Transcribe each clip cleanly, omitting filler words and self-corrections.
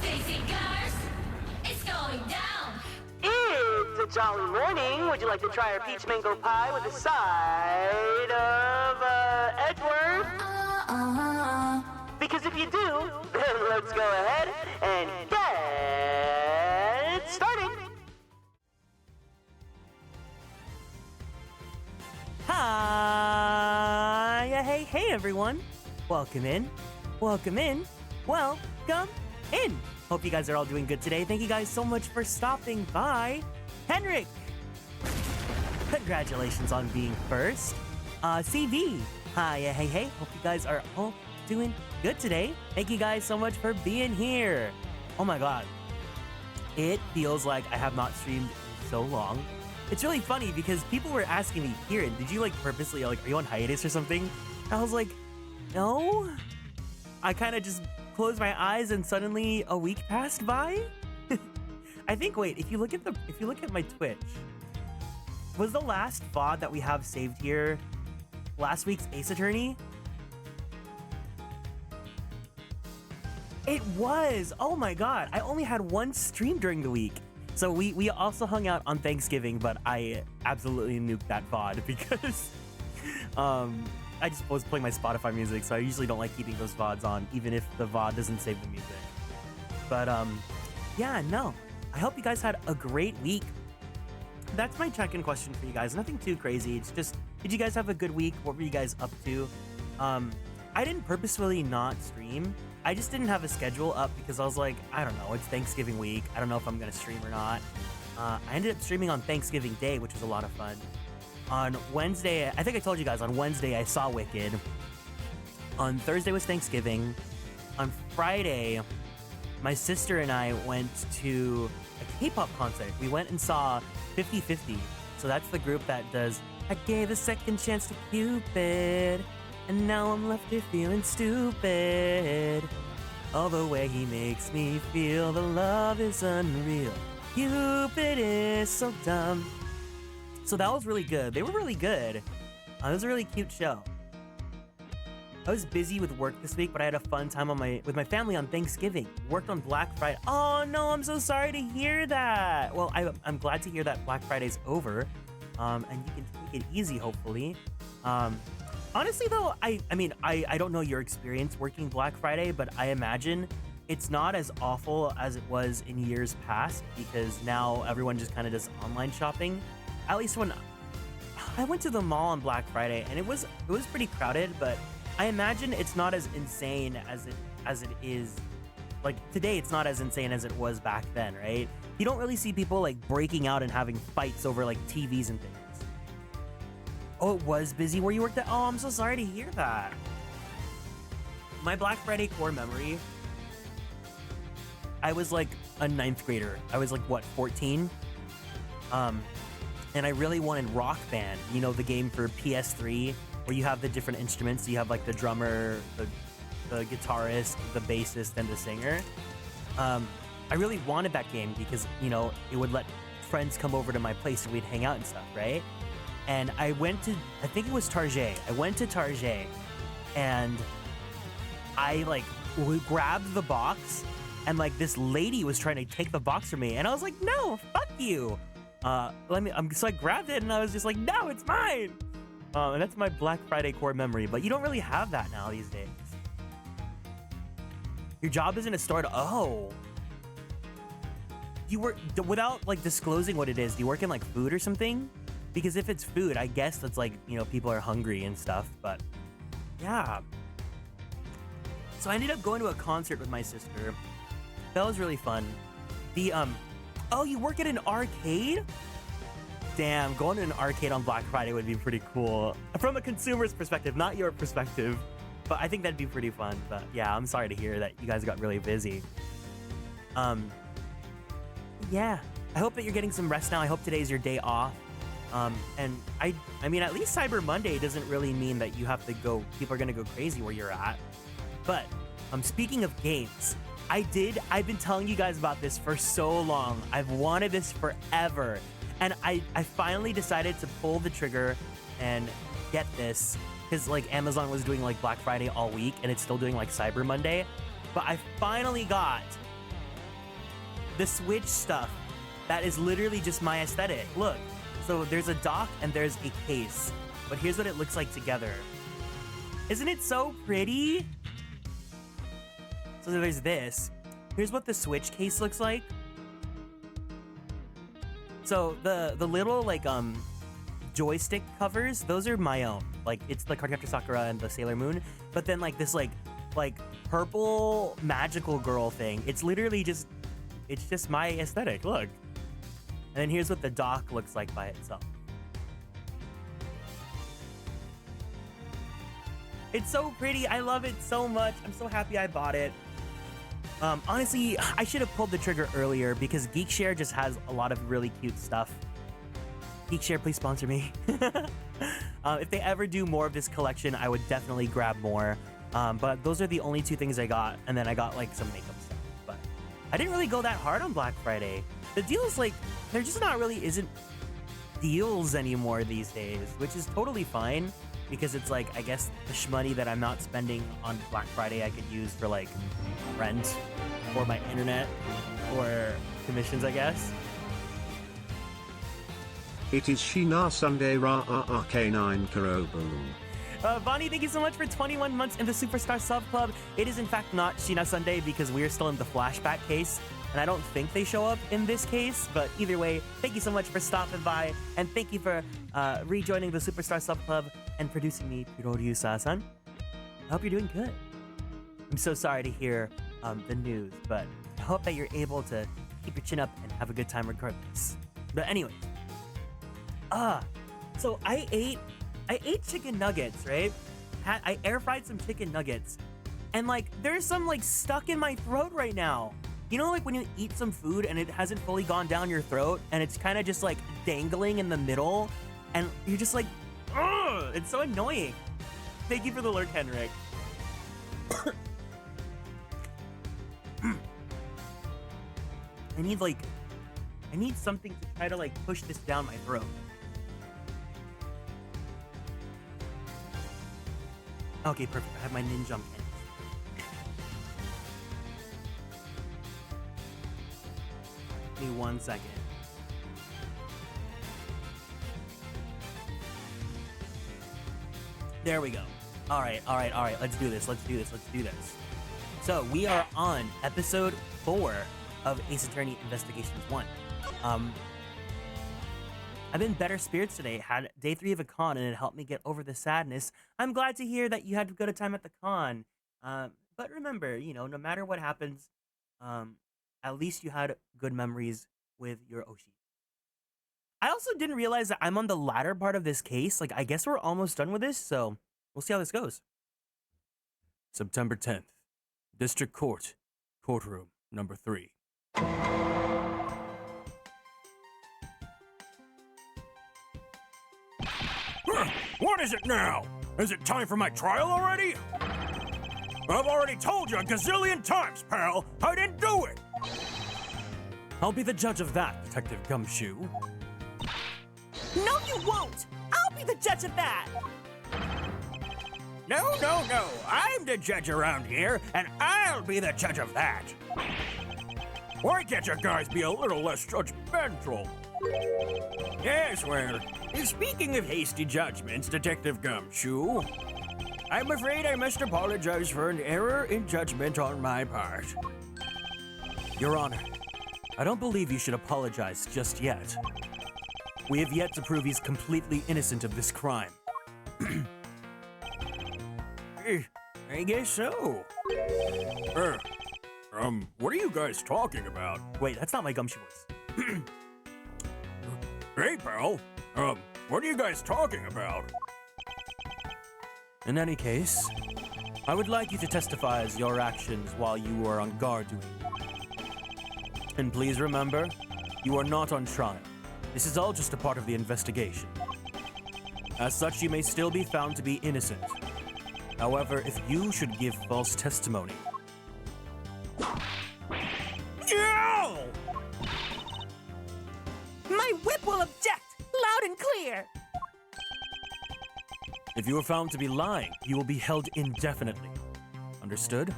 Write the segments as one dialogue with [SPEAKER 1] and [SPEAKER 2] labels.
[SPEAKER 1] It's a jolly morning. Would you like to try our peach mango pie with a side of Edgeworth? Because if you do, then let's go ahead and get started.
[SPEAKER 2] Hi, hey everyone. Welcome in. Hope you guys are all doing good today. Thank you guys so much for stopping by. Henrik, congratulations on being first. CV, hi, hey. Hope you guys are all doing good today. Thank you guys so much for being here. Oh my god. It feels like I have not streamed in so long. It's really funny because people were asking me, Kieran, did you like purposely, like, are you on hiatus or something? I was like, no. I kind of just closed my eyes and suddenly a week passed by. I think, wait, if you look at my Twitch, was the last VOD that we have saved here last week's Ace Attorney? It was. Oh my god. I only had one stream during the week. So we also hung out on Thanksgiving, but I absolutely nuked that VOD because I just was playing my Spotify music, so I usually don't like keeping those VODs on, even if the VOD doesn't save the music. But yeah, no. I hope you guys had a great week. That's my check-in question for you guys. Nothing too crazy. It's just, did you guys have a good week? What were you guys up to? I didn't purposefully not stream. I just didn't have a schedule up because I was like, I don't know, it's Thanksgiving week. I don't know if I'm gonna stream or not. I ended up streaming on Thanksgiving Day, which was a lot of fun. On Wednesday, I think I told you guys, on Wednesday I saw Wicked. On Thursday was Thanksgiving. On Friday, my sister and I went to a K-pop concert. We went and saw 50/50. So that's the group that does, I gave a second chance to Cupid, and now I'm left here feeling stupid. Oh, the way he makes me feel, the love is unreal. Cupid is so dumb. So that was really good. They were really good. It was a really cute show. I was busy with work this week, but I had a fun time with my family on Thanksgiving. Worked on Black Friday. Oh no, I'm so sorry to hear that. Well, I'm glad to hear that Black Friday's over, and you can take it easy, hopefully. Honestly though, I mean, I don't know your experience working Black Friday, but I imagine it's not as awful as it was in years past because now everyone just kind of does online shopping. At least when I went to the mall on Black Friday, and it was pretty crowded, but I imagine it's not as insane as it is. Like today, it's not as insane as it was back then, right? You don't really see people like breaking out and having fights over like TVs and things. Oh, it was busy where you worked at? Oh, I'm so sorry to hear that. My Black Friday core memory, I was like a 9th grader. I was like, what, 14? And I really wanted Rock Band, you know, the game for PS3 where you have the different instruments. You have like the drummer, the guitarist, the bassist, and the singer. I really wanted that game because, you know, it would let friends come over to my place and we'd hang out and stuff, right? And I went to, I think it was Target. I went to Target and I like grabbed the box and like this lady was trying to take the box from me. And I was like, no, fuck you. So I grabbed it and I was just like, no, it's mine. And that's my Black Friday core memory, but you don't really have that now these days. Your job isn't a store to, oh. You work, without like disclosing what it is, do you work in like food or something? Because if it's food, I guess that's like, you know, people are hungry and stuff, but yeah. So I ended up going to a concert with my sister. That was really fun. Oh, you work at an arcade? Damn, going to an arcade on Black Friday would be pretty cool. From a consumer's perspective, not your perspective. But I think that'd be pretty fun. But yeah, I'm sorry to hear that you guys got really busy. Yeah, I hope that you're getting some rest now. I hope today's your day off. And I mean, at least Cyber Monday doesn't really mean that you have to go, people are gonna go crazy where you're at. But speaking of games, I've been telling you guys about this for so long. I've wanted this forever. And I finally decided to pull the trigger and get this. Because like Amazon was doing like Black Friday all week and it's still doing like Cyber Monday. But I finally got the Switch stuff, that is literally just my aesthetic. Look, so there's a dock and there's a case, but here's what it looks like together. Isn't it so pretty? So there's this. Here's what the Switch case looks like. So the little like joystick covers, those are my own. Like it's the Cardcaptor Sakura and the Sailor Moon, but then like this like purple magical girl thing. It's literally just my aesthetic. Look. And then here's what the dock looks like by itself. It's so pretty. I love it so much. I'm so happy I bought it. Honestly, I should have pulled the trigger earlier because Geekshare just has a lot of really cute stuff. Geekshare, please sponsor me. If they ever do more of this collection, I would definitely grab more. But those are the only two things I got. And then I got like some makeup stuff. But I didn't really go that hard on Black Friday. The deals, like, they're just not really isn't deals anymore these days, which is totally fine because it's like, I guess the shmoney that I'm not spending on Black Friday I could use for like rent or my internet or commissions, I guess.
[SPEAKER 3] It is Shina Sunday Ra K9 Karobu.
[SPEAKER 2] Bonnie, thank you so much for 21 months in the Superstar Sub Club. It is in fact not Shina Sunday because we are still in the flashback case. And I don't think they show up in this case, but either way, thank you so much for stopping by, and thank you for rejoining the Superstar Sub Club and producing me, Piroryu-san. I hope you're doing good. I'm so sorry to hear the news, but I hope that you're able to keep your chin up and have a good time regardless. But anyway, so I ate chicken nuggets, right? I air fried some chicken nuggets, and like there's some like stuck in my throat right now. You know, like when you eat some food and it hasn't fully gone down your throat and it's kind of just like dangling in the middle and you're just like, ugh, it's so annoying. Thank you for the lurk, Henrik. I need something to try to like push this down my throat. Okay, perfect. I have my ninja pants. Give me 1 second. There we go. All right. Let's do this. So we are on episode 4 of Ace Attorney Investigations 1. I'm in better spirits today. Had day 3 of a con and it helped me get over the sadness. I'm glad to hear that you had a good time at the con. But remember, you know, no matter what happens, at least you had good memories with your Oshi. I also didn't realize that I'm on the latter part of this case. Like, I guess we're almost done with this, so we'll see how this goes. September 10th, District Court, Courtroom number 3.
[SPEAKER 4] What is it now? Is it time for my trial already? I've already told you a gazillion times, pal. I didn't do it.
[SPEAKER 2] I'll be the judge of that, Detective Gumshoe.
[SPEAKER 5] No, you won't! I'll be the judge of that!
[SPEAKER 4] No. I'm the judge around here, and I'll be the judge of that. Why can't you guys be a little less judgmental? Yes, well, speaking of hasty judgments, Detective Gumshoe, I'm afraid I must apologize for an error in judgment on my part.
[SPEAKER 2] Your Honor, I don't believe you should apologize just yet. We have yet to prove he's completely innocent of this crime.
[SPEAKER 4] I guess so. What are you guys talking about?
[SPEAKER 2] Wait, that's not my Gumshoe voice.
[SPEAKER 4] Hey, pal. What are you guys talking about?
[SPEAKER 2] In any case, I would like you to testify as your actions while you were on guard duty. And please remember, you are not on trial. This is all just a part of the investigation. As such, you may still be found to be innocent. However, if you should give false testimony...
[SPEAKER 4] No!
[SPEAKER 5] My whip will object, loud and clear!
[SPEAKER 2] If you are found to be lying, you will be held indefinitely. Understood?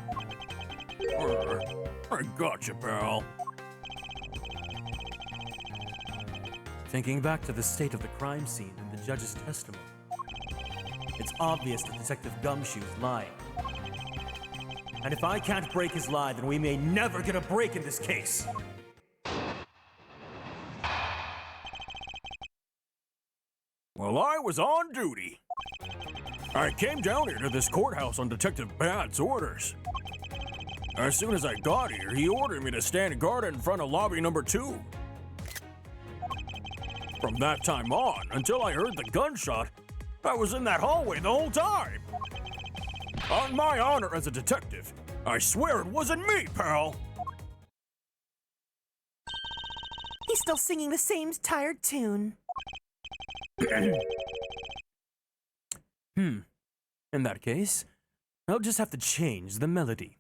[SPEAKER 4] I gotcha, pal.
[SPEAKER 2] Thinking back to the state of the crime scene and the judge's testimony, it's obvious that Detective Gumshoe's lying. And if I can't break his lie, then we may never get a break in this case.
[SPEAKER 4] Well, I was on duty. I came down here to this courthouse on Detective Bad's orders. As soon as I got here, he ordered me to stand guard in front of lobby number 2. From that time on, until I heard the gunshot, I was in that hallway the whole time. On my honor as a detective, I swear it wasn't me, pal.
[SPEAKER 5] He's still singing the same tired tune.
[SPEAKER 2] In that case, I'll just have to change the melody.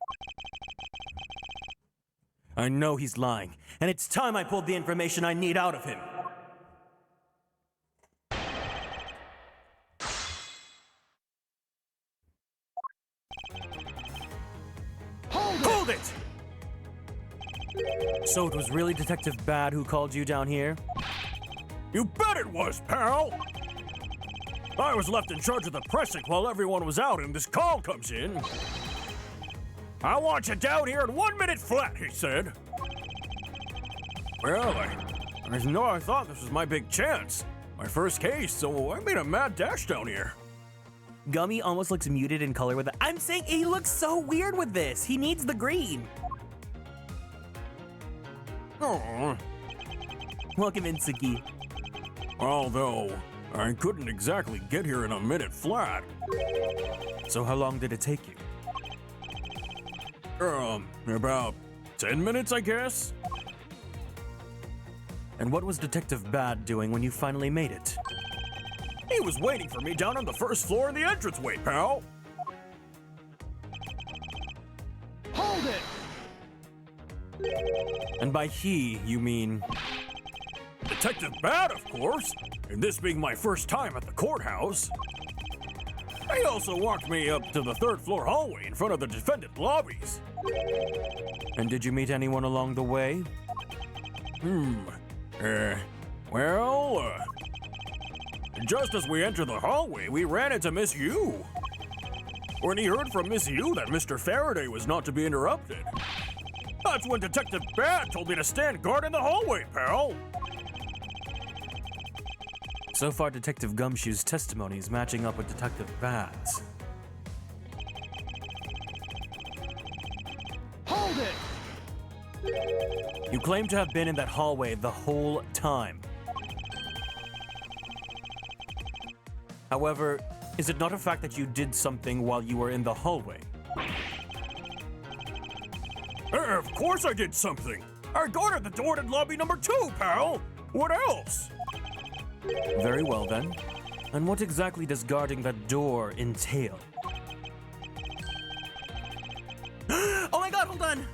[SPEAKER 2] I know he's lying, and it's time I pulled the information I need out of him. Hold it! So it was really Detective Bad who called you down here?
[SPEAKER 4] You bet it was, pal! I was left in charge of the pressing while everyone was out, and this call comes in. I want you down here in 1 minute flat, he said. Well, I thought this was my big chance. My first case, so I made a mad dash down here.
[SPEAKER 2] Gummy almost looks muted in color with it. I'm saying he looks so weird with this. He needs the green.
[SPEAKER 4] Oh.
[SPEAKER 2] Welcome in, Suki.
[SPEAKER 4] Although, I couldn't exactly get here in a minute flat.
[SPEAKER 2] So how long did it take you?
[SPEAKER 4] About 10 minutes, I guess?
[SPEAKER 2] And what was Detective Bad doing when you finally made it?
[SPEAKER 4] He was waiting for me down on the first floor in the entranceway, pal.
[SPEAKER 5] Hold it!
[SPEAKER 2] And by he, you mean...
[SPEAKER 4] Detective Bad, of course, and this being my first time at the courthouse. He also walked me up to the 3rd floor hallway in front of the defendant lobbies.
[SPEAKER 2] And did you meet anyone along the way?
[SPEAKER 4] Just as we entered the hallway, we ran into Miss Yu. When he heard from Miss Yu that Mr. Faraday was not to be interrupted, that's when Detective Bad told me to stand guard in the hallway, pal.
[SPEAKER 2] So far, Detective Gumshoe's testimony is matching up with Detective Bad's.
[SPEAKER 5] Hold it!
[SPEAKER 2] You claim to have been in that hallway the whole time. However, is it not a fact that you did something while you were in the hallway?
[SPEAKER 4] Of course I did something. I guarded the door in lobby number 2, pal. What else?
[SPEAKER 2] Very well then. And what exactly does guarding that door entail?
[SPEAKER 5] Oh my god, hold on!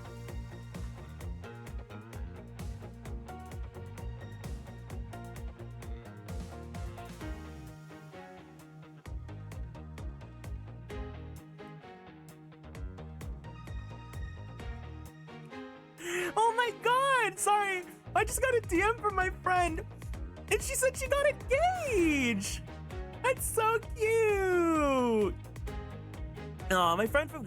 [SPEAKER 5] Oh my god! Sorry, I just got a DM from my friend, and she said she got engaged! That's so cute! Aw, my friend from,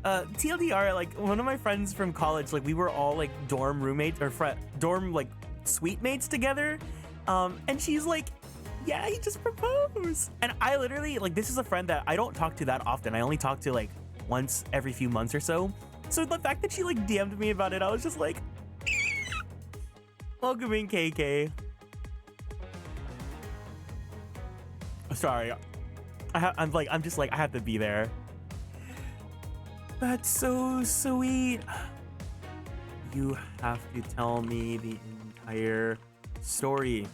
[SPEAKER 5] TLDR, like, one of my friends from college, like, we were all, like, dorm roommates, or dorm, like, suite mates together, and she's like, yeah, he just proposed! And I literally, like, this is a friend that I don't talk to that often. I only talk to, like, once every few months or so. So the fact that she, like, DM'd me about it, I was just like, welcome in, KK. Sorry, I'm just like, I have to be there. That's so sweet. You have to tell me the entire story.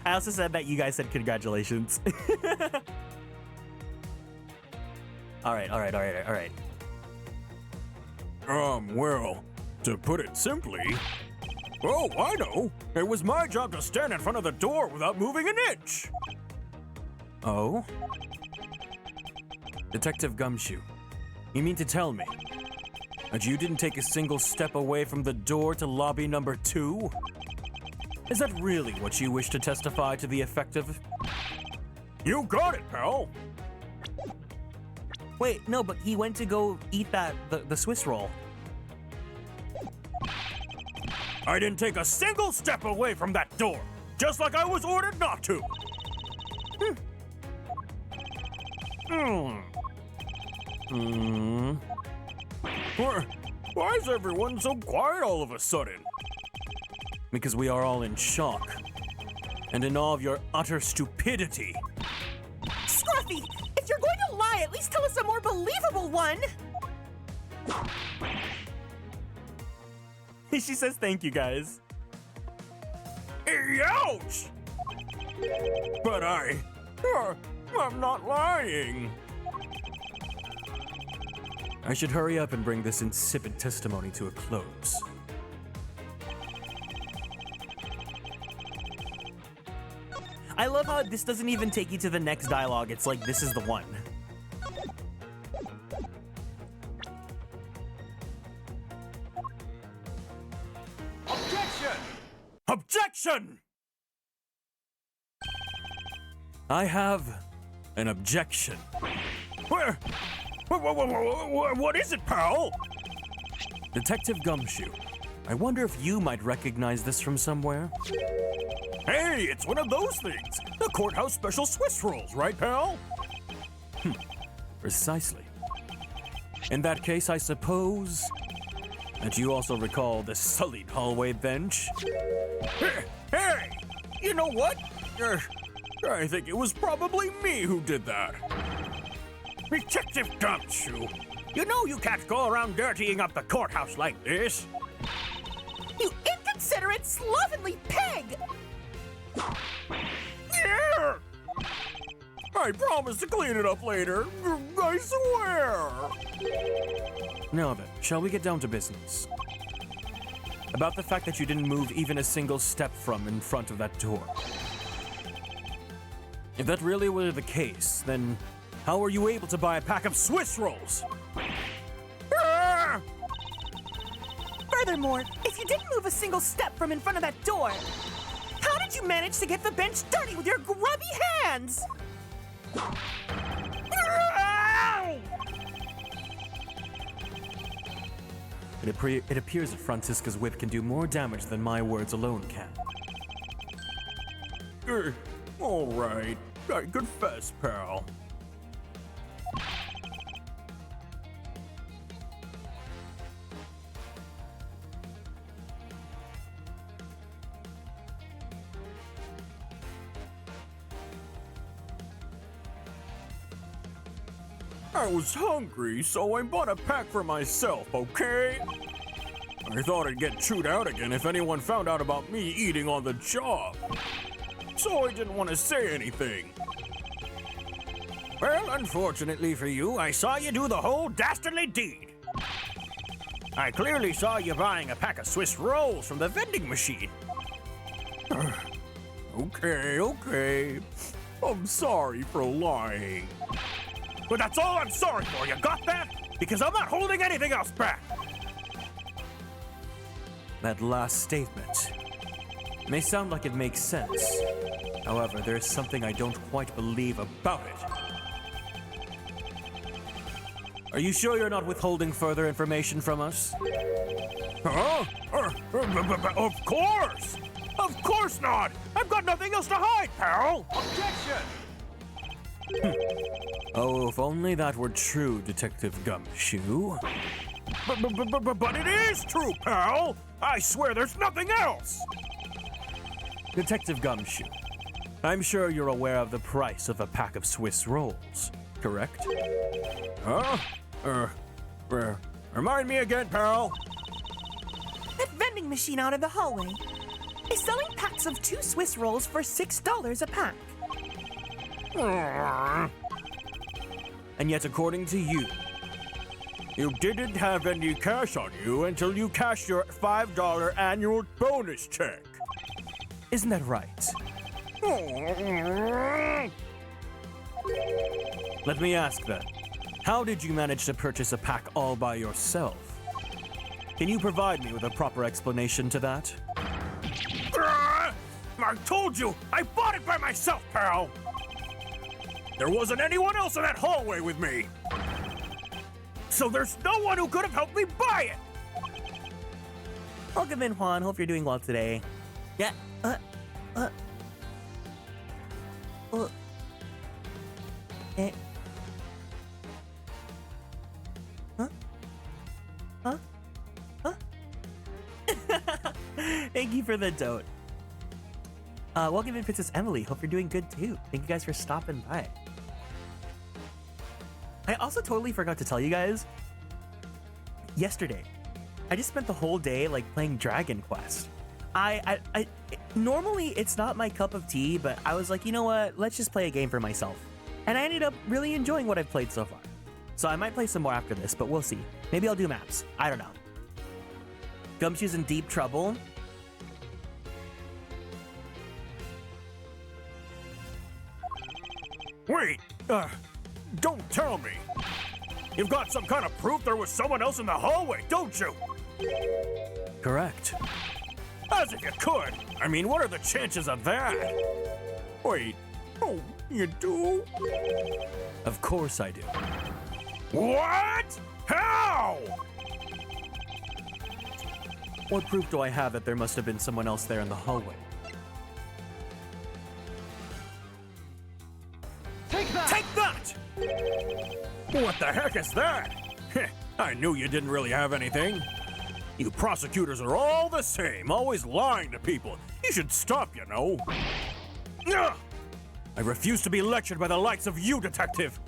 [SPEAKER 5] I also said that you guys said congratulations. All right.
[SPEAKER 4] Well, to put it simply, Oh, I know. It was my job to stand in front of the door without moving an inch.
[SPEAKER 5] Oh? Detective Gumshoe, you mean to tell me that you didn't take a single step away from the door to lobby number 2? Is that really what you wish to testify to the effect of?
[SPEAKER 4] You got it, pal.
[SPEAKER 2] Wait, no, but he went to go eat the Swiss roll.
[SPEAKER 4] I didn't take a single step away from that door, just like I was ordered not to. Why is everyone so quiet all of a sudden?
[SPEAKER 5] Because we are all in shock and in awe of your utter stupidity.
[SPEAKER 6] Scruffy, if you're going to lie, at least tell us a more believable one.
[SPEAKER 2] She says thank you, guys.
[SPEAKER 4] Ouch! But I'm not lying.
[SPEAKER 5] I should hurry up and bring this insipid testimony to a close.
[SPEAKER 2] I love how this doesn't even take you to the next dialogue. It's like, this is the one.
[SPEAKER 4] Objection!
[SPEAKER 5] I have an objection.
[SPEAKER 4] What is it, pal?
[SPEAKER 5] Detective Gumshoe, I wonder if you might recognize this from somewhere?
[SPEAKER 4] Hey, it's one of those things. The courthouse special Swiss rolls, right, pal?
[SPEAKER 5] Precisely. In that case, I suppose that you also recall the sullied hallway bench?
[SPEAKER 4] Hey, you know what? I think it was probably me who did that. Detective Gumshoe, you know you can't go around dirtying up the courthouse like this.
[SPEAKER 6] You inconsiderate, slovenly pig!
[SPEAKER 4] Yeah! I promise to clean it up later. I swear.
[SPEAKER 5] Now then, shall we get down to business? About the fact that you didn't move even a single step from in front of that door. If that really were the case, then how were you able to buy a pack of Swiss rolls?
[SPEAKER 4] Ah!
[SPEAKER 6] Furthermore, if you didn't move a single step from in front of that door, how did you manage to get the bench dirty with your grubby hands?
[SPEAKER 4] Ow!
[SPEAKER 5] It appears that Francisca's whip can do more damage than my words alone can.
[SPEAKER 4] All right. I confess, pal. I was hungry, so I bought a pack for myself, okay? I thought I'd get chewed out again if anyone found out about me eating on the job. So I didn't want to say anything. Well, unfortunately for you, I saw you do the whole dastardly deed. I clearly saw you buying a pack of Swiss rolls from the vending machine. Okay. I'm sorry for lying. But that's all I'm sorry for, you got that? Because I'm not holding anything else back.
[SPEAKER 5] That last statement may sound like it makes sense. However, there's something I don't quite believe about it. Are you sure you're not withholding further information from us?
[SPEAKER 4] Huh? Of course! Of course not! I've got nothing else to hide, pal! Objection!
[SPEAKER 5] Oh, if only that were true, Detective Gumshoe.
[SPEAKER 4] But it is true, pal! I swear there's nothing else!
[SPEAKER 5] Detective Gumshoe, I'm sure you're aware of the price of a pack of Swiss rolls, correct?
[SPEAKER 4] Huh? Remind me again, pal.
[SPEAKER 6] That vending machine out in the hallway is selling packs of 2 Swiss rolls for $6 a pack.
[SPEAKER 5] And yet, according to you,
[SPEAKER 4] You didn't have any cash on you until you cashed your $5 annual bonus check.
[SPEAKER 2] Isn't that right? Let me ask then, how did you manage to purchase a pack all by yourself? Can you provide me with a proper explanation to that?
[SPEAKER 4] I told you, I bought it by myself, pal! There wasn't anyone else in that hallway with me! So there's no one who could have helped me buy it!
[SPEAKER 2] Welcome in, Juan. Hope you're doing well today. Yeah, eh. Huh? Thank you for the dote. Welcome in, Princess Emily. Hope you're doing good too. Thank you guys for stopping by. I also totally forgot to tell you guys, yesterday, I just spent the whole day like playing Dragon Quest. I normally it's not my cup of tea, but I was like, you know what? Let's just play a game for myself. And I ended up really enjoying what I've played so far. So I might play some more after this, but we'll see. Maybe I'll do maps. I don't know. Gumshoe's in deep trouble.
[SPEAKER 4] Wait, don't tell me. You've got some kind of proof there was someone else in the hallway, don't you?
[SPEAKER 2] Correct.
[SPEAKER 4] As if you could. I mean, what are the chances of that? Wait, oh, you do?
[SPEAKER 2] Of course I do.
[SPEAKER 4] What? How?
[SPEAKER 2] What proof do I have that there must have been someone else there in the hallway?
[SPEAKER 4] Take that! What the heck is that? I knew you didn't really have anything. You prosecutors are all the same, always lying to people. You should stop, you know. Ugh! I refuse to be lectured by the likes of you, detective.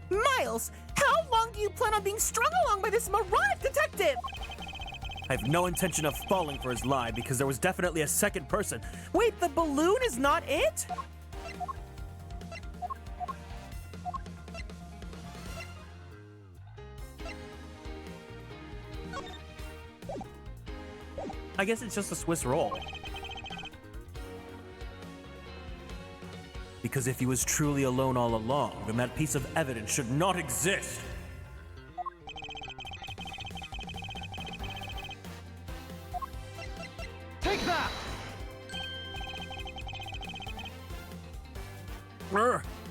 [SPEAKER 6] Miles, how long do you plan on being strung along by this moronic detective?
[SPEAKER 2] I have no intention of falling for his lie because there was definitely a second person.
[SPEAKER 6] Wait, the balloon is not it?
[SPEAKER 2] I guess it's just a Swiss roll. Because if he was truly alone all along, then that piece of evidence should not exist.
[SPEAKER 4] Take that!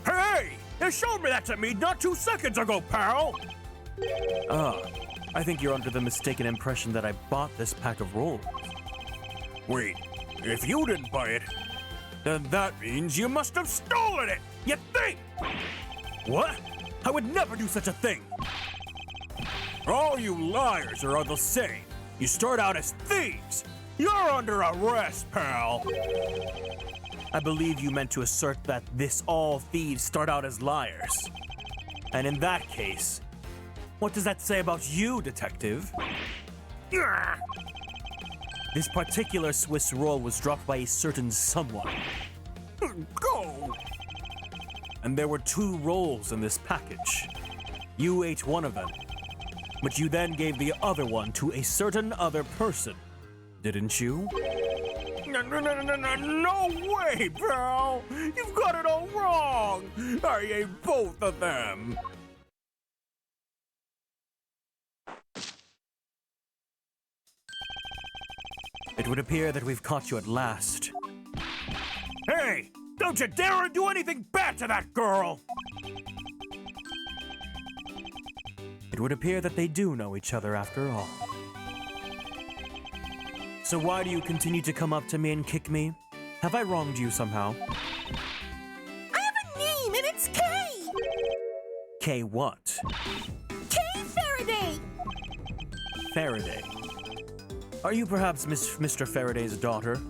[SPEAKER 4] Hey! You showed me that to me not 2 seconds ago, pal!
[SPEAKER 2] I think you're under the mistaken impression that I bought this pack of rolls.
[SPEAKER 4] Wait, if you didn't buy it, then that means you must have stolen it! You think?
[SPEAKER 2] What? I would never do such a thing!
[SPEAKER 4] All you liars are all the same. You start out as thieves. You're under arrest, pal.
[SPEAKER 2] I believe you meant to assert that all thieves start out as liars. And in that case, what does that say about you, detective?
[SPEAKER 4] Ah!
[SPEAKER 2] This particular Swiss roll was dropped by a certain someone.
[SPEAKER 4] Go!
[SPEAKER 2] And there were 2 rolls in this package. You ate one of them, but you then gave the other one to a certain other person, didn't you?
[SPEAKER 4] No way, pal! You've got it all wrong! I ate both of them!
[SPEAKER 2] It would appear that we've caught you at last.
[SPEAKER 4] Hey! Don't you dare do anything bad to that girl!
[SPEAKER 2] It would appear that they do know each other after all. So why do you continue to come up to me and kick me? Have I wronged you somehow?
[SPEAKER 6] I have a name and it's K!
[SPEAKER 2] K what?
[SPEAKER 6] K Faraday!
[SPEAKER 2] Faraday. Are you perhaps Mr. Faraday's daughter?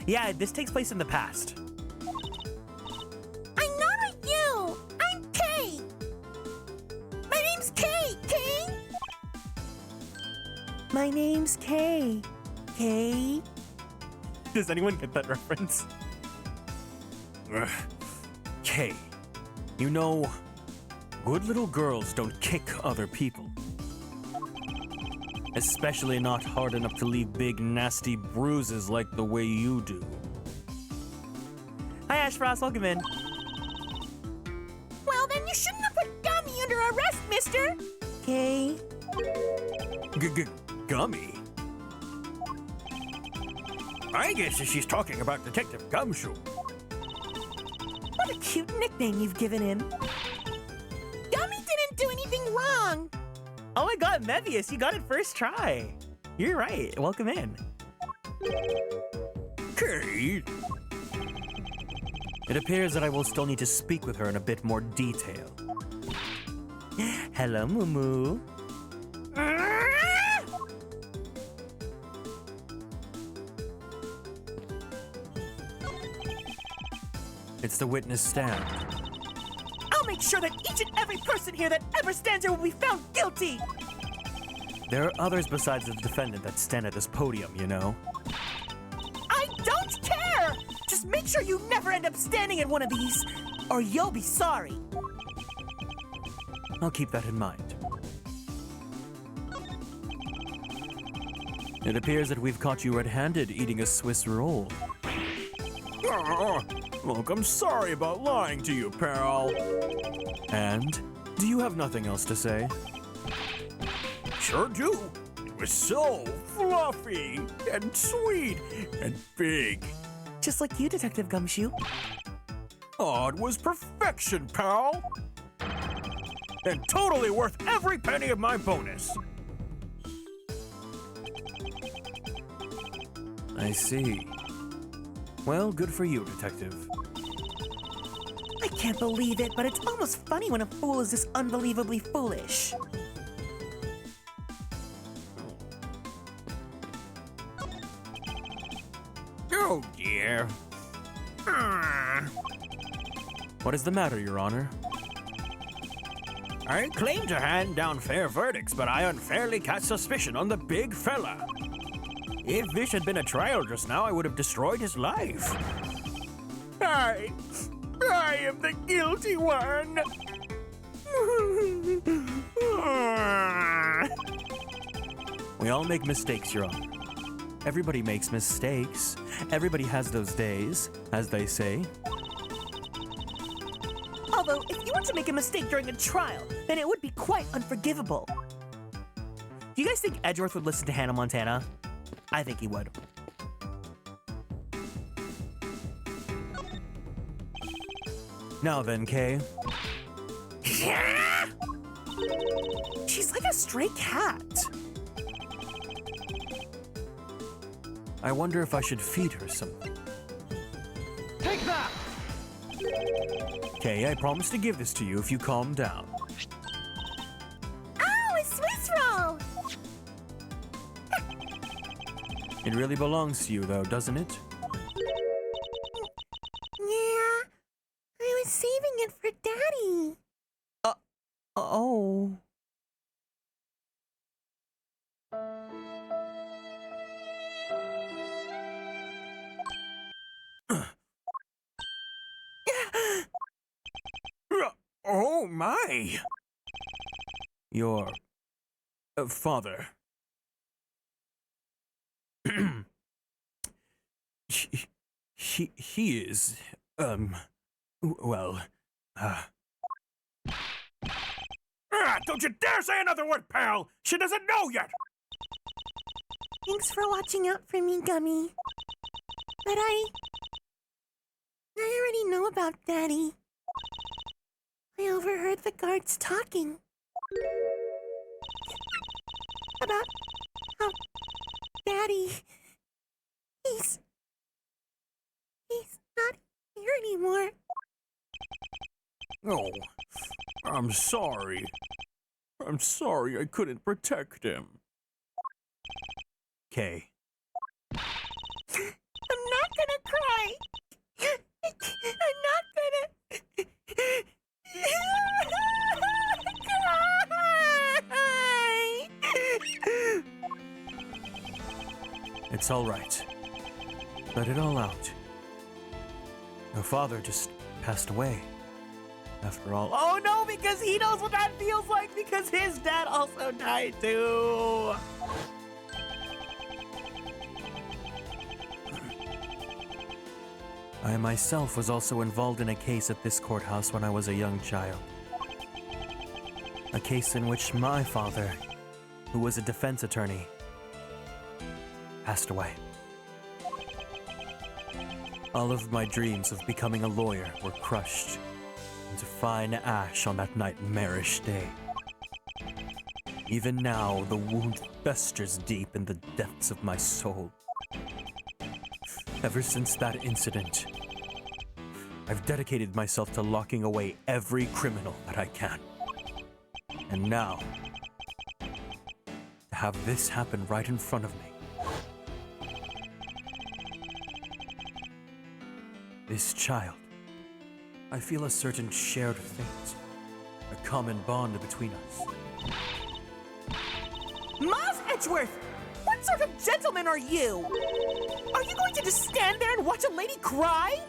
[SPEAKER 2] Yeah, this takes place in the past.
[SPEAKER 6] I'm not a you! I'm K! My name's K! K? My name's K. K?
[SPEAKER 2] Does anyone get that reference?
[SPEAKER 4] Ugh.
[SPEAKER 2] K. You know,
[SPEAKER 4] Good little girls don't kick other people. Especially not hard enough to leave big, nasty bruises like the way you do.
[SPEAKER 2] Hi, Ash Frost. Welcome in.
[SPEAKER 6] Well, then you shouldn't have put Gummy under arrest, mister. Okay.
[SPEAKER 4] Gummy? I guess she's talking about Detective Gumshoe.
[SPEAKER 6] What a cute nickname you've given him. Gummy didn't do anything wrong.
[SPEAKER 2] Oh my god, Mevius, you got it first try. You're right. Welcome in.
[SPEAKER 4] Kate?
[SPEAKER 2] It appears that I will still need to speak with her in a bit more detail. Hello, Mumu.
[SPEAKER 4] It's the witness stand.
[SPEAKER 6] I'll make sure that each and every person here that ever stands here will be found guilty.
[SPEAKER 2] There are others besides the defendant that stand at this podium, you know?
[SPEAKER 6] I don't care! Just make sure you never end up standing in one of these, or you'll be sorry.
[SPEAKER 2] I'll keep that in mind. It appears that we've caught you red-handed eating a Swiss roll.
[SPEAKER 4] Look, I'm sorry about lying to you, pal.
[SPEAKER 2] And? Do you have nothing else to say?
[SPEAKER 4] Sure do. It was so fluffy and sweet and big.
[SPEAKER 6] Just like you, Detective Gumshoe.
[SPEAKER 4] Oh, it was perfection, pal. And totally worth every penny of my bonus.
[SPEAKER 2] I see. Well, good for you, Detective.
[SPEAKER 6] I can't believe it, but it's almost funny when a fool is this unbelievably foolish.
[SPEAKER 4] Oh, dear.
[SPEAKER 2] What is the matter, Your Honor?
[SPEAKER 4] I claim to hand down fair verdicts, but I unfairly cast suspicion on the big fella. If this had been a trial just now, I would have destroyed his life. I am the guilty one.
[SPEAKER 2] We all make mistakes, Your Honor. Everybody makes mistakes. Everybody has those days, as they say.
[SPEAKER 6] Although, if you were to make a mistake during a trial, then it would be quite unforgivable.
[SPEAKER 2] Do you guys think Edgeworth would listen to Hannah Montana? I think he would. Now then, Kay.
[SPEAKER 6] She's like a stray cat.
[SPEAKER 2] I wonder if I should feed her something.
[SPEAKER 1] Take that!
[SPEAKER 2] Kay, I promise to give this to you if you calm down.
[SPEAKER 6] Oh, a Swiss roll!
[SPEAKER 2] It really belongs to you, though, doesn't it?
[SPEAKER 6] Yeah, I was saving it for Daddy.
[SPEAKER 2] Oh.
[SPEAKER 4] Oh, my.
[SPEAKER 2] Your father. he is, well,
[SPEAKER 4] Don't you dare say another word, pal! She doesn't know yet!
[SPEAKER 6] Thanks for watching out for me, Gummy. But I already know about Daddy. I overheard the guards talking. About how Daddy... He's not here anymore.
[SPEAKER 4] Oh, I'm sorry. I'm sorry I couldn't protect him.
[SPEAKER 2] Kay.
[SPEAKER 6] I'm not gonna cry. I'm not gonna cry.
[SPEAKER 2] It's all right. Let it all out. Your father just passed away. After all, oh no, because he knows what that feels like because his dad also died too. I myself was also involved in a case at this courthouse when I was a young child. A case in which my father, who was a defense attorney, passed away. All of my dreams of becoming a lawyer were crushed into fine ash on that nightmarish day. Even now, the wound festers deep in the depths of my soul. Ever since that incident, I've dedicated myself to locking away every criminal that I can. And now, to have this happen right in front of me. This child, I feel a certain shared fate, a common bond between us.
[SPEAKER 6] Miles Edgeworth! What sort of gentleman are you? Are you going to just stand there and watch a lady cry?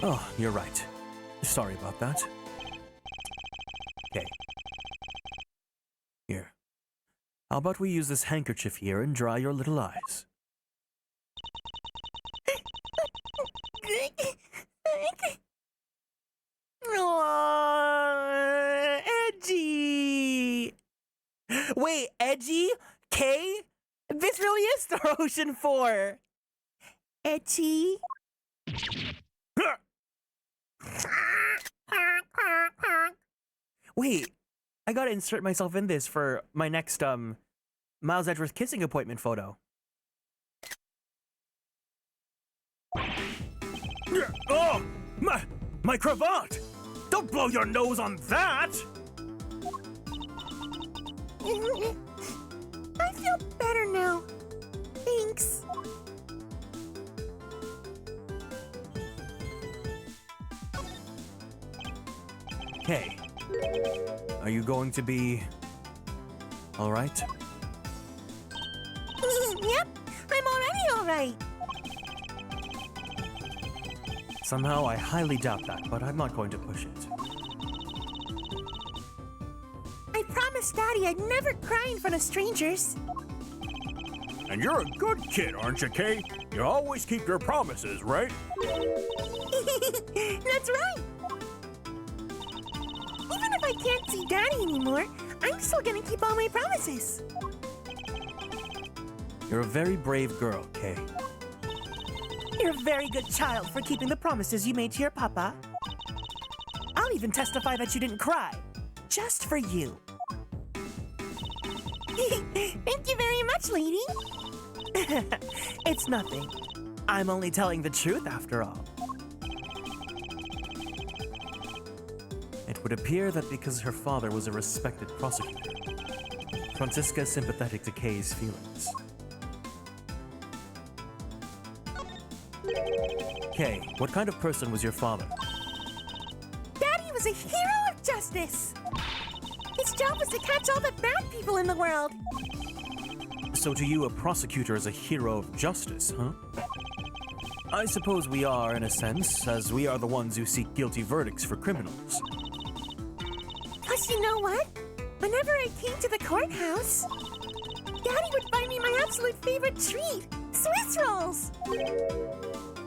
[SPEAKER 2] Oh, you're right. Sorry about that. Okay. Here. How about we use this handkerchief here and dry your little eyes?
[SPEAKER 6] Aww, edgy.
[SPEAKER 2] Wait, edgy? K? This really is Star Ocean 4.
[SPEAKER 6] Edgy.
[SPEAKER 2] Wait, I gotta insert myself in this for my next, Miles Edgeworth kissing appointment photo.
[SPEAKER 4] Oh! My cravat! Don't blow your nose on that!
[SPEAKER 6] I feel better now. Thanks.
[SPEAKER 2] Okay. Are you going to be... alright?
[SPEAKER 6] Yep, I'm already alright.
[SPEAKER 2] Somehow I highly doubt that, but I'm not going to push it.
[SPEAKER 6] I promised Daddy I'd never cry in front of strangers.
[SPEAKER 4] And you're a good kid, aren't you, Kay? You always keep your promises, right?
[SPEAKER 6] That's right. Even if I can't see Daddy anymore, I'm still gonna keep all my promises.
[SPEAKER 2] You're a very brave girl, Kay.
[SPEAKER 6] You're a very good child for keeping the promises you made to your papa. I'll even testify that you didn't cry. Just for you. Thank you very much, lady.
[SPEAKER 2] It's nothing. I'm only telling the truth after all. It would appear that because her father was a respected prosecutor, Francisca is sympathetic to Kay's feelings. Kay, what kind of person was your father?
[SPEAKER 6] Daddy was a hero of justice. His job was to catch all the bad people in the world.
[SPEAKER 2] So to you, a prosecutor is a hero of justice, huh? I suppose we are, in a sense, as we are the ones who seek guilty verdicts for criminals.
[SPEAKER 6] Plus, you know what? Whenever I came to the courthouse, Daddy would buy me my absolute favorite treat, Swiss rolls.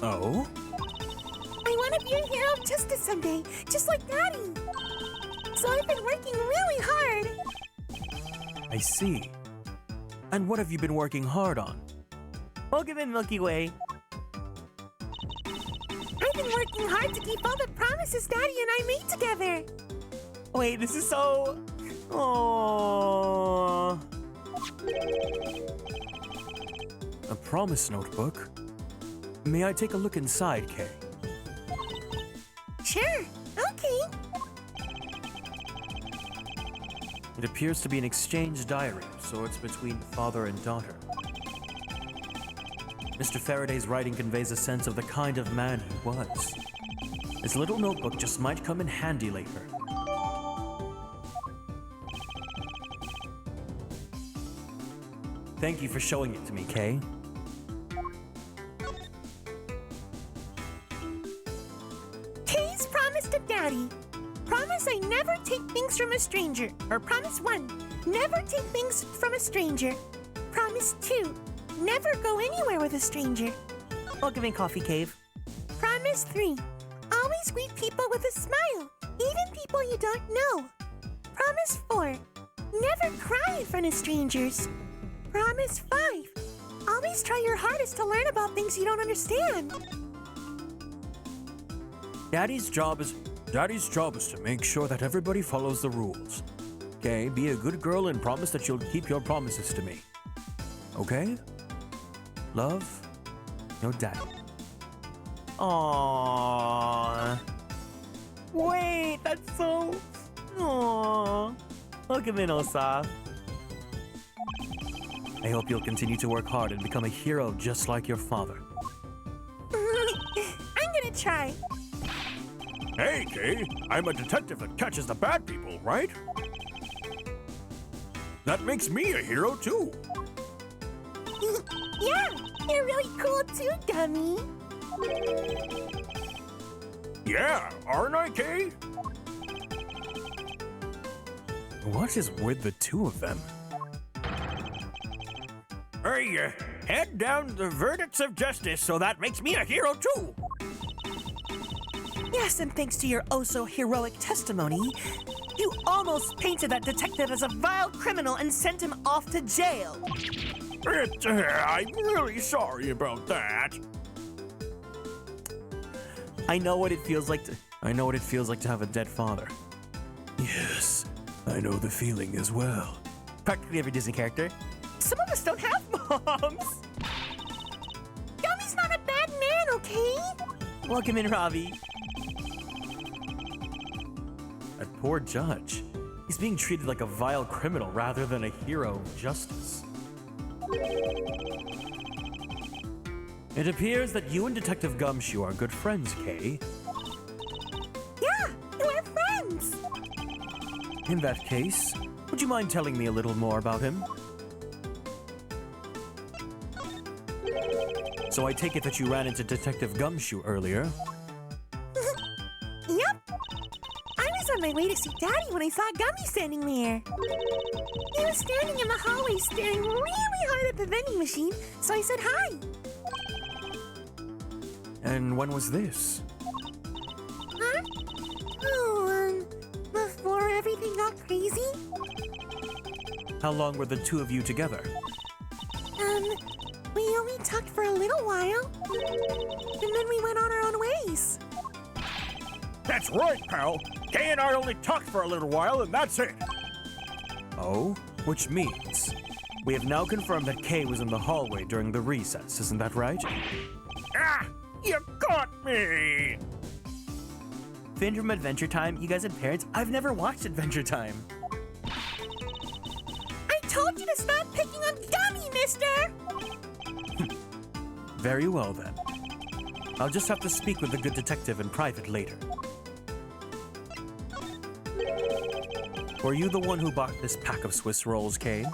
[SPEAKER 2] Oh?
[SPEAKER 6] I want to be a hero of justice someday, just like Daddy. So I've been working really hard.
[SPEAKER 2] I see. And what have you been working hard on? Welcome in, Milky Way.
[SPEAKER 6] I've been working hard to keep all the promises Daddy and I made together.
[SPEAKER 2] Wait, this is so... Aww. A promise notebook? May I take a look inside, Kay?
[SPEAKER 6] Sure, okay.
[SPEAKER 2] It appears to be an exchange diary, so it's between father and daughter. Mr. Faraday's writing conveys a sense of the kind of man he was. This little notebook just might come in handy later. Thank you for showing it to me, Kay.
[SPEAKER 6] Kay's promise to Daddy. Promise I never take things from a stranger. Or promise 1, never take things from a stranger. Promise 2, never go anywhere with a stranger.
[SPEAKER 2] Welcome in, Coffee Cave.
[SPEAKER 6] Promise 3, always greet people with a smile, even people you don't know. Promise 4, never cry in front of strangers. Promise 5, always try your hardest to learn about things you don't understand.
[SPEAKER 4] Daddy's job is to make sure that everybody follows the rules. Okay, be a good girl and promise that you'll keep your promises to me. Okay? Love, your daddy.
[SPEAKER 2] Aww. Wait, that's so... Aww. Welcome in, Osaf. I hope you'll continue to work hard and become a hero just like your father.
[SPEAKER 6] I'm gonna try.
[SPEAKER 4] Hey, Kay, I'm a detective that catches the bad people, right? That makes me a hero, too.
[SPEAKER 6] Yeah, you're really cool too, Gummy.
[SPEAKER 4] Yeah, aren't I, Kay?
[SPEAKER 2] What is with the two of them?
[SPEAKER 4] Hey, head down the verdicts of justice, so that makes me a hero, too.
[SPEAKER 5] Yes, and thanks to your oh-so-heroic testimony, you almost painted that detective as a vile criminal and sent him off to jail.
[SPEAKER 4] I'm really sorry about that.
[SPEAKER 2] I know what it feels like to have a dead father.
[SPEAKER 4] Yes, I know the feeling as well.
[SPEAKER 2] Practically every Disney character.
[SPEAKER 5] Some of us don't have moms.
[SPEAKER 6] Gummy's not a bad man, okay?
[SPEAKER 2] Welcome in, Ravi. That poor judge. He's being treated like a vile criminal rather than a hero of justice. It appears that you and Detective Gumshoe are good friends, Kay.
[SPEAKER 6] Yeah, we're friends.
[SPEAKER 2] In that case, would you mind telling me a little more about him? So I take it that you ran into Detective Gumshoe earlier.
[SPEAKER 6] Yep. I was on my way to see Daddy when I saw Gummy standing there. He was standing in the hallway staring really hard at the vending machine, so I said hi.
[SPEAKER 2] And when was this?
[SPEAKER 6] Huh? Oh, before everything got crazy?
[SPEAKER 2] How long were the two of you together?
[SPEAKER 6] We only talked for a little while, and then we went on our own ways.
[SPEAKER 4] That's right, pal. Kay and I only talked for a little while, and that's it.
[SPEAKER 2] Oh? Which means we have now confirmed that Kay was in the hallway during the recess, isn't that right?
[SPEAKER 4] Ah! You got me!
[SPEAKER 2] Finn from Adventure Time, you guys had parents? I've never watched Adventure Time.
[SPEAKER 6] I told you to stop picking on Gummy, mister!
[SPEAKER 2] Very well then. I'll just have to speak with the good detective in private later. Were you the one who bought this pack of Swiss rolls, Kay?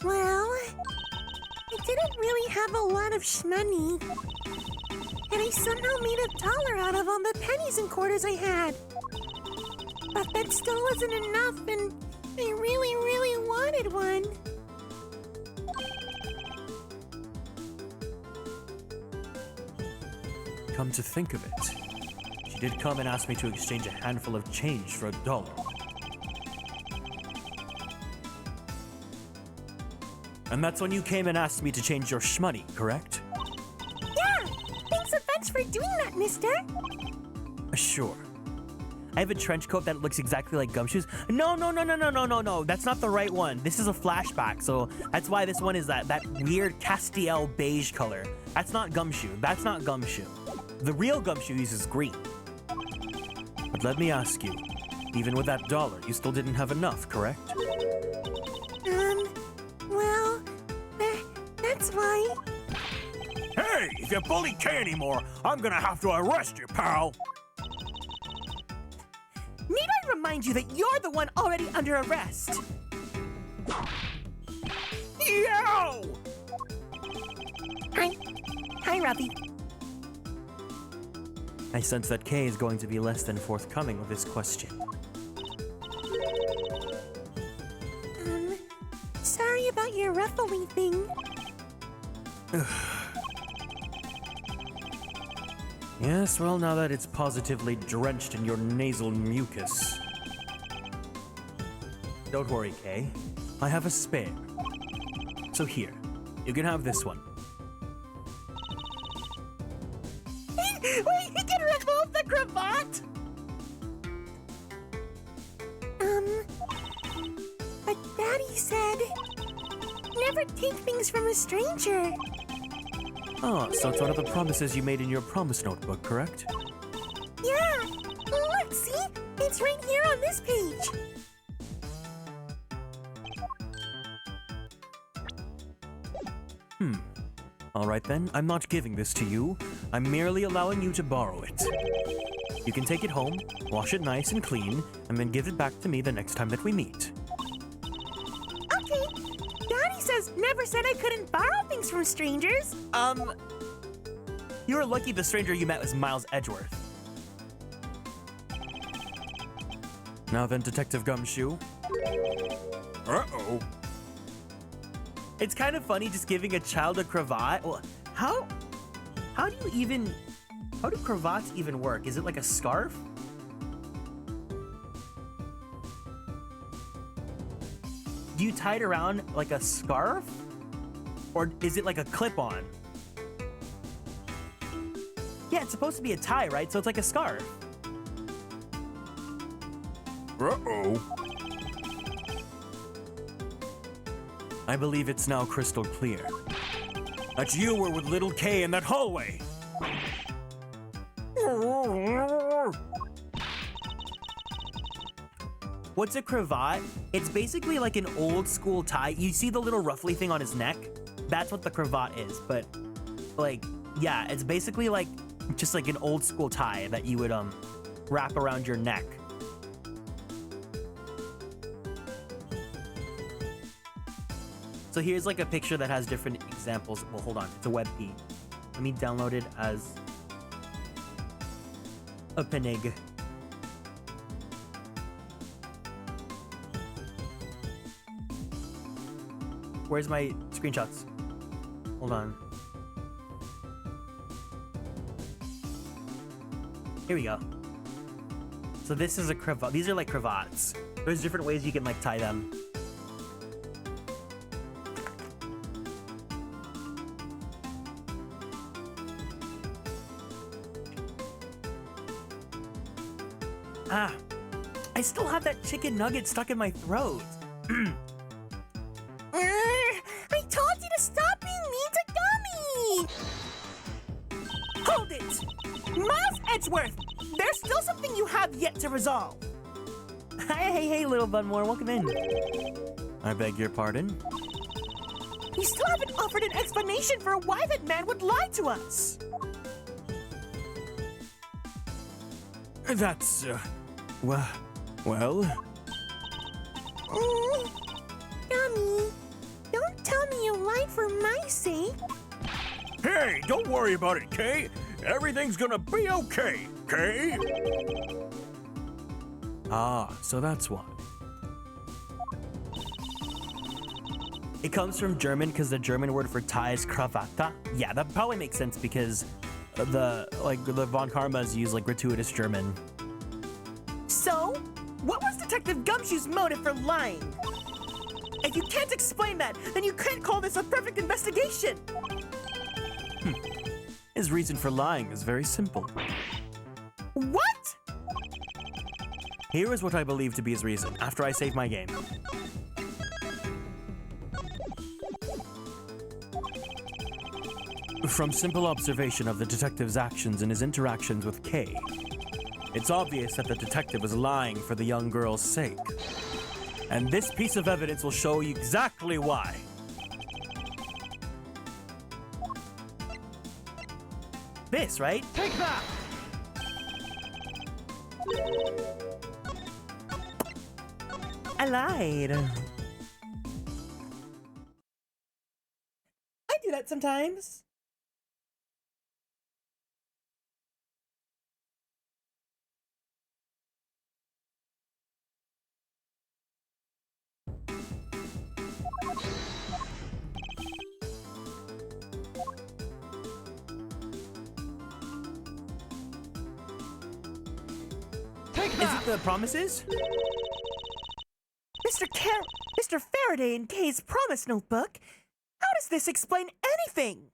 [SPEAKER 6] Well, I didn't really have a lot of shmoney. And I somehow made $1 out of all the pennies and quarters I had. But that still wasn't enough, and I really, really wanted one.
[SPEAKER 2] Come to think of it, she did come and ask me to exchange a handful of change for $1. And that's when you came and asked me to change your shmoney, correct?
[SPEAKER 6] Yeah! Thanks a bunch for doing that, mister!
[SPEAKER 2] Sure. I have a trench coat that looks exactly like Gumshoe's. No. That's not the right one. This is a flashback, so that's why this one is that weird Castiel beige color. That's not Gumshoe. That's not Gumshoe. The real Gumshoe uses green. But let me ask you, even with that $1, you still didn't have enough, correct?
[SPEAKER 6] Well, that's why...
[SPEAKER 4] Hey, if you bully Kay anymore, I'm gonna have to arrest you, pal.
[SPEAKER 5] Need I remind you that you're the one already under arrest?
[SPEAKER 4] Yo!
[SPEAKER 6] Hi, Robbie.
[SPEAKER 2] I sense that Kay is going to be less than forthcoming with this question.
[SPEAKER 6] Sorry about your ruffly thing.
[SPEAKER 2] Yes, well, now that it's positively drenched in your nasal mucus. Don't worry, Kay. I have a spare. So here, you can have this one.
[SPEAKER 6] Wait, you can remove the cravat? But Daddy said, never take things from a stranger.
[SPEAKER 2] Oh, so it's one of the promises you made in your promise notebook, correct?
[SPEAKER 6] Yeah, look, see? It's right here on this page.
[SPEAKER 2] All right then, I'm not giving this to you. I'm merely allowing you to borrow it. You can take it home, wash it nice and clean, and then give it back to me the next time that we meet.
[SPEAKER 6] Okay. Daddy says never said I couldn't borrow things from strangers.
[SPEAKER 2] You were lucky the stranger you met was Miles Edgeworth. Now then, Detective Gumshoe.
[SPEAKER 4] Uh-oh.
[SPEAKER 2] It's kind of funny just giving a child a cravat. Well, how do cravats even work? Is it like a scarf? Do you tie it around like a scarf? Or is it like a clip-on? Yeah, it's supposed to be a tie, right? So it's like a scarf.
[SPEAKER 4] Uh-oh.
[SPEAKER 2] I believe it's now crystal clear.
[SPEAKER 4] That you were with little Kay in that hallway.
[SPEAKER 2] What's a cravat? It's basically like an old school tie. You see the little ruffly thing on his neck? That's what the cravat is. But like, yeah, it's basically like just like an old school tie that you would wrap around your neck. So here's like a picture that has different examples. Well, hold on, it's a WebP. Let me download it as a penig. Where's my screenshots? Hold on. Here we go. So this is a cravat. These are like cravats. There's different ways you can like tie them. Ah, I still have that chicken nugget stuck in my throat.
[SPEAKER 6] I told you to stop being mean to Gummy! Hold it! Miles Edgeworth! There's still something you have yet to resolve.
[SPEAKER 2] Hey, little Bunmore, welcome in. I beg your pardon?
[SPEAKER 6] You still haven't offered an explanation for why that man would lie to us.
[SPEAKER 4] That's, well...
[SPEAKER 6] Gummy, don't tell me you lied for my sake.
[SPEAKER 4] Hey, don't worry about it, Kay. Everything's gonna be okay, Kay?
[SPEAKER 2] Ah, so that's why. It comes from German because the German word for tie is Krawatte. Yeah, that probably makes sense because the von Karmas use like gratuitous German.
[SPEAKER 6] So, what was Detective Gumshoe's motive for lying? If you can't explain that, then you can't call this a perfect investigation.
[SPEAKER 2] His reason for lying is very simple.
[SPEAKER 6] What?
[SPEAKER 2] Here is what I believe to be his reason after I save my game. From simple observation of the detective's actions and his interactions with Kay, it's obvious that the detective was lying for the young girl's sake. And this piece of evidence will show you exactly why. This, right?
[SPEAKER 4] Take that!
[SPEAKER 2] I lied.
[SPEAKER 6] I do that sometimes.
[SPEAKER 2] Is it the promises?
[SPEAKER 6] Mr. Faraday in Kay's promise notebook? How does this explain anything?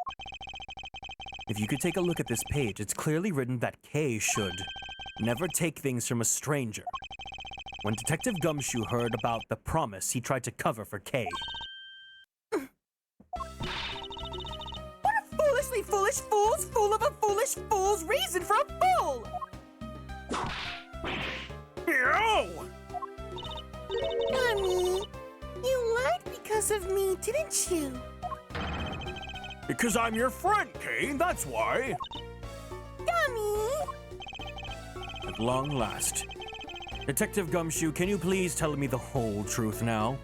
[SPEAKER 2] If you could take a look at this page, it's clearly written that Kay should never take things from a stranger. When Detective Gumshoe heard about the promise, he tried to cover for Kay.
[SPEAKER 6] What a foolishly foolish fool's fool of a foolish fool's reason for a fool!
[SPEAKER 4] Yo!
[SPEAKER 6] Gummy, you lied because of me, didn't you?
[SPEAKER 4] Because I'm your friend, Kay, that's why.
[SPEAKER 6] Gummy!
[SPEAKER 2] At long last. Detective Gumshoe, can you please tell me the whole truth now?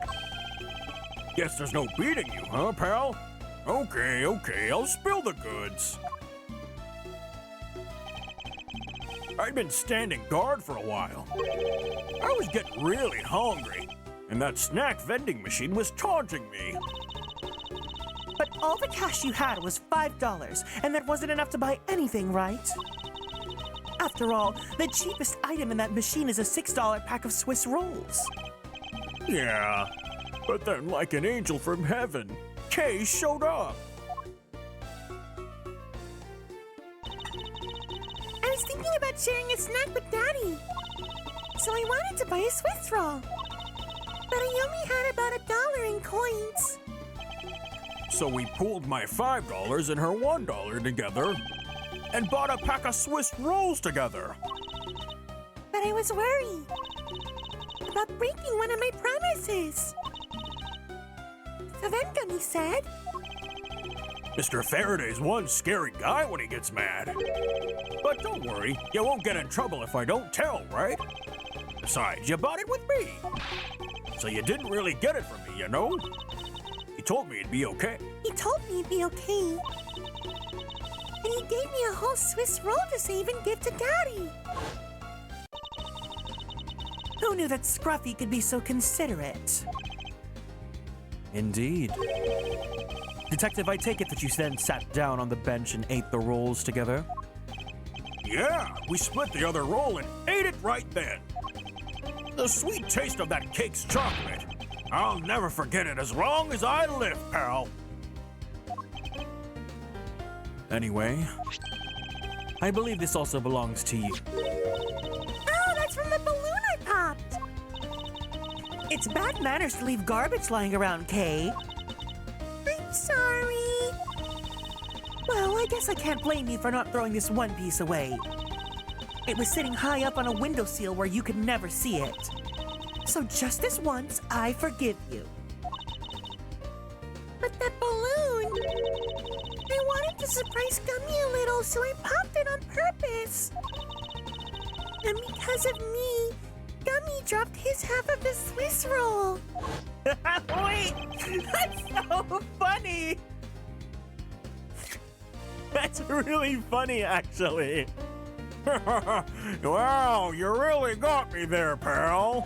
[SPEAKER 4] Guess there's no beating you, huh, pal? Okay, I'll spill the goods. I'd been standing guard for a while. I was getting really hungry, and that snack vending machine was taunting me.
[SPEAKER 6] But all the cash you had was $5, and that wasn't enough to buy anything, right? After all, the cheapest item in that machine is a $6 pack of Swiss rolls.
[SPEAKER 4] Yeah, but then like an angel from heaven, Kay showed up.
[SPEAKER 6] I was thinking about sharing a snack with Daddy, so I wanted to buy a Swiss roll. But I only had about $1 in coins.
[SPEAKER 4] So we pooled my $5 and her $1 together and bought a pack of Swiss rolls together.
[SPEAKER 6] But I was worried about breaking one of my promises. So then Gummy said,
[SPEAKER 4] Mr. Faraday's one scary guy when he gets mad. But don't worry, you won't get in trouble if I don't tell, right? Besides, you bought it with me. So you didn't really get it from me, you know? He told me it'd be okay.
[SPEAKER 6] He told me it'd be okay. And he gave me a whole Swiss roll to save and give to Daddy. Who knew that Scruffy could be so considerate?
[SPEAKER 2] Indeed. Detective, I take it that you then sat down on the bench and ate the rolls together?
[SPEAKER 4] Yeah, we split the other roll and ate it right then. The sweet taste of that cake's chocolate. I'll never forget it as long as I live, pal.
[SPEAKER 2] Anyway, I believe this also belongs to you.
[SPEAKER 6] Oh, that's from the balloon I popped. It's bad manners to leave garbage lying around, Kay. I'm sorry. Well, I guess I can't blame you for not throwing this one piece away. It was sitting high up on a windowsill where you could never see it. So just this once, I forgive you. But that balloon... I wanted to surprise Gummy a little, so I popped it on purpose. And because of me, Gummy dropped his half of the Swiss roll.
[SPEAKER 5] Wait! That's so funny! That's really funny, actually.
[SPEAKER 4] Wow, you really got me there, pal.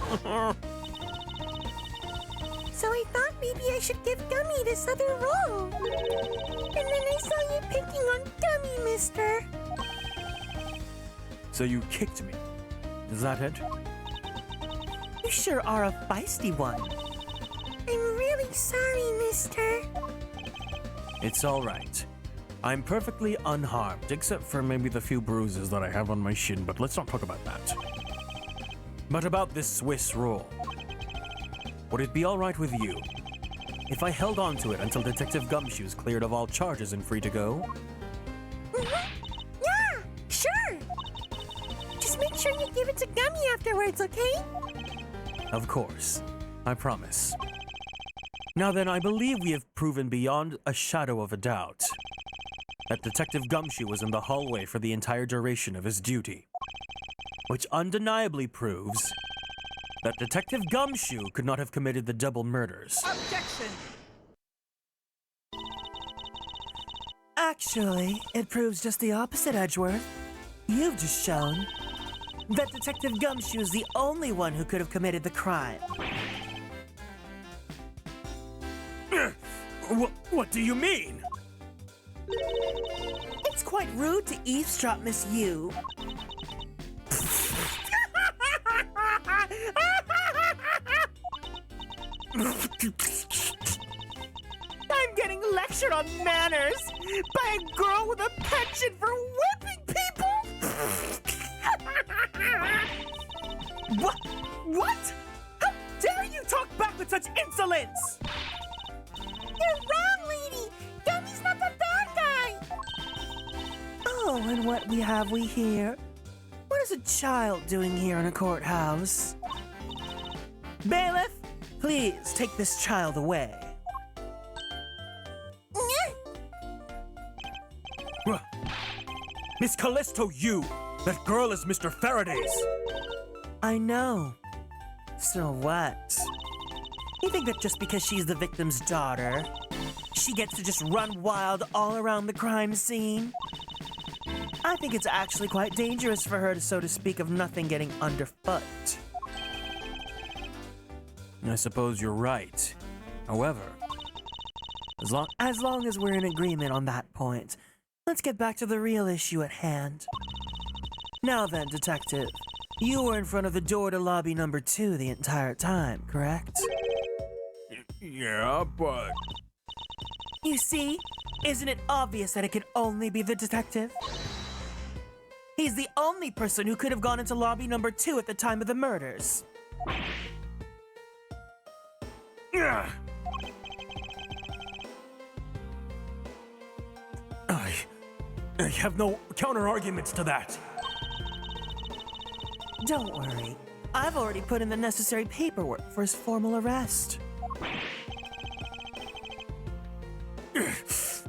[SPEAKER 6] So I thought maybe I should give Gummy this other roll. And then I saw you picking on Gummy, mister.
[SPEAKER 2] So you kicked me. Is that it?
[SPEAKER 6] You sure are a feisty one. I'm really sorry, mister.
[SPEAKER 2] It's all right. I'm perfectly unharmed, except for maybe the few bruises that I have on my shin, but let's not talk about that. But about this Swiss roll. Would it be all right with you if I held on to it until Detective Gumshoe's cleared of all charges and free to go?
[SPEAKER 6] Yeah, sure. Just make sure you give it to Gummy afterwards, okay?
[SPEAKER 2] Of course. I promise. Now then, I believe we have proven beyond a shadow of a doubt that Detective Gumshoe was in the hallway for the entire duration of his duty, which undeniably proves that Detective Gumshoe could not have committed the double murders.
[SPEAKER 7] Objection!
[SPEAKER 6] Actually, it proves just the opposite, Edgeworth. You've just shown that Detective Gumshoe is the only one who could have committed the crime.
[SPEAKER 4] What do you mean?
[SPEAKER 6] It's quite rude to eavesdrop, Miss Yu.
[SPEAKER 5] I'm getting lectured on manners by a girl with a penchant for whipping people? What? What? How dare you talk back with such insolence?
[SPEAKER 6] You're wrong, lady! Dummy's not the bad guy!
[SPEAKER 5] Oh, and what have we here? What is a child doing here in a courthouse? Bailiff, please take this child away.
[SPEAKER 4] Miss Callisto, you! That girl is Mr. Faraday's!
[SPEAKER 5] I know. So what? You think that just because she's the victim's daughter, she gets to just run wild all around the crime scene? I think it's actually quite dangerous for her to, so to speak, of nothing getting underfoot.
[SPEAKER 4] I suppose you're right. However,
[SPEAKER 5] As long as we're in agreement on that point, let's get back to the real issue at hand. Now then, detective, you were in front of the door to lobby number 2 the entire time, correct?
[SPEAKER 4] yeah, but...
[SPEAKER 5] You see, isn't it obvious that it could only be the detective? He's the only person who could have gone into lobby number 2 at the time of the murders.
[SPEAKER 4] I have no counter-arguments to that.
[SPEAKER 5] Don't worry, I've already put in the necessary paperwork for his formal arrest.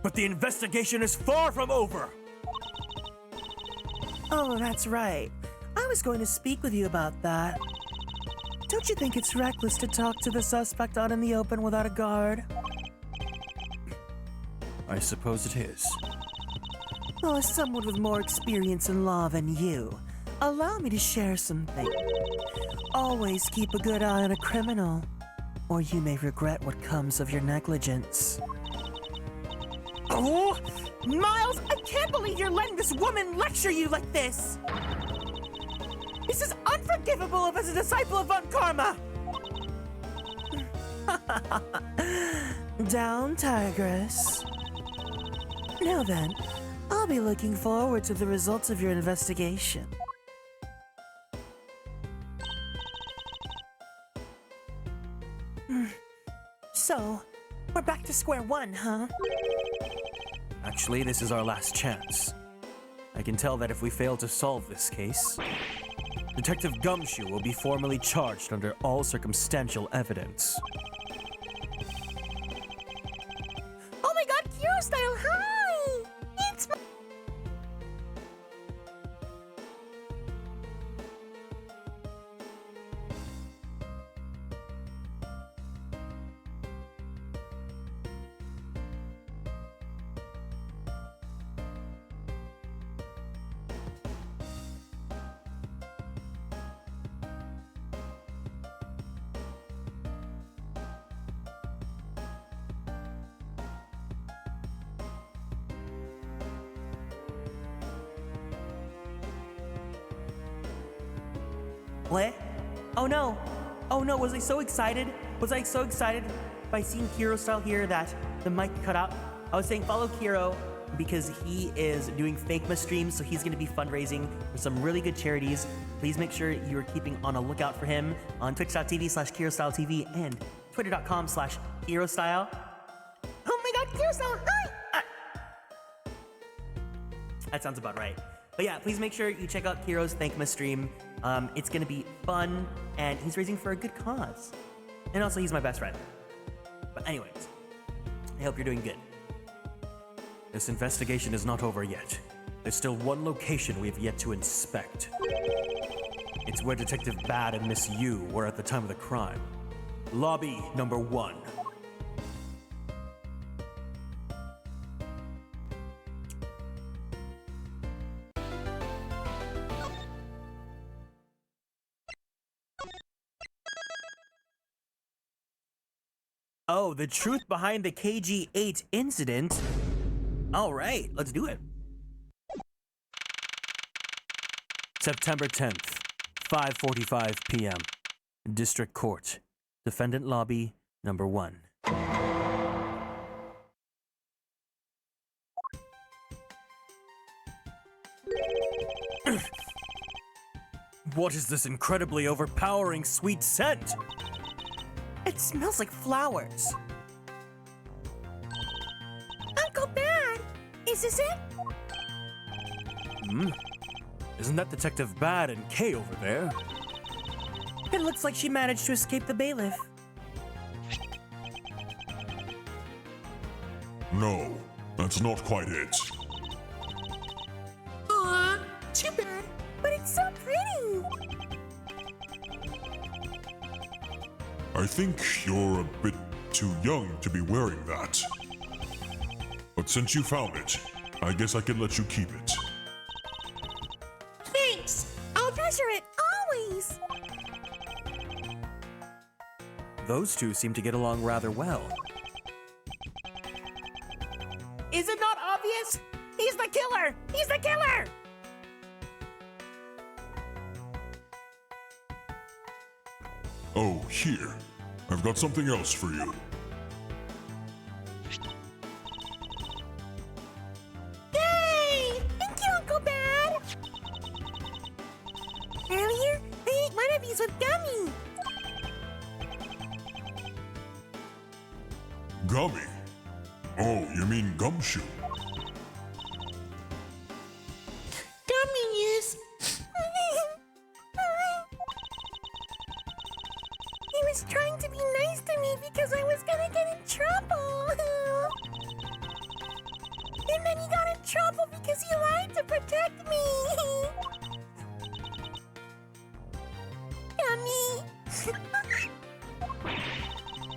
[SPEAKER 4] But the investigation is far from over.
[SPEAKER 5] Oh, that's right. I was going to speak with you about that. Don't you think it's reckless to talk to the suspect out in the open without a guard?
[SPEAKER 4] I suppose it is.
[SPEAKER 5] Well, as someone with more experience in law than you, allow me to share something. Always keep a good eye on a criminal, or you may regret what comes of your negligence. Oh, Miles, I can't believe you're letting this woman lecture you like this! This is unforgivable of as a disciple of Von Karma! Down, Tigress. Now then, I'll be looking forward to the results of your investigation. So, we're back to square one, huh?
[SPEAKER 4] Actually, this is our last chance. I can tell that if we fail to solve this case, Detective Gumshoe will be formally charged under all circumstantial evidence.
[SPEAKER 6] Oh my god, Kiro style, hi! It's my...
[SPEAKER 5] What? Oh no! Oh no, was I so excited? Was I so excited by seeing Kiro style here that the mic cut out? I was saying follow Kiro because he is doing Fakema streams, so he's gonna be fundraising for some really good charities. Please make sure you're keeping on a lookout for him on twitch.tv/KiroStyleTV and twitter.com/KiroStyle. Oh my god, Kiro style, hi! That sounds about right. But yeah, please make sure you check out Kiro's Thankma stream. It's gonna be fun, and he's raising for a good cause. And also, he's my best friend. But anyways, I hope you're doing good.
[SPEAKER 4] This investigation is not over yet. There's still one location we have yet to inspect. It's where Detective Bad and Miss Yu were at the time of the crime. Lobby number 1.
[SPEAKER 5] Oh, the truth behind the KG8 incident. All right, let's do it.
[SPEAKER 4] September 10th, 5:45 p.m. District Court. Defendant lobby
[SPEAKER 2] Number 1. What is this incredibly overpowering sweet scent?
[SPEAKER 5] It smells like flowers.
[SPEAKER 6] Uncle Bad, is this it?
[SPEAKER 2] Isn't that Detective Bad and Kay over there?
[SPEAKER 5] It looks like she managed to escape the bailiff.
[SPEAKER 7] No, that's not quite it.
[SPEAKER 6] Aw, too bad. But it's so pretty.
[SPEAKER 7] I think you're a bit too young to be wearing that. But since you found it, I guess I can let you keep it.
[SPEAKER 6] Thanks. I'll treasure it always.
[SPEAKER 2] Those two seem to get along rather well.
[SPEAKER 5] Is it not obvious? He's the killer! He's the killer!
[SPEAKER 7] Oh, here. I've got something else for you.
[SPEAKER 6] Yay! Thank you, Uncle Bad. Earlier, I ate one of these with gummy.
[SPEAKER 7] Gummy? Oh, you mean gumshoe?
[SPEAKER 6] Gummy is. He was trying to be nice to me because I was gonna get in trouble. And then he got in trouble because he lied to protect me. Gummy.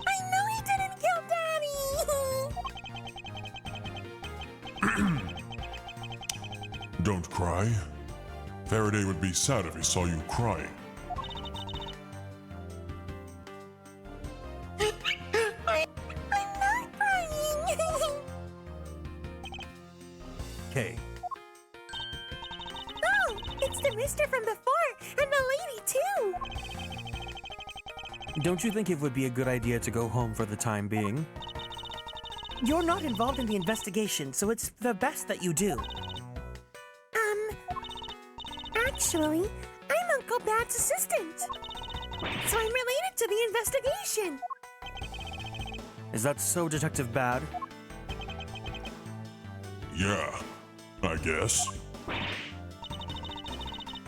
[SPEAKER 6] I know he didn't kill Daddy.
[SPEAKER 7] Don't cry. Faraday would be sad if he saw you crying.
[SPEAKER 6] I'm not crying.
[SPEAKER 2] Kay,
[SPEAKER 6] Oh, it's the mister from before, and the lady too.
[SPEAKER 2] don't you think it would be a good idea to go home for the time being?
[SPEAKER 5] You're not involved in the investigation, so it's the best that you do.
[SPEAKER 6] Actually, I'm Uncle Bad's assistant. So I'm related to the investigation.
[SPEAKER 2] Is that so, Detective Bad?
[SPEAKER 7] Yeah, I guess.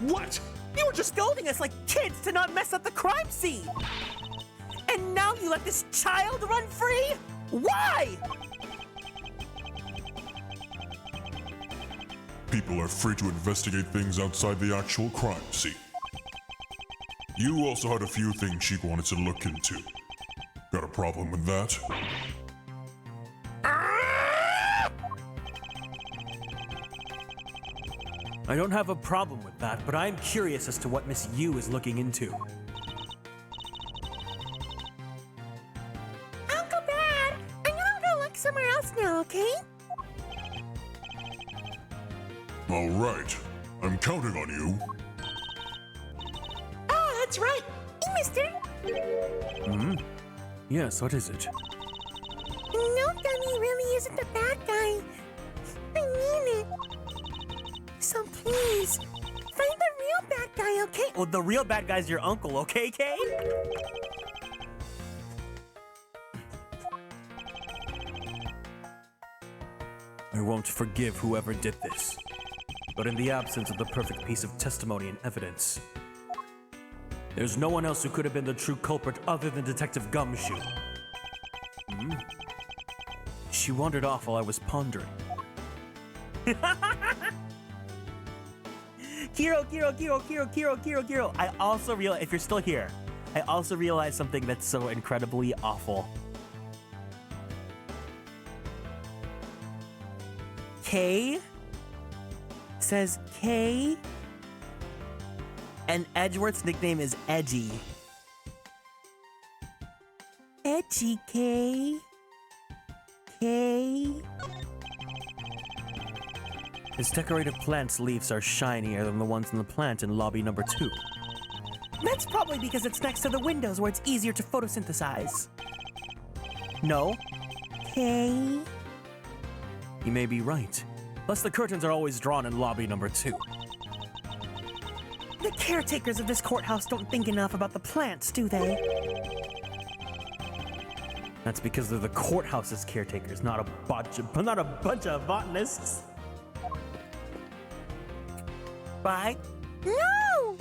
[SPEAKER 5] What? You were just scolding us like kids to not mess up the crime scene! And now you let this child run free? Why?
[SPEAKER 7] People are free to investigate things outside the actual crime scene. You also had a few things she wanted to look into. Got a problem with that?
[SPEAKER 2] I don't have a problem with that, but I'm curious as to what Miss Yu is looking into.
[SPEAKER 6] Uncle Bad, I'm gonna go look somewhere else now, okay?
[SPEAKER 7] All right, I'm counting on you.
[SPEAKER 6] Oh, that's right. Hey, mister.
[SPEAKER 2] Yes, what is it?
[SPEAKER 6] No, Gummy really isn't a bad guy. I mean it. So please, find the real bad guy, okay?
[SPEAKER 2] Well, the real bad guy's your uncle, okay, Kay? I won't forgive whoever did this. But in the absence of the perfect piece of testimony and evidence, there's no one else who could have been the true culprit other than Detective Gumshoe. She wandered off while I was pondering.
[SPEAKER 5] Kiro. I also realize, if you're still here, I also realized something that's so incredibly awful. Kay says Kay, and Edgeworth's nickname is Edgy. Edgy Kay. Kay.
[SPEAKER 2] His decorative plant's leaves are shinier than the ones in the plant in lobby number 2.
[SPEAKER 5] That's probably because it's next to the windows where it's easier to photosynthesize.
[SPEAKER 2] No?
[SPEAKER 6] Okay.
[SPEAKER 2] You may be right. Plus, the curtains are always drawn in lobby number 2.
[SPEAKER 6] The caretakers of this courthouse don't think enough about the plants, do they?
[SPEAKER 2] That's because they're the courthouse's caretakers, not a bunch of botanists. Bye.
[SPEAKER 6] No!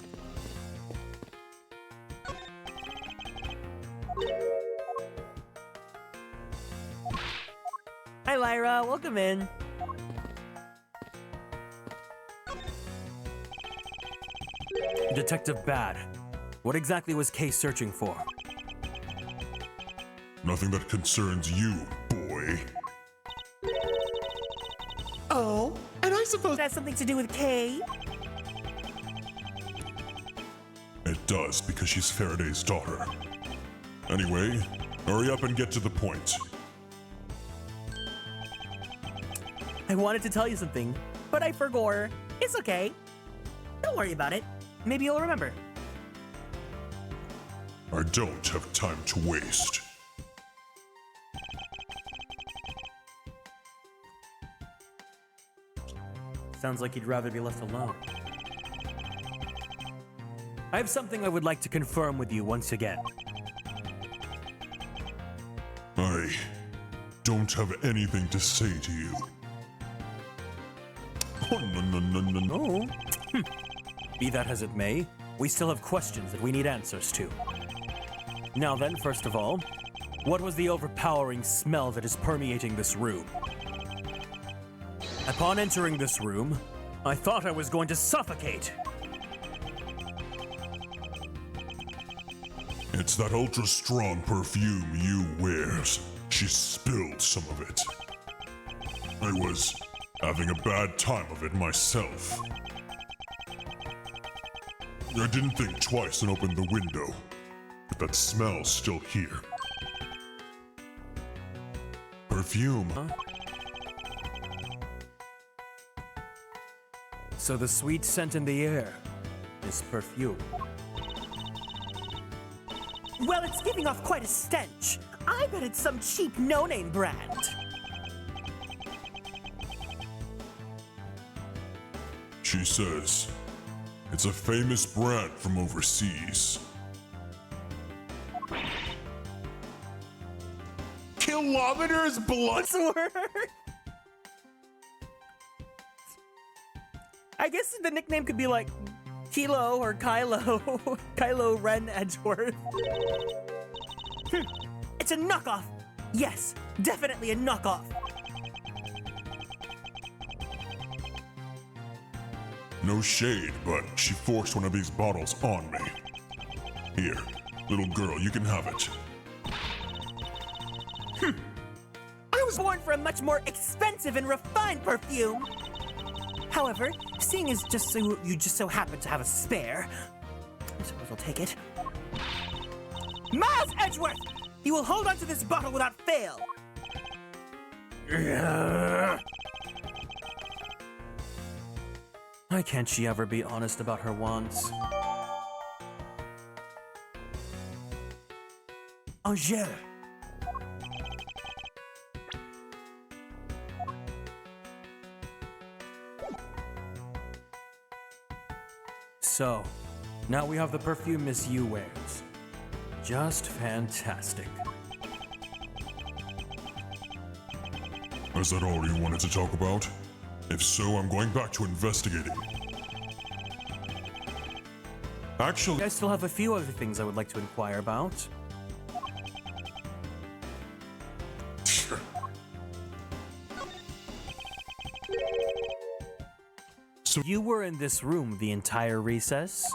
[SPEAKER 2] Hi, Lyra. Welcome in. Detective Bad, what exactly was Kay searching for?
[SPEAKER 7] Nothing that concerns you, boy.
[SPEAKER 6] Oh, and I suppose that has something to do with Kay.
[SPEAKER 7] It does, because she's Faraday's daughter. Anyway, hurry up and get to the point.
[SPEAKER 2] I wanted to tell you something, but I forgot.
[SPEAKER 6] It's okay. Don't worry about it.
[SPEAKER 2] Maybe you'll remember.
[SPEAKER 7] I don't have time to waste.
[SPEAKER 2] Sounds like you'd rather be left alone. I have something I would like to confirm with you once again.
[SPEAKER 7] I don't have anything to say to you. Oh, no.
[SPEAKER 2] Oh. Be that as it may, we still have questions that we need answers to. Now then, first of all, what was the overpowering smell that is permeating this room? Upon entering this room, I thought I was going to suffocate.
[SPEAKER 7] It's that ultra-strong perfume you wears. She spilled some of it. I was having a bad time of it myself. I didn't think twice and opened the window, but that smell's still here. Perfume.
[SPEAKER 2] Huh? So the sweet scent in the air is perfume.
[SPEAKER 6] Well, it's giving off quite a stench. I bet it's some cheap no-name brand.
[SPEAKER 7] She says it's a famous brand from overseas. Kilometers blood.
[SPEAKER 2] I guess the nickname could be like Kilo or Kylo. Kylo Ren Edgeworth.
[SPEAKER 6] It's a knockoff. Yes, definitely a knockoff.
[SPEAKER 7] No shade, but she forced one of these bottles on me. Here, little girl, you can have it.
[SPEAKER 6] I was born for a much more expensive and refined perfume. However, seeing as you just so happen to have a spare, I suppose I'll take it. Miles Edgeworth! You will hold on to this bottle without fail.
[SPEAKER 2] Why can't she ever be honest about her wants?
[SPEAKER 6] Angers.
[SPEAKER 2] So, now we have the perfume Miss Yu wears. Just fantastic.
[SPEAKER 7] Is that all you wanted to talk about? If so, I'm going back to investigating. Actually,
[SPEAKER 2] I still have a few other things I would like to inquire about.
[SPEAKER 7] So
[SPEAKER 2] You were in this room the entire recess?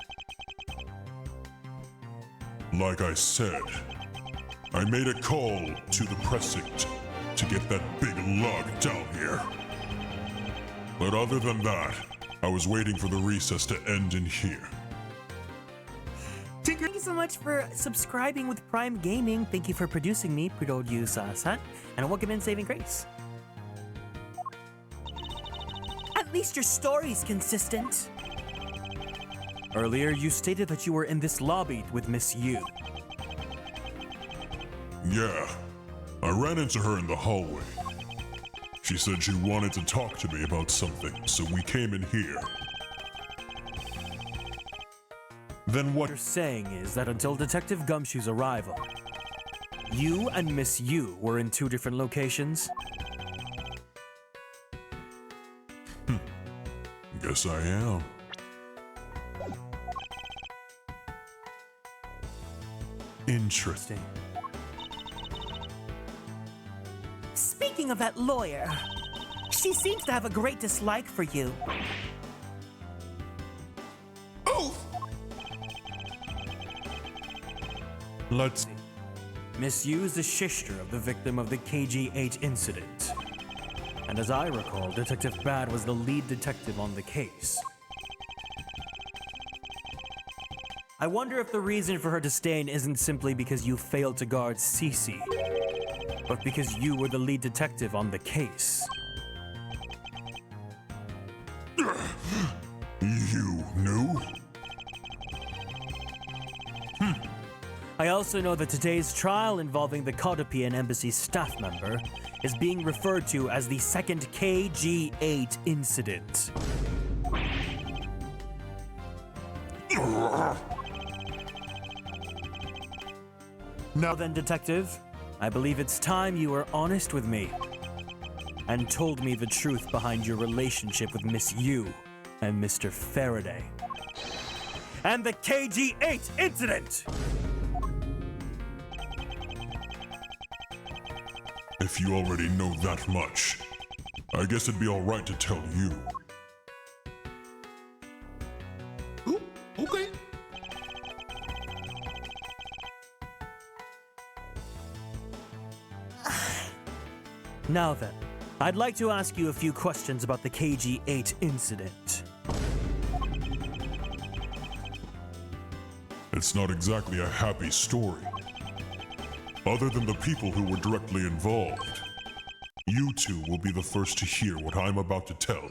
[SPEAKER 7] like I said, I made a call to the precinct to get that big lug down here. But other than that, I was waiting for the recess to end in here.
[SPEAKER 2] Thank you so much for subscribing with Prime Gaming. Thank you for producing me, Produce-san, and welcome in Saving Grace.
[SPEAKER 6] At least your story's consistent.
[SPEAKER 2] Earlier, you stated that you were in this lobby with Miss Yu.
[SPEAKER 7] Yeah, I ran into her in the hallway. She said she wanted to talk to me about something, so we came in here. Then
[SPEAKER 2] What
[SPEAKER 7] what?
[SPEAKER 2] you're saying is that until Detective Gumshoe's arrival, you and Miss Yu were in two different locations?
[SPEAKER 7] Guess I am. Interesting.
[SPEAKER 6] Speaking of that lawyer, she seems to have a great dislike for you.
[SPEAKER 7] Let's see.
[SPEAKER 2] Miss Yu is the sister of the victim of the KG-8 incident. And as I recall, Detective Bad was the lead detective on the case. I wonder if the reason for her disdain isn't simply because you failed to guard Cece, but because you were the lead detective on the case.
[SPEAKER 7] You knew?
[SPEAKER 2] I also know that today's trial involving the Kodopian Embassy staff member is being referred to as the second KG-8 incident. Now then, Detective, I believe it's time you were honest with me and told me the truth behind your relationship with Miss Yu and Mr. Faraday. And the KG-8 incident!
[SPEAKER 7] If you already know that much, I guess it'd be alright to tell you. Okay.
[SPEAKER 2] Now then, I'd like to ask you a few questions about the KG-8 incident.
[SPEAKER 7] It's not exactly a happy story. Other than the people who were directly involved, you two will be the first to hear what I'm about to tell.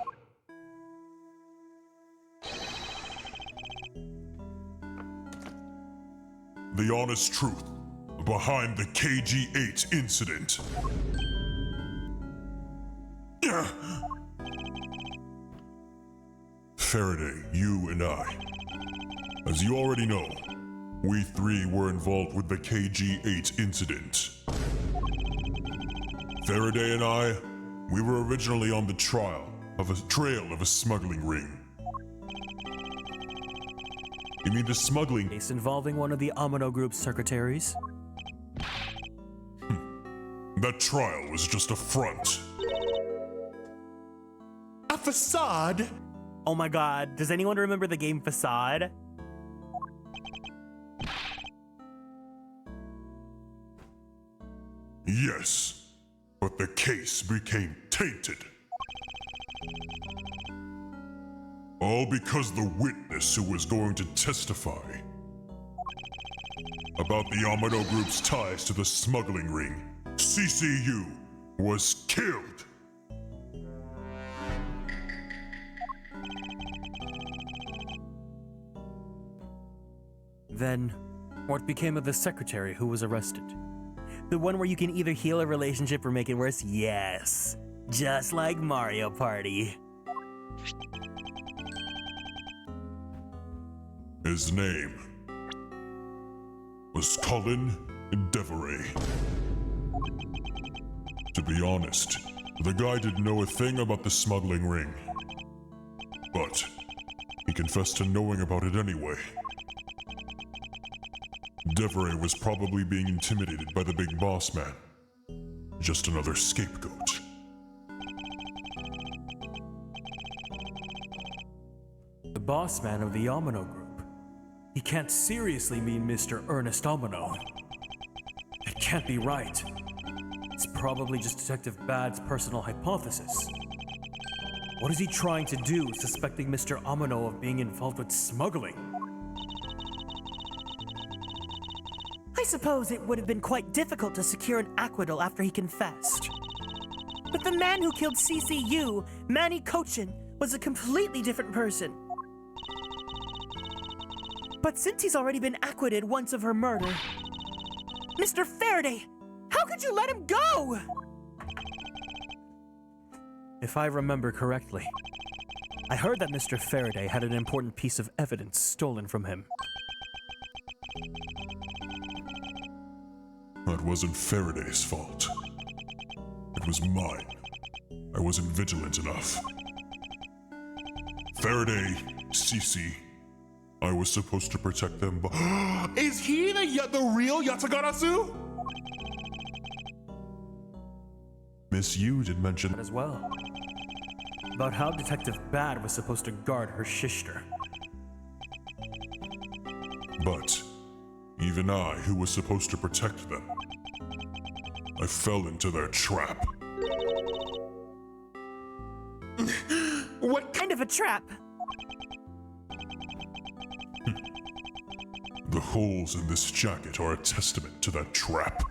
[SPEAKER 7] The honest truth behind the KG-8 incident. Faraday, you and I. As you already know, we three were involved with the KG-8 incident. Faraday and I, we were originally on the trail of a smuggling ring. You mean the smuggling?
[SPEAKER 2] Case involving one of the Amino Group's secretaries?
[SPEAKER 7] That trial was just a front.
[SPEAKER 8] A facade?
[SPEAKER 2] Oh my god, does anyone remember the game Facade?
[SPEAKER 7] Yes, but the case became tainted. All because the witness who was going to testify about the Amino Group's ties to the smuggling ring, CCU, was killed.
[SPEAKER 2] Then, what became of the secretary who was arrested? The one where you can either heal a relationship or make it worse? Yes, just like Mario Party.
[SPEAKER 7] His name was Colin Deveray. To be honest, the guy didn't know a thing about the smuggling ring. But he confessed to knowing about it anyway. Deveray was probably being intimidated by the big boss man. Just another scapegoat.
[SPEAKER 2] The boss man of the Amino Group. He can't seriously mean Mr. Ernest Amino. It can't be right. It's probably just Detective Bad's personal hypothesis. What is he trying to do, suspecting Mr. Amino of being involved with smuggling?
[SPEAKER 6] I suppose it would have been quite difficult to secure an acquittal after he confessed. But the man who killed CCU, Manny Cochin, was a completely different person. But since he's already been acquitted once of her murder, Mr. Faraday, how could
[SPEAKER 5] could you let him go? If I remember correctly, I heard that Mr. Faraday had an important piece of evidence stolen from him.
[SPEAKER 7] That wasn't Faraday's fault. It was mine. I wasn't vigilant enough. Faraday, Cece, I was supposed to protect them, but
[SPEAKER 8] Is he the real Yatagarasu?
[SPEAKER 7] Miss Yu did mention
[SPEAKER 5] As well. About how Detective Bad was supposed to guard her sister.
[SPEAKER 7] But even I, who was supposed to protect them, I fell into their trap.
[SPEAKER 8] What
[SPEAKER 5] Kind of a trap.
[SPEAKER 7] The holes in this jacket are a testament to that trap.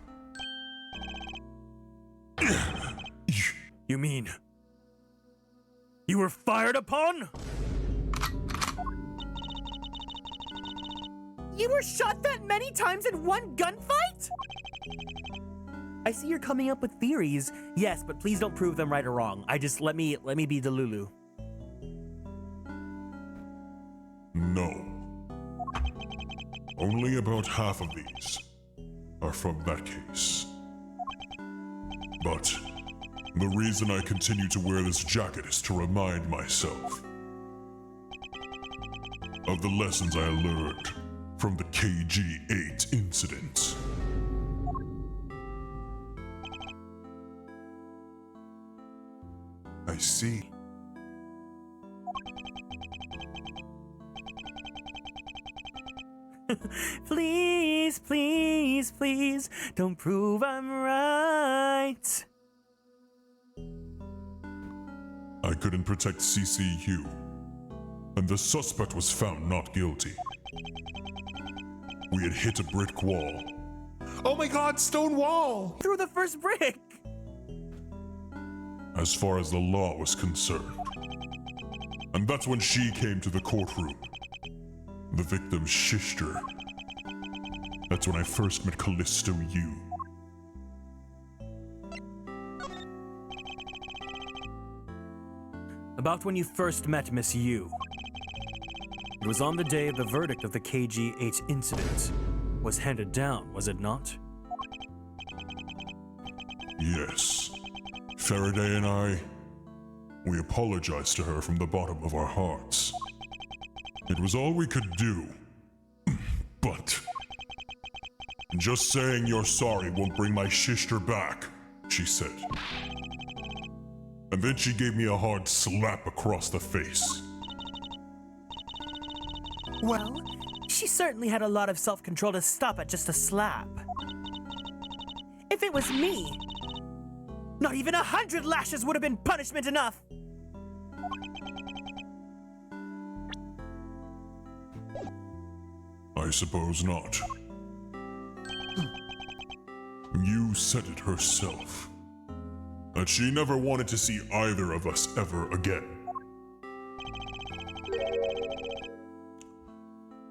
[SPEAKER 5] You mean you were fired upon? You were shot that many times in one gunfight? I see you're coming up with theories. Yes, but please don't prove them right or wrong. Let me be Delulu.
[SPEAKER 7] No. Only about half of these are from that case. But the reason I continue to wear this jacket is to remind myself of the lessons I learned from the KG-8 incident. I see.
[SPEAKER 5] Please, please, please, don't prove I'm right.
[SPEAKER 7] I couldn't protect CCU, and the suspect was found not guilty. We had hit a brick wall.
[SPEAKER 8] Oh my god, stone wall!
[SPEAKER 5] Through the first brick.
[SPEAKER 7] As far as the law was concerned. And that's when she came to the courtroom. The victim's sister. That's when I first met Callisto Yu.
[SPEAKER 5] About when you first met Miss Yu. It was on the day the verdict of the KG-8 incident was handed down, was it not?
[SPEAKER 7] Yes. Faraday and I, we apologized to her from the bottom of our hearts. It was all we could do. But just saying you're sorry won't bring my sister back, she said. And then she gave me a hard slap across the face.
[SPEAKER 5] Well, she certainly had a lot of self-control to stop at just a slap. If it was me, not even 100 lashes would have been punishment enough.
[SPEAKER 7] I suppose not. You said it herself. That she never wanted to see either of us ever again.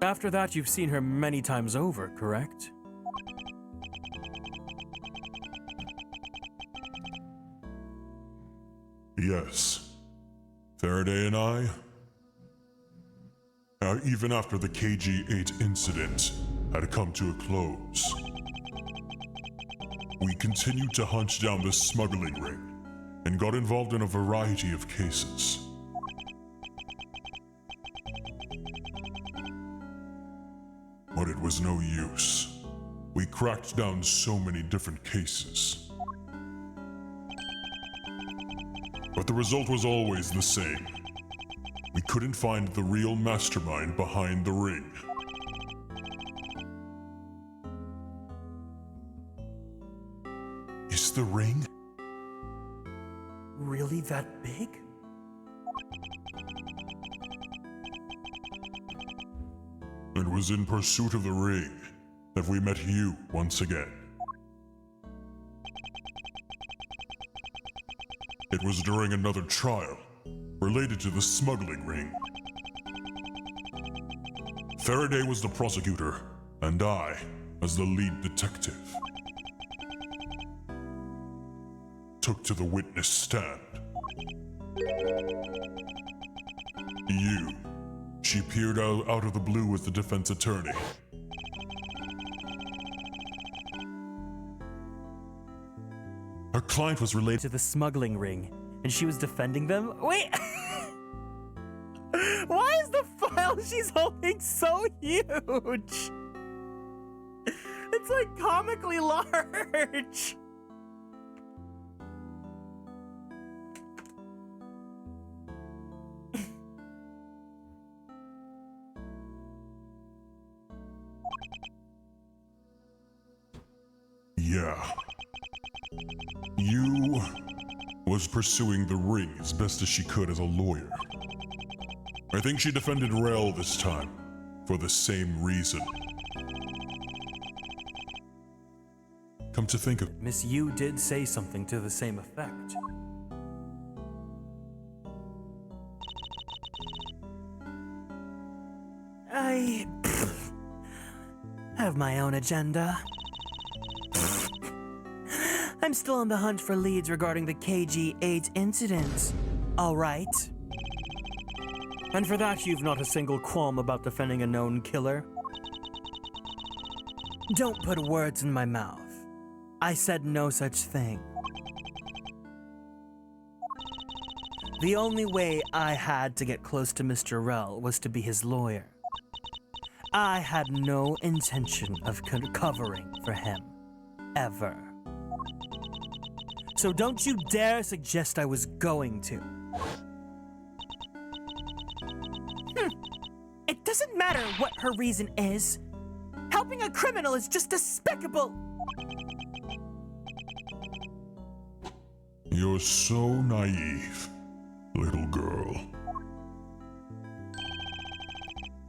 [SPEAKER 5] After that, you've seen her many times over, correct?
[SPEAKER 7] Yes. Faraday and I, even after the KG-8 incident had come to a close, we continued to hunt down the smuggling ring and got involved in a variety of cases. But it was no use. We cracked down so many different cases. But the result was always the same. We couldn't find the real mastermind behind the ring.
[SPEAKER 8] Is the ring?
[SPEAKER 5] Really that big?
[SPEAKER 7] It was in pursuit of the ring that we met you once again. It was during another trial related to the smuggling ring. Faraday was the prosecutor, and I as the lead detective. took to the witness stand. You. She peered out of the blue as the defense attorney. Her client was related
[SPEAKER 2] To the smuggling ring, and she was defending them. Wait! Why is the file she's holding so huge? It's like comically large.
[SPEAKER 7] Yeah. You was pursuing the ring as best as she could as a lawyer. I think she defended Rel this time, for the same reason. Come to think of it,
[SPEAKER 2] Miss Yu did say something to the same effect. I have my own agenda. I'm still on the hunt for leads regarding the KG-8 incident. All right. And for that, you've not a single qualm about defending a known killer? Don't put words in my mouth. I said no such thing. The only way I had to get close to Mr. Rel was to be his lawyer. I had no intention of covering for him. Ever. So don't you dare suggest I was going to. It doesn't matter what her reason is. Helping a criminal is just despicable.
[SPEAKER 7] you're so naive, little girl.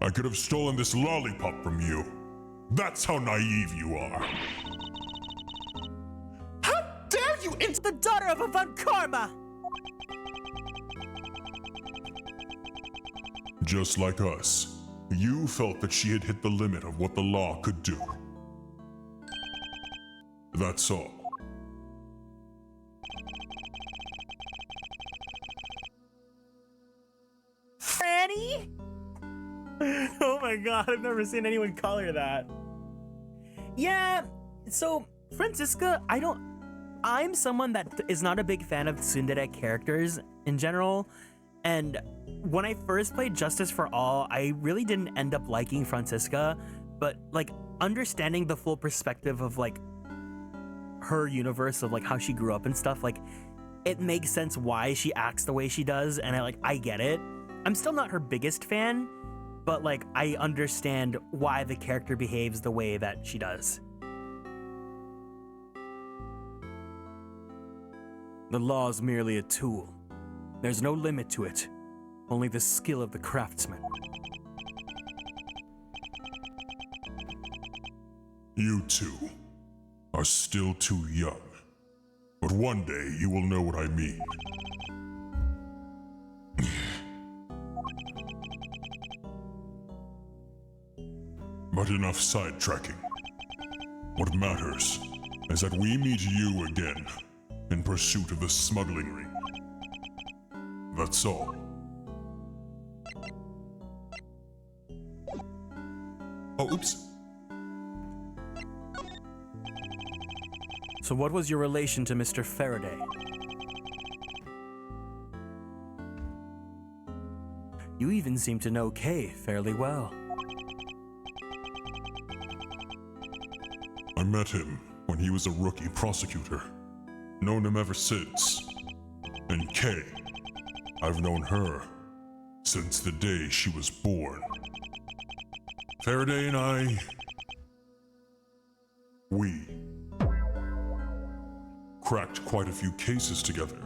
[SPEAKER 7] I could have stolen this lollipop from you. That's how naive you are.
[SPEAKER 8] How dare you
[SPEAKER 2] It's the daughter of a Von Karma!
[SPEAKER 7] Just like us, you felt that she had hit the limit of what the law could do. That's all.
[SPEAKER 2] Franny? Oh my god, I've never seen anyone call her that. Yeah, so Franziska, I'm someone that is not a big fan of tsundere characters in general, and when I first played Justice for All, I really didn't end up liking Franziska, but like understanding the full perspective of like her universe of like how she grew up and stuff, like it makes sense why she acts the way she does, and I get it. I'm still not her biggest fan, but like I understand why the character behaves the way that she does. The law's merely a tool. There's no limit to it, only the skill of the craftsman.
[SPEAKER 7] You two are still too young, but one day you will know what I mean. But enough sidetracking. What matters is that we meet you again in pursuit of the smuggling ring. That's all. Oh, oops.
[SPEAKER 2] So what was your relation to Mr. Faraday? You even seem to know Kay fairly well.
[SPEAKER 7] I met him when he was a rookie prosecutor. Known him ever since. And Kay, I've known her since the day she was born. Faraday and we cracked quite a few cases together.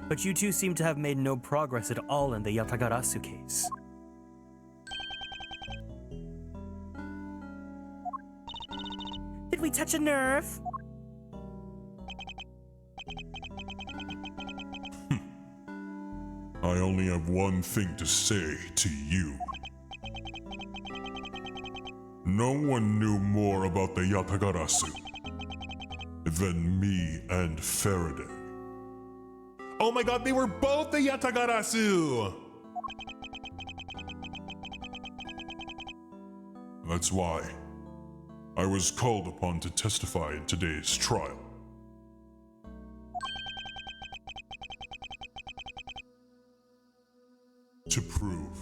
[SPEAKER 2] But you two seem to have made no progress at all in the Yatagarasu case. Did we touch a nerve?
[SPEAKER 7] I only have one thing to say to you. No one knew more about the Yatagarasu Then me and Faraday.
[SPEAKER 8] Oh my god, they were both the Yatagarasu!
[SPEAKER 7] That's why I was called upon to testify in today's trial. To prove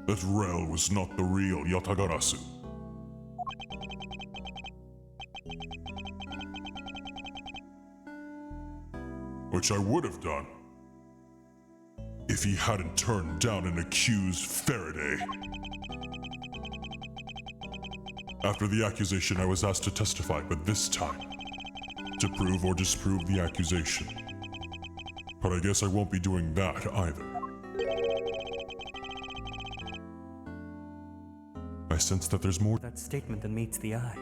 [SPEAKER 7] that Rel was not the real Yatagarasu. Which I would have done if he hadn't turned down and accused Faraday. After the accusation, I was asked to testify, but this time, to prove or disprove the accusation. But I guess I won't be doing that either. I sense that there's more.
[SPEAKER 2] That statement that meets the eye.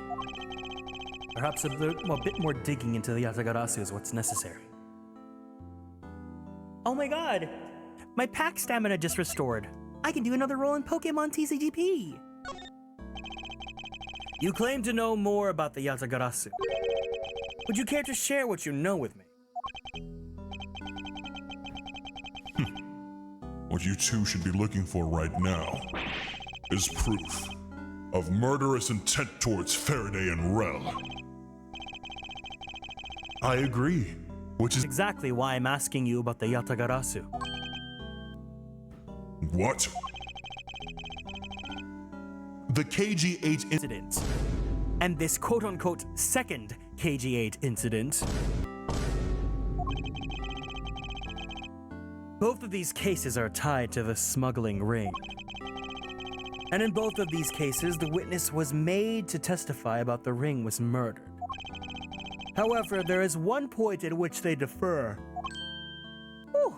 [SPEAKER 2] Perhaps a bit more digging into the Yatagarasu is what's necessary. Oh my god! My pack stamina just restored. I can do another roll in Pokemon TCGP! You claim to know more about the Yatagarasu. Would you care to share what you know with me?
[SPEAKER 7] What you two should be looking for right now is proof of murderous intent towards Faraday and Rel. I agree, which is
[SPEAKER 2] Exactly why I'm asking you about the Yatagarasu.
[SPEAKER 7] what?
[SPEAKER 8] The KG8
[SPEAKER 2] Incident. And this quote-unquote second KG8 incident. Both of these cases are tied to the smuggling ring. And in both of these cases, the witness was made to testify about the ring was murdered. However, there is one point at which they differ. Whew.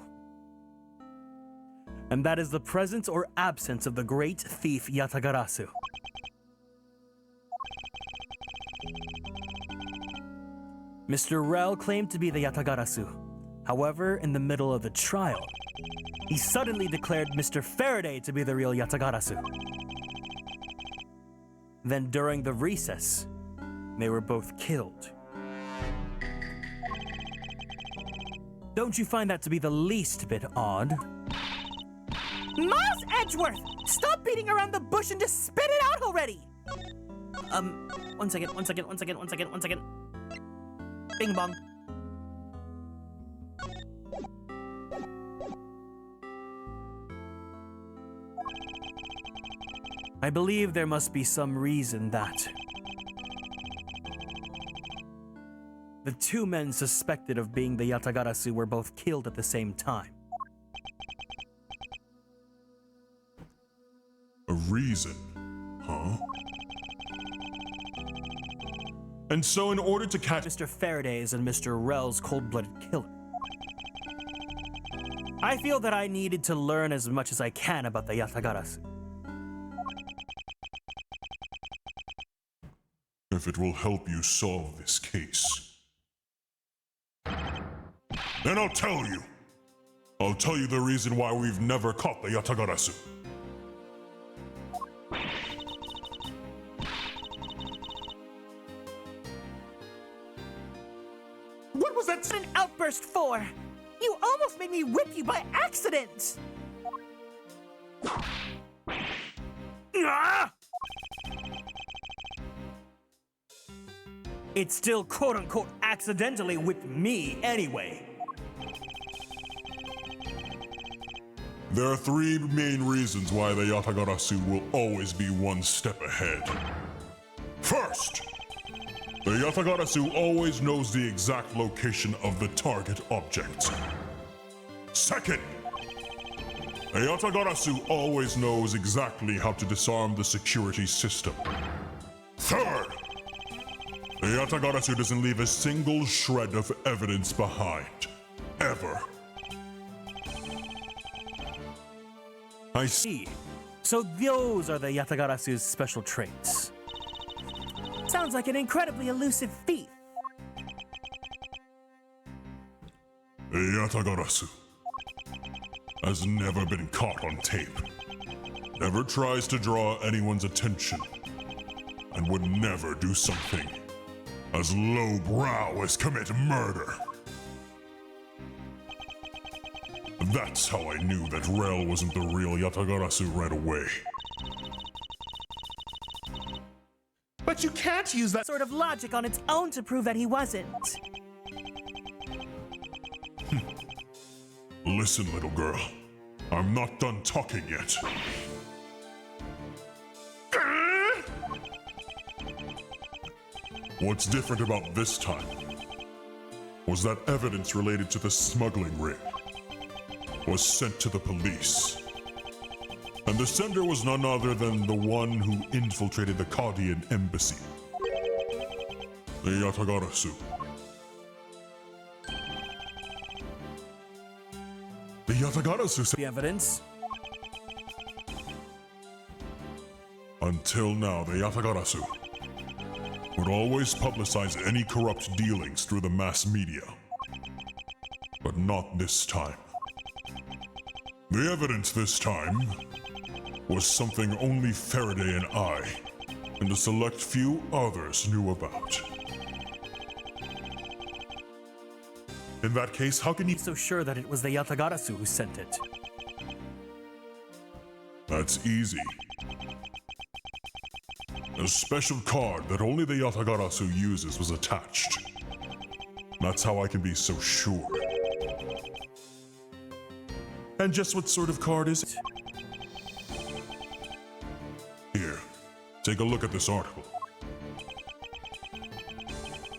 [SPEAKER 2] And that is the presence or absence of the great thief Yatagarasu. Mr. Rel claimed to be the Yatagarasu. However, in the middle of the trial, he suddenly declared Mr. Faraday to be the real Yatagarasu. Then during the recess, they were both killed. Don't you find that to be the least bit odd?
[SPEAKER 6] Miles Edgeworth! Stop beating around the bush and just spit it out already!
[SPEAKER 2] One second. Bing bong. I believe there must be some reason that the two men suspected of being the Yatagarasu were both killed at the same time.
[SPEAKER 7] A reason, huh? And so in order to catch
[SPEAKER 2] Mr. Faraday's and Mr. Rel's cold-blooded killer, I feel that I needed to learn as much as I can about the Yatagarasu.
[SPEAKER 7] if it will help you solve this case, then I'll tell you. I'll tell you the reason why we've never caught the Yatagarasu.
[SPEAKER 6] What was that sudden outburst for? You almost made me whip you by accident!
[SPEAKER 2] Ah! It still quote-unquote accidentally whipped me anyway.
[SPEAKER 7] There are three main reasons why the Yatagarasu will always be one step ahead. First, the Yatagarasu always knows the exact location of the target object. Second, the Yatagarasu always knows exactly how to disarm the security system. Third, the Yatagarasu doesn't leave a single shred of evidence behind. Ever. I see.
[SPEAKER 2] So those are the Yatagarasu's special traits.
[SPEAKER 6] Sounds like an incredibly elusive thief.
[SPEAKER 7] The Yatagarasu has never been caught on tape, never tries to draw anyone's attention, and would never do something as lowbrow as commit murder. That's how I knew that Rel wasn't the real Yatagarasu right away.
[SPEAKER 8] But you can't use that.
[SPEAKER 5] Sort of logic on its own to prove that he wasn't.
[SPEAKER 7] Listen, little girl. I'm not done talking yet. What's different about this time was that evidence related to the smuggling ring was sent to the police. And the sender was none other than the one who infiltrated the Kadian embassy. The Yatagarasu. The Yatagarasu said.
[SPEAKER 5] The evidence?
[SPEAKER 7] Until now, the Yatagarasu would always publicize any corrupt dealings through the mass media. But not this time. The evidence this time was something only Faraday and I, and a select few others knew about. In that case, how can you...
[SPEAKER 5] So sure that it was the Yatagarasu who sent it.
[SPEAKER 7] That's easy. A special card that only the Yatagarasu uses was attached. That's how I can be so sure. And just what sort of card is it? Here, take a look at this article.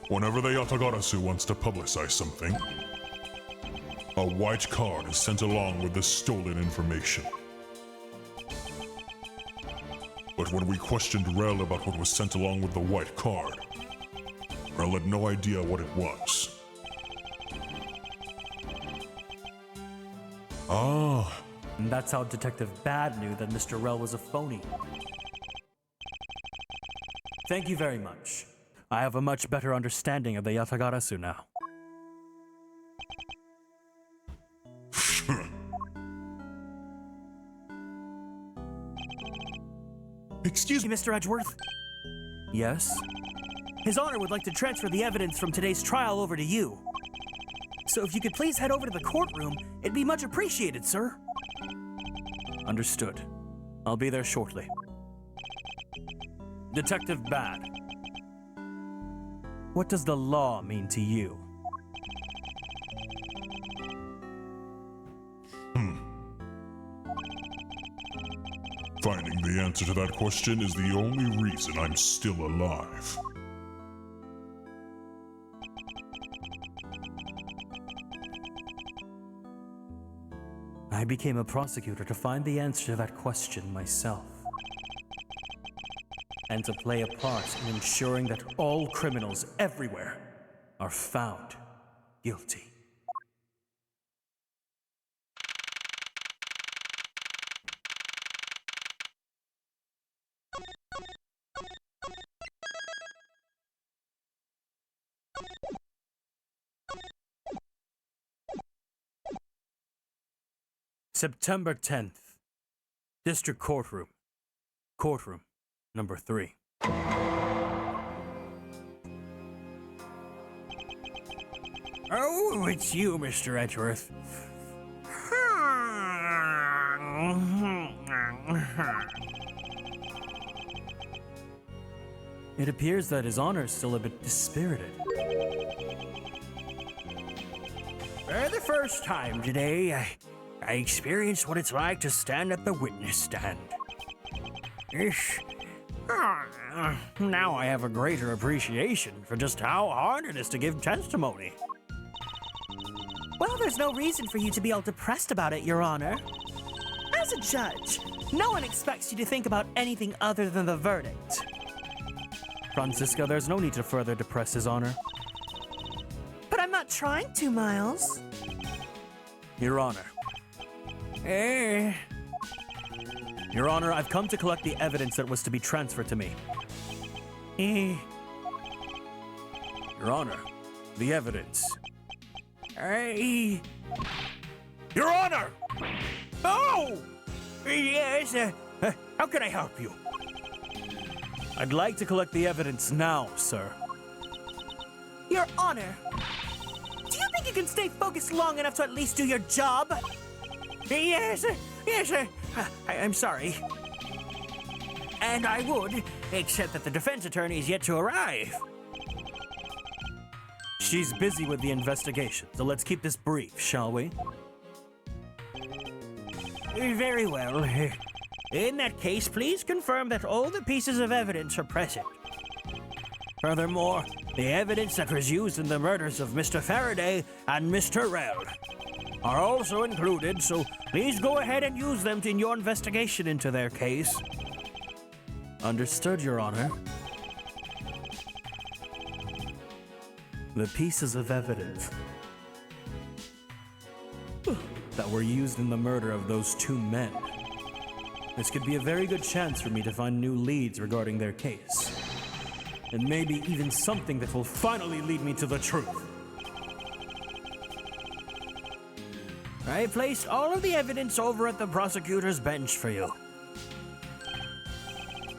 [SPEAKER 7] Whenever the Yatagarasu wants to publicize something, a white card is sent along with the stolen information. But when we questioned Rel about what was sent along with the white card, Rel had no idea what it was. Ah.
[SPEAKER 5] And that's how Detective Bad knew that Mr. Rel was a phony. Thank you very much. I have a much better understanding of the Yatagarasu now.
[SPEAKER 8] Excuse me.
[SPEAKER 5] Mr. Edgeworth? Yes? His Honor would like to transfer the evidence from today's trial over to you. So if you could please head over to the courtroom, it'd be much appreciated, sir. Understood. I'll be there shortly. Detective Bad. What does the law mean to you?
[SPEAKER 7] Finding the answer to that question is the only reason I'm still alive.
[SPEAKER 5] I became a prosecutor to find the answer to that question myself. And to play a part in ensuring that all criminals everywhere are found guilty. September 10th. District Courtroom. Courtroom number 3. Oh, it's you, Mr. Edgeworth. It appears that His Honor is still a bit dispirited. For the first time today, I experienced what it's like to stand at the witness stand. Now I have a greater appreciation for just how hard it is to give testimony.
[SPEAKER 6] Well, there's no reason for you to be all depressed about it, Your Honor. As a judge, no one expects you to think about anything other than the verdict.
[SPEAKER 5] Francisca, there's no need to further depress His Honor.
[SPEAKER 6] But I'm not trying to, Miles.
[SPEAKER 5] Your Honor. Your Honor, I've come to collect the evidence that was to be transferred to me. Your Honor, the evidence. Your Honor! Oh! Yes, how can I help you? I'd like to collect the evidence now, sir. Your Honor, do you think you can stay focused long enough to at least do your job? Yes, I'm sorry. And I would, except that the defense attorney is yet to arrive.
[SPEAKER 2] She's busy with the investigation, so let's keep this brief, shall we?
[SPEAKER 5] Very well. In that case, please confirm that all the pieces of evidence are present. Furthermore, the evidence that was used in the murders of Mr. Faraday and Mr. Rell are also included, so please go ahead and use them in your investigation into their case.
[SPEAKER 2] Understood, Your Honor. The pieces of evidence that were used in the murder of those two men. This could be a very good chance for me to find new leads regarding their case. And maybe even something that will finally lead me to the truth.
[SPEAKER 5] I placed all of the evidence over at the prosecutor's bench for you.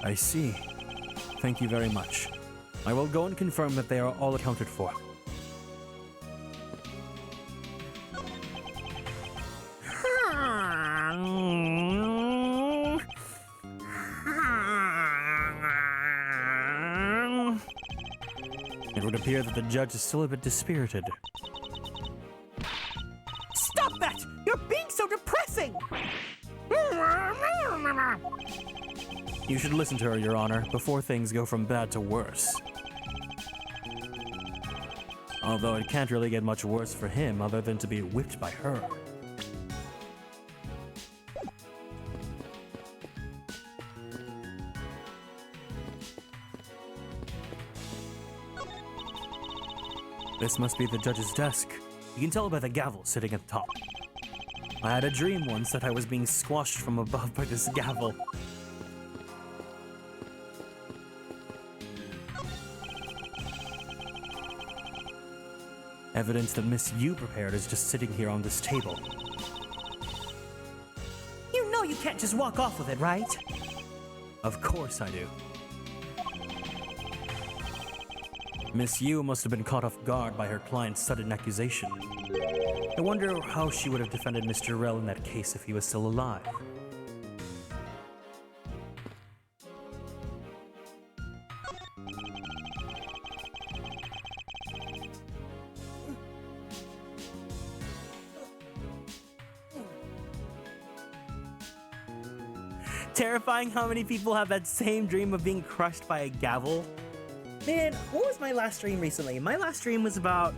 [SPEAKER 2] I see. Thank you very much. I will go and confirm that they are all accounted for. It would appear that the judge is still a bit dispirited.
[SPEAKER 5] Stop that! You're being so depressing!
[SPEAKER 2] You should listen to her, Your Honor, before things go from bad to worse. Although it can't really get much worse for him other than to be whipped by her. This must be the judge's desk. You can tell by the gavel sitting at the top. I had a dream once that I was being squashed from above by this gavel. Evidence that Miss Yu prepared is just sitting here on this table.
[SPEAKER 5] You know you can't just walk off with it, right?
[SPEAKER 2] Of course I do. Miss Yu must have been caught off guard by her client's sudden accusation. I wonder how she would have defended Mr. Rell in that case if he was still alive.
[SPEAKER 5] Terrifying how many people have that same dream of being crushed by a gavel. Man, what was my last dream recently? My last dream was about...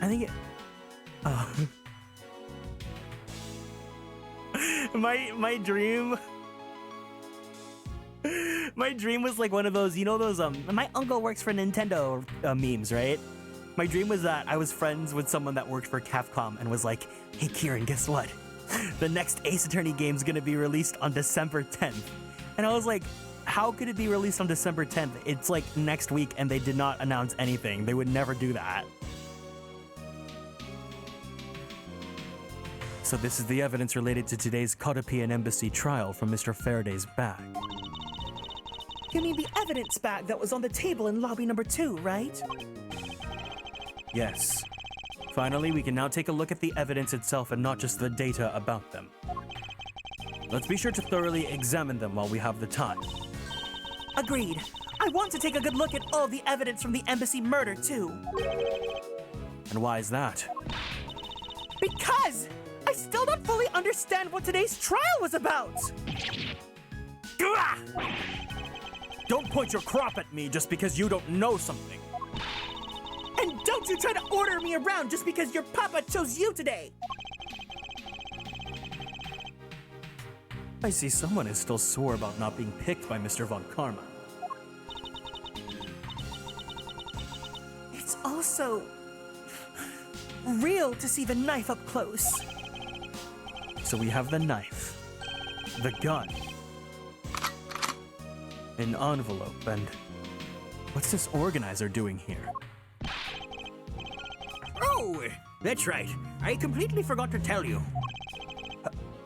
[SPEAKER 5] I think it... Oh. My dream... My dream was like one of those, you know those, my uncle works for Nintendo memes, right? My dream was that I was friends with someone that worked for Capcom and was like, hey Kieran, guess what? The next Ace Attorney game's gonna be released on December 10th. And I was like, how could it be released on December 10th? It's like next week and they did not announce anything. They would never do that.
[SPEAKER 2] So this is the evidence related to today's Kotopian Embassy trial from Mr. Faraday's bag.
[SPEAKER 5] You mean the evidence bag that was on the table in lobby number 2, right?
[SPEAKER 2] Yes. Finally, we can now take a look at the evidence itself and not just the data about them. Let's be sure to thoroughly examine them while we have the time.
[SPEAKER 5] Agreed. I want to take a good look at all the evidence from the embassy murder, too.
[SPEAKER 2] And why is that?
[SPEAKER 5] Because I still don't fully understand what today's trial was about.
[SPEAKER 2] Don't point your crop at me just because you don't know something.
[SPEAKER 5] And don't you try to order me around just because your papa chose you today.
[SPEAKER 2] I see someone is still sore about not being picked by Mr. Von Karma.
[SPEAKER 5] It's also real to see the knife up close.
[SPEAKER 2] So we have the knife, the gun, an envelope, and what's this organizer doing here?
[SPEAKER 5] Oh, that's right. I completely forgot to tell you.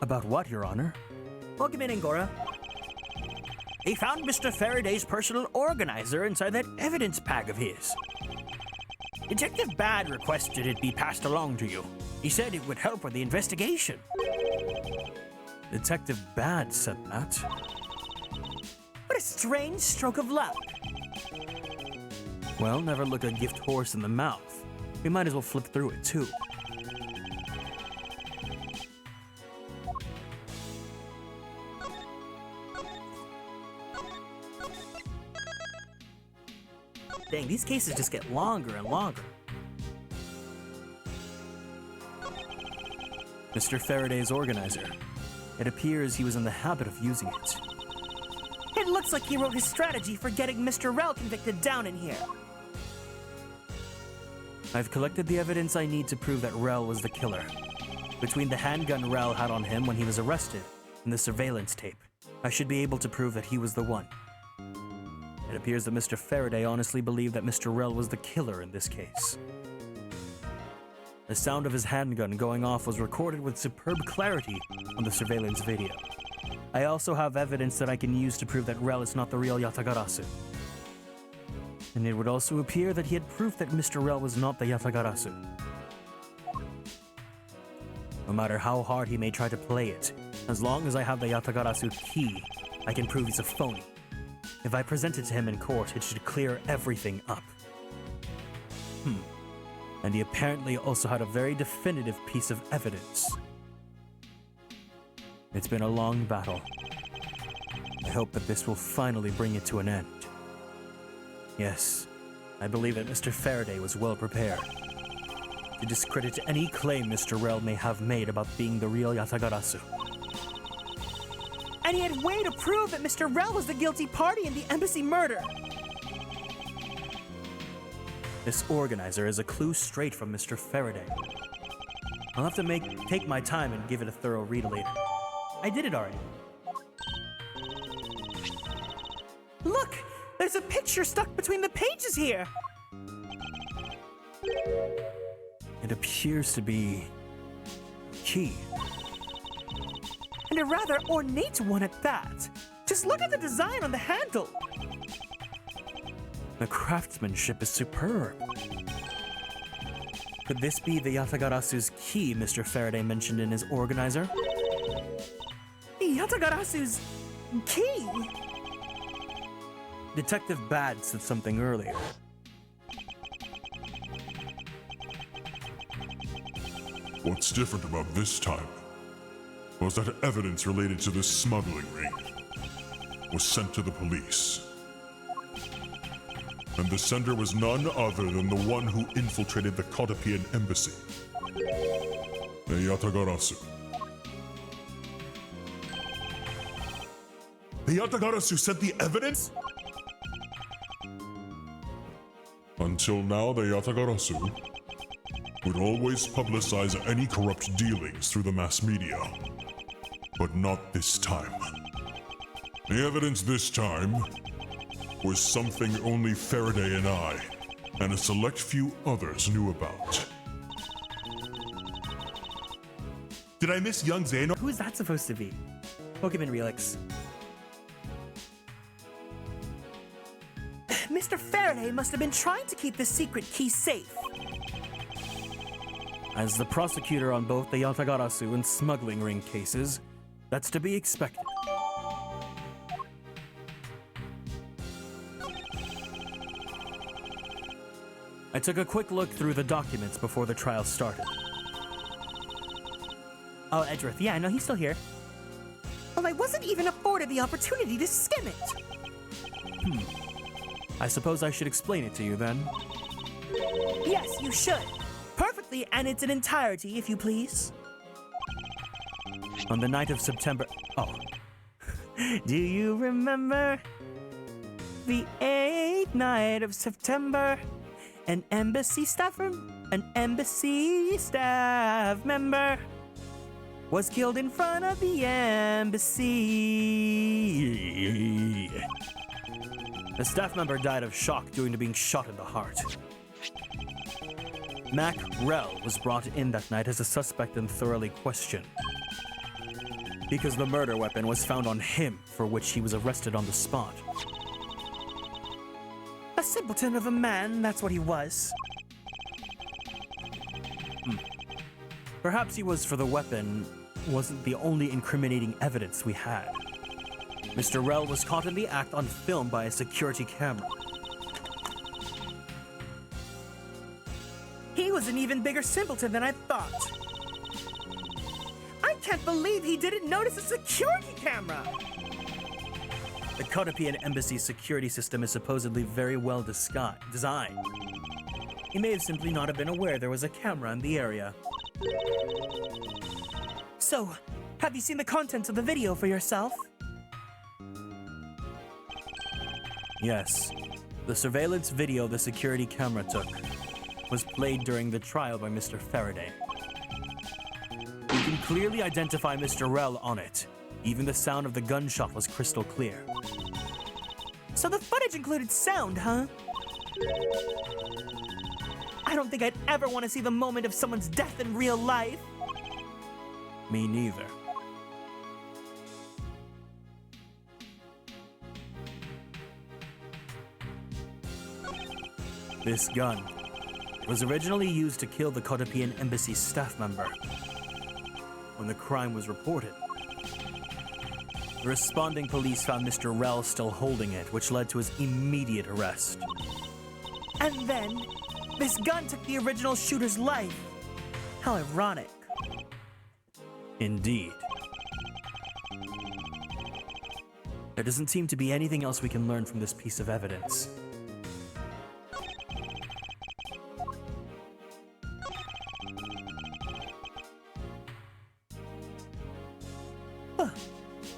[SPEAKER 2] About what, Your Honor?
[SPEAKER 5] Welcome in, Angora.
[SPEAKER 4] He found Mr. Faraday's personal organizer inside that evidence bag of his. Detective Bad requested it be passed along to you. He said it would help with the investigation.
[SPEAKER 2] Detective Bad said that.
[SPEAKER 5] What a strange stroke of luck.
[SPEAKER 2] Well, never look a gift horse in the mouth. We might as well flip through it, too.
[SPEAKER 5] Dang, these cases just get longer and longer.
[SPEAKER 2] Mr. Faraday's organizer. It appears he was in the habit of using it.
[SPEAKER 5] It looks like he wrote his strategy for getting Mr. Rel convicted down in here.
[SPEAKER 2] I've collected the evidence I need to prove that Rel was the killer. Between the handgun Rel had on him when he was arrested and the surveillance tape, I should be able to prove that he was the one. It appears that Mr. Faraday honestly believed that Mr. Rel was the killer in this case. The sound of his handgun going off was recorded with superb clarity on the surveillance video. I also have evidence that I can use to prove that Rel is not the real Yatagarasu. And it would also appear that he had proof that Mr. Rel was not the Yatagarasu. No matter how hard he may try to play it, as long as I have the Yatagarasu key, I can prove he's a phony. If I present it to him in court, it should clear everything up. And he apparently also had a very definitive piece of evidence. It's been a long battle. I hope that this will finally bring it to an end. Yes, I believe that Mr. Faraday was well prepared to discredit any claim Mr. Rel may have made about being the real Yatagarasu.
[SPEAKER 5] And he had way to prove that Mr. Rel was the guilty party in the embassy murder.
[SPEAKER 2] This organizer is a clue straight from Mr. Faraday. I'll have to take my time and give it a thorough read later. I did it already.
[SPEAKER 5] Look! There's a picture stuck between the pages here!
[SPEAKER 2] It appears to be a key.
[SPEAKER 5] And a rather ornate one at that. Just look at the design on the handle.
[SPEAKER 2] The craftsmanship is superb. Could this be the Yatagarasu's key Mr. Faraday mentioned in his organizer?
[SPEAKER 5] Yatagarasu's key?
[SPEAKER 2] Detective Bad said something earlier.
[SPEAKER 7] What's different about this time was that evidence related to this smuggling ring was sent to the police. And the sender was none other than the one who infiltrated the Kotopian embassy, the Yatagarasu. The Yatagarasu sent the evidence? Until now, the Yatagarasu would always publicize any corrupt dealings through the mass media. But not this time. The evidence this time was something only Faraday and I, and a select few others knew about.
[SPEAKER 8] Did I miss young Zeno?
[SPEAKER 5] Who's that supposed to be? Pokemon Relix. Mr. Faraday must have been trying to keep the secret key safe.
[SPEAKER 2] As the prosecutor on both the Yatagarasu and smuggling ring cases, that's to be expected. I took a quick look through the documents before the trial started.
[SPEAKER 5] Oh, Edgeworth. Yeah, no, he's still here. Well, I wasn't even afforded the opportunity to skim it.
[SPEAKER 2] I suppose I should explain it to you then.
[SPEAKER 5] Yes, you should. Perfectly, and it's in entirety, if you please.
[SPEAKER 2] On the night of September... Oh.
[SPEAKER 5] Do you remember the 8th night of September? An embassy staff member was killed in front of the embassy.
[SPEAKER 2] The staff member died of shock due to being shot in the heart. Mac Rel was brought in that night as a suspect and thoroughly questioned. Because the murder weapon was found on him, for which he was arrested on the spot.
[SPEAKER 5] A simpleton of a man, that's what he was.
[SPEAKER 2] Perhaps he was, for the weapon wasn't the only incriminating evidence we had. Mr. Rell was caught in the act on film by a security camera.
[SPEAKER 5] He was an even bigger simpleton than I thought. I can't believe he didn't notice a security camera!
[SPEAKER 2] The Kotapian Embassy's security system is supposedly very well designed. He may have simply not have been aware there was a camera in the area.
[SPEAKER 5] So, have you seen the contents of the video for yourself?
[SPEAKER 2] Yes. The surveillance video the security camera took was played during the trial by Mr. Faraday. You can clearly identify Mr. Rell on it. Even the sound of the gunshot was crystal clear.
[SPEAKER 5] So the footage included sound, huh? I don't think I'd ever want to see the moment of someone's death in real life.
[SPEAKER 2] Me neither. This gun was originally used to kill the Kotapian Embassy staff member when the crime was reported. The responding police found Mr. Rell still holding it, which led to his immediate arrest.
[SPEAKER 5] And then, this gun took the original shooter's life. How ironic.
[SPEAKER 2] Indeed. There doesn't seem to be anything else we can learn from this piece of evidence.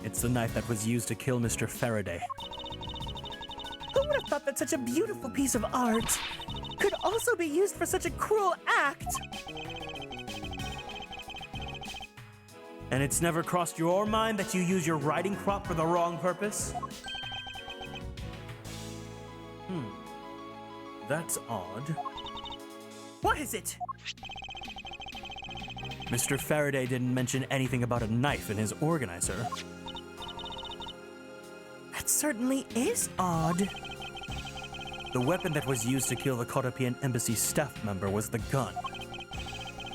[SPEAKER 2] It's the knife that was used to kill Mr. Faraday.
[SPEAKER 5] Who would have thought that such a beautiful piece of art could also be used for such a cruel act?
[SPEAKER 2] And it's never crossed your mind that you use your riding crop for the wrong purpose? That's odd.
[SPEAKER 5] What is it?
[SPEAKER 2] Mr. Faraday didn't mention anything about a knife in his organizer.
[SPEAKER 5] That certainly is odd.
[SPEAKER 2] The weapon that was used to kill the Kotapian Embassy staff member was the gun.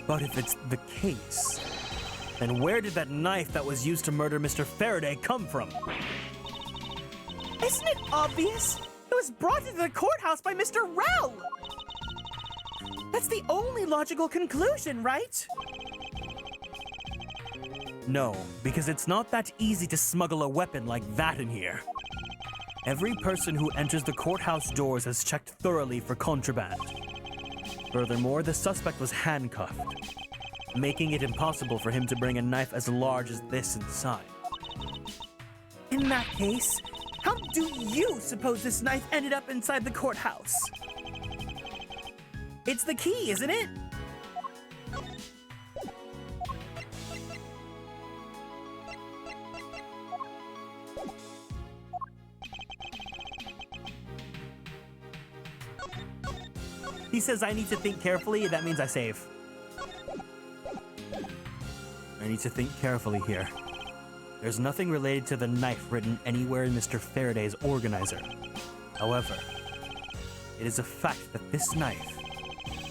[SPEAKER 2] But if it's the case, then where did that knife that was used to murder Mr. Faraday come from?
[SPEAKER 5] Isn't it obvious? It was brought into the courthouse by Mr. Rell! That's the only logical conclusion, right?
[SPEAKER 2] No, because it's not that easy to smuggle a weapon like that in here. Every person who enters the courthouse doors is checked thoroughly for contraband. Furthermore, the suspect was handcuffed, making it impossible for him to bring a knife as large as this inside.
[SPEAKER 5] In that case, how do you suppose this knife ended up inside the courthouse? It's the key, isn't it?
[SPEAKER 2] He says I need to think carefully, that means I save. I need to think carefully here. There's nothing related to the knife written anywhere in Mr. Faraday's organizer. However, it is a fact that this knife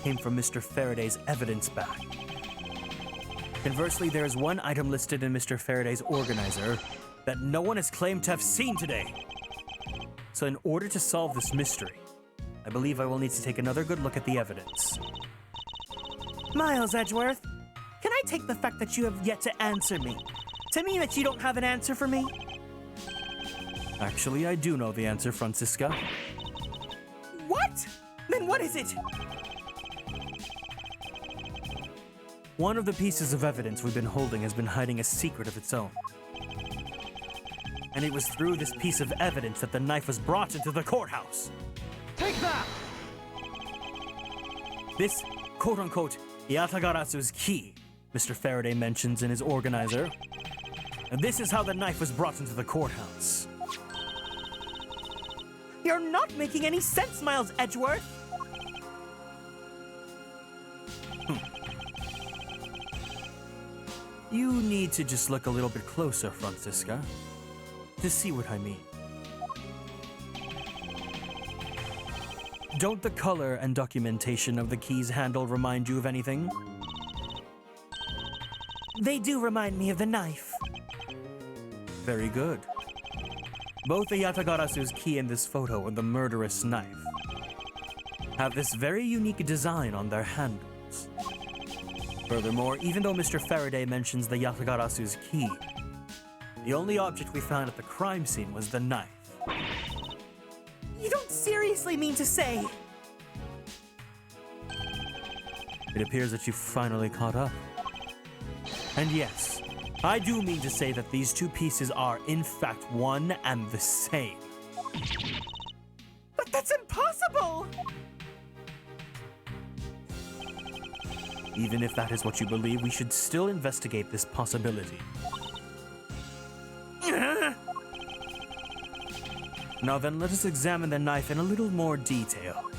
[SPEAKER 2] came from Mr. Faraday's evidence bag. Conversely, there is one item listed in Mr. Faraday's organizer that no one has claimed to have seen today. So in order to solve this mystery, I believe I will need to take another good look at the evidence.
[SPEAKER 5] Miles Edgeworth, can I take the fact that you have yet to answer me to mean that you don't have an answer for me?
[SPEAKER 2] Actually, I do know the answer, Francisca.
[SPEAKER 5] What? Then what is it?
[SPEAKER 2] One of the pieces of evidence we've been holding has been hiding a secret of its own. And it was through this piece of evidence that the knife was brought into the courthouse.
[SPEAKER 1] Take that!
[SPEAKER 2] This, quote-unquote, Yatagarasu's key, Mr. Faraday mentions in his organizer. And this is how the knife was brought into the courthouse.
[SPEAKER 5] You're not making any sense, Miles Edgeworth!
[SPEAKER 2] You need to just look a little bit closer, Francisca, to see what I mean. Don't the color and documentation of the key's handle remind you of anything?
[SPEAKER 5] They do remind me of the knife.
[SPEAKER 2] Very good. Both the Yatagarasu's key in this photo and the murderous knife have this very unique design on their handles. Furthermore, even though Mr. Faraday mentions the Yatagarasu's key, the only object we found at the crime scene was the knife.
[SPEAKER 5] You don't seriously mean to say...
[SPEAKER 2] It appears that you've finally caught up. And yes, I do mean to say that these two pieces are, in fact, one and the same.
[SPEAKER 5] But that's impossible!
[SPEAKER 2] Even if that is what you believe, we should still investigate this possibility. Now then, let us examine the knife in a little more detail.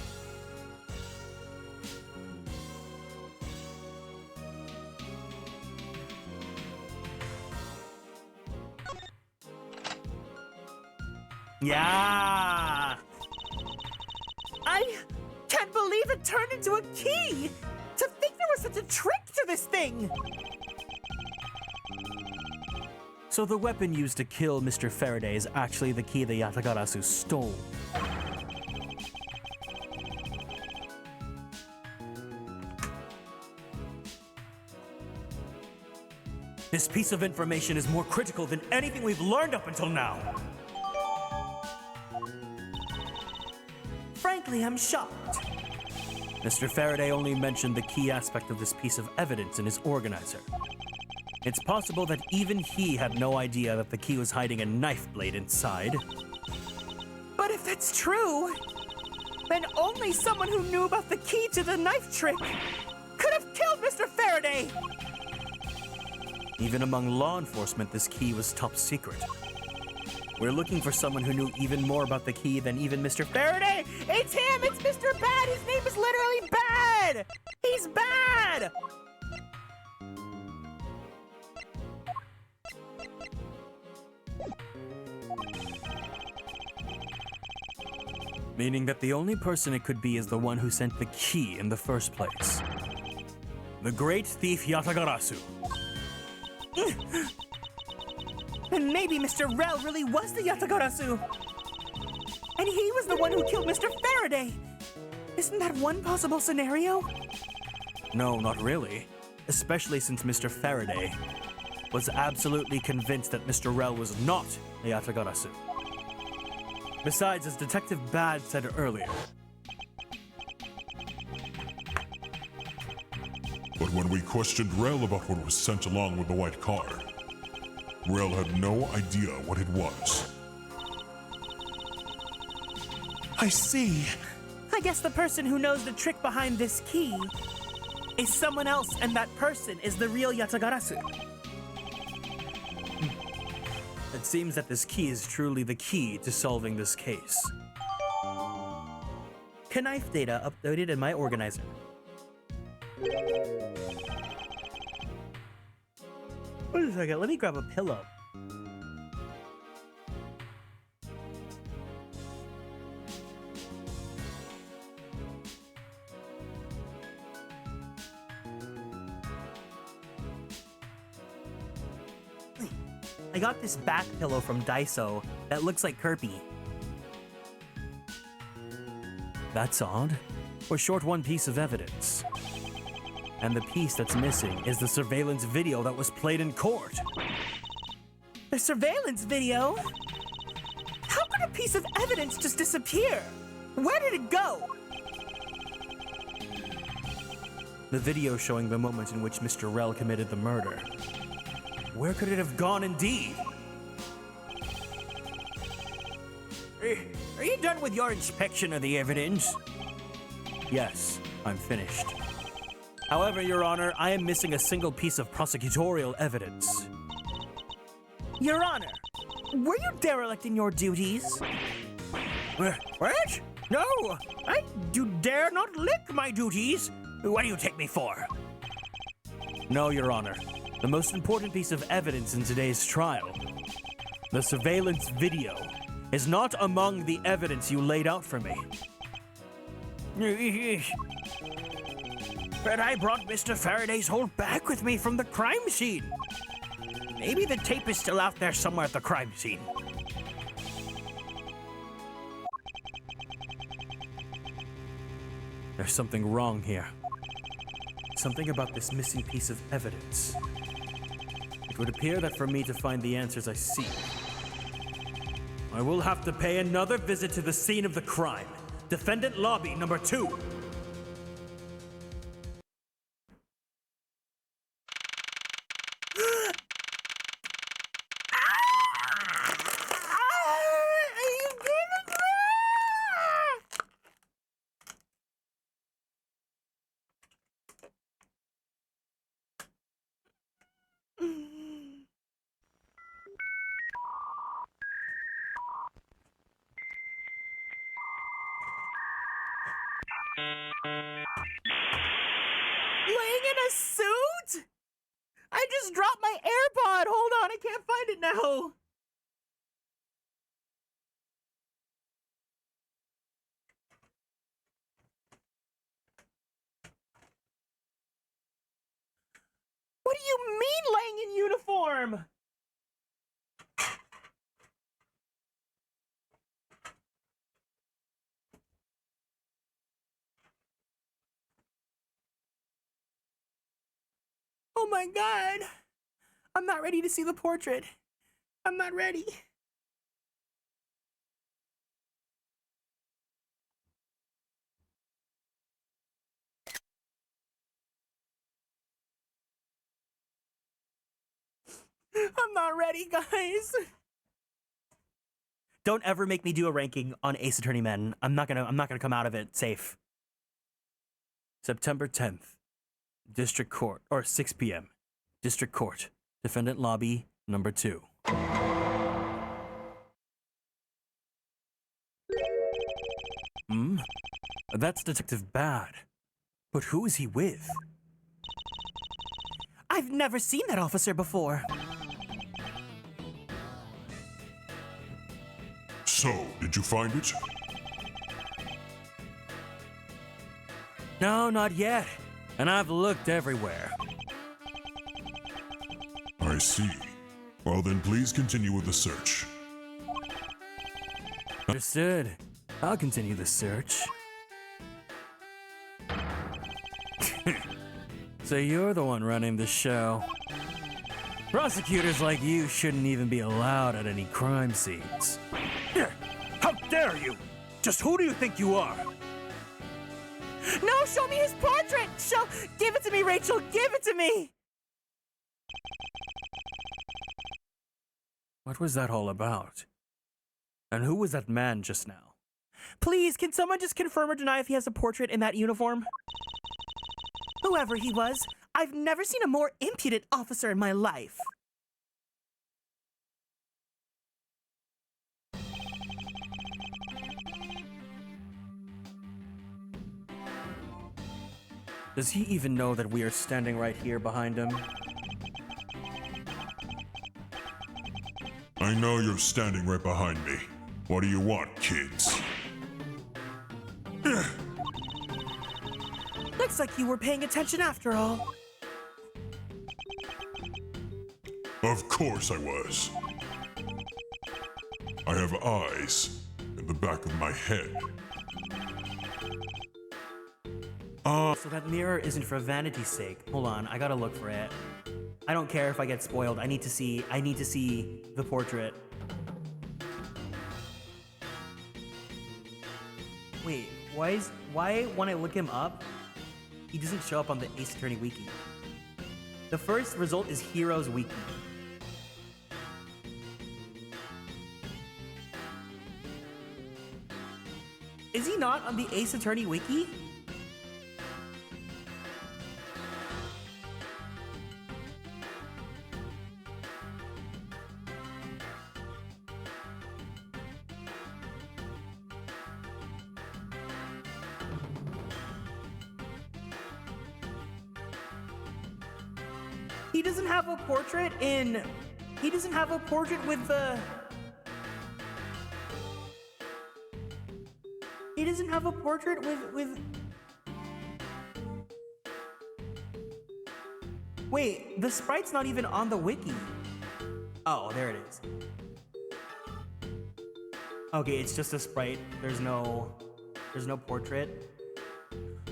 [SPEAKER 2] Yeah!
[SPEAKER 5] I can't believe it turned into a key! To think there was such a trick to this thing!
[SPEAKER 2] So the weapon used to kill Mr. Faraday is actually the key the Yatagarasu stole. This piece of information is more critical than anything we've learned up until now.
[SPEAKER 5] Frankly, I'm shocked.
[SPEAKER 2] Mr. Faraday only mentioned the key aspect of this piece of evidence in his organizer. It's possible that even he had no idea that the key was hiding a knife blade inside.
[SPEAKER 5] But if that's true, then only someone who knew about the key to the knife trick could have killed Mr. Faraday!
[SPEAKER 2] Even among law enforcement, this key was top secret. We're looking for someone who knew even more about the key than even Mr. Faraday!
[SPEAKER 5] It's him! It's Mr. Bad! His name is literally Bad! He's bad!
[SPEAKER 2] Meaning that the only person it could be is the one who sent the key in the first place. The great thief Yatagarasu.
[SPEAKER 5] And maybe Mr. Rel really was the Yatagarasu. And he was the one who killed Mr. Faraday. Isn't that one possible scenario?
[SPEAKER 2] No, not really. Especially since Mr. Faraday was absolutely convinced that Mr. Rel was not the Yatagarasu. Besides, as Detective Bad said earlier,
[SPEAKER 7] But when we questioned Rel about what was sent along with the white car, Rel had no idea what it was.
[SPEAKER 8] I see.
[SPEAKER 5] I guess the person who knows the trick behind this key is someone else, and that person is the real Yatagarasu.
[SPEAKER 2] it seems that this key is truly the key to solving this case.
[SPEAKER 5] Knife data uploaded in my organizer. Wait a second, let me grab a pillow. I got this back pillow from Daiso that looks like Kirby.
[SPEAKER 2] That's odd. We're short one piece of evidence. And the piece that's missing is the surveillance video that was played in court.
[SPEAKER 5] The surveillance video? How could a piece of evidence just disappear? Where did it go?
[SPEAKER 2] The video showing the moment in which Mr. Rel committed the murder. Where could it have gone indeed?
[SPEAKER 4] Are you done with your inspection of the evidence?
[SPEAKER 2] Yes, I'm finished. However, Your Honor, I am missing a single piece of prosecutorial evidence.
[SPEAKER 5] Your Honor, were you derelict in your duties?
[SPEAKER 4] What? No! You dare not lick my duties! What do you take me for?
[SPEAKER 2] No, Your Honor.
[SPEAKER 5] The most important piece of evidence in today's trial, the surveillance video, is not among the evidence you laid out for me. But I brought Mr. Faraday's whole bag with me from the crime scene. Maybe the tape is still out there somewhere at the crime scene. There's something wrong here. Something about this missing piece of evidence. It would appear that for me to find the answers I seek, I will have to pay another visit to the scene of the crime. Defendant lobby number 2.
[SPEAKER 2] Laying in a suit? I just dropped my AirPod. Hold on, I can't find it now. What do you mean laying in uniform? Oh my god. I'm not ready to see the portrait. I'm not ready. I'm not ready, guys. Don't ever make me do a ranking on Ace Attorney Men. I'm not gonna come out of it safe. September 10th. District Court, or 6 p.m. District Court. Defendant lobby number 2. That's Detective Bad. But who is he with? I've never seen that officer before.
[SPEAKER 7] So, did you find it?
[SPEAKER 5] No, not yet. And I've looked everywhere.
[SPEAKER 7] I see. Well then, please continue with the search.
[SPEAKER 5] Understood. I'll continue the search. So you're the one running the show. Prosecutors like you shouldn't even be allowed at any crime scenes.
[SPEAKER 4] How dare you? Just who do you think you are?
[SPEAKER 2] No, show me his portrait! Give it to me, Rachel! Give it to me!
[SPEAKER 5] What was that all about? And who was that man just now?
[SPEAKER 2] Please, can someone just confirm or deny if he has a portrait in that uniform? Whoever he was, I've never seen a more impudent officer in my life.
[SPEAKER 5] Does he even know that we are standing right here behind him?
[SPEAKER 7] I know you're standing right behind me. What do you want, kids?
[SPEAKER 2] Looks like you were paying attention after all.
[SPEAKER 7] Of course I was. I have eyes in the back of my head.
[SPEAKER 2] So that mirror isn't for vanity's sake. Hold on, I gotta look for it. I don't care if I get spoiled. I need to see the portrait. Wait, why when I look him up, he doesn't show up on the Ace Attorney Wiki? The first result is Heroes Wiki. Is he not on the Ace Attorney Wiki? He doesn't have a portrait in... He doesn't have a portrait with the... He doesn't have a portrait with... Wait, the sprite's not even on the wiki. Oh, there it is. Okay, it's just a sprite. There's no portrait.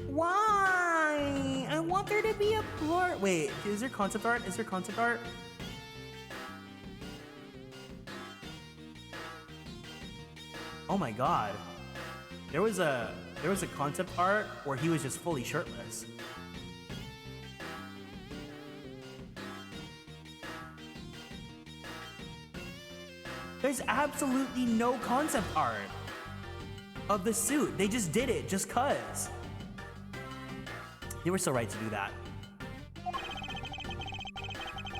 [SPEAKER 2] Why? I want there to be a blur. Wait, is there concept art? Is there concept art? Oh my god. There was a concept art where he was just fully shirtless. There's absolutely no concept art of the suit. They just did it just cuz. They were so right to do that.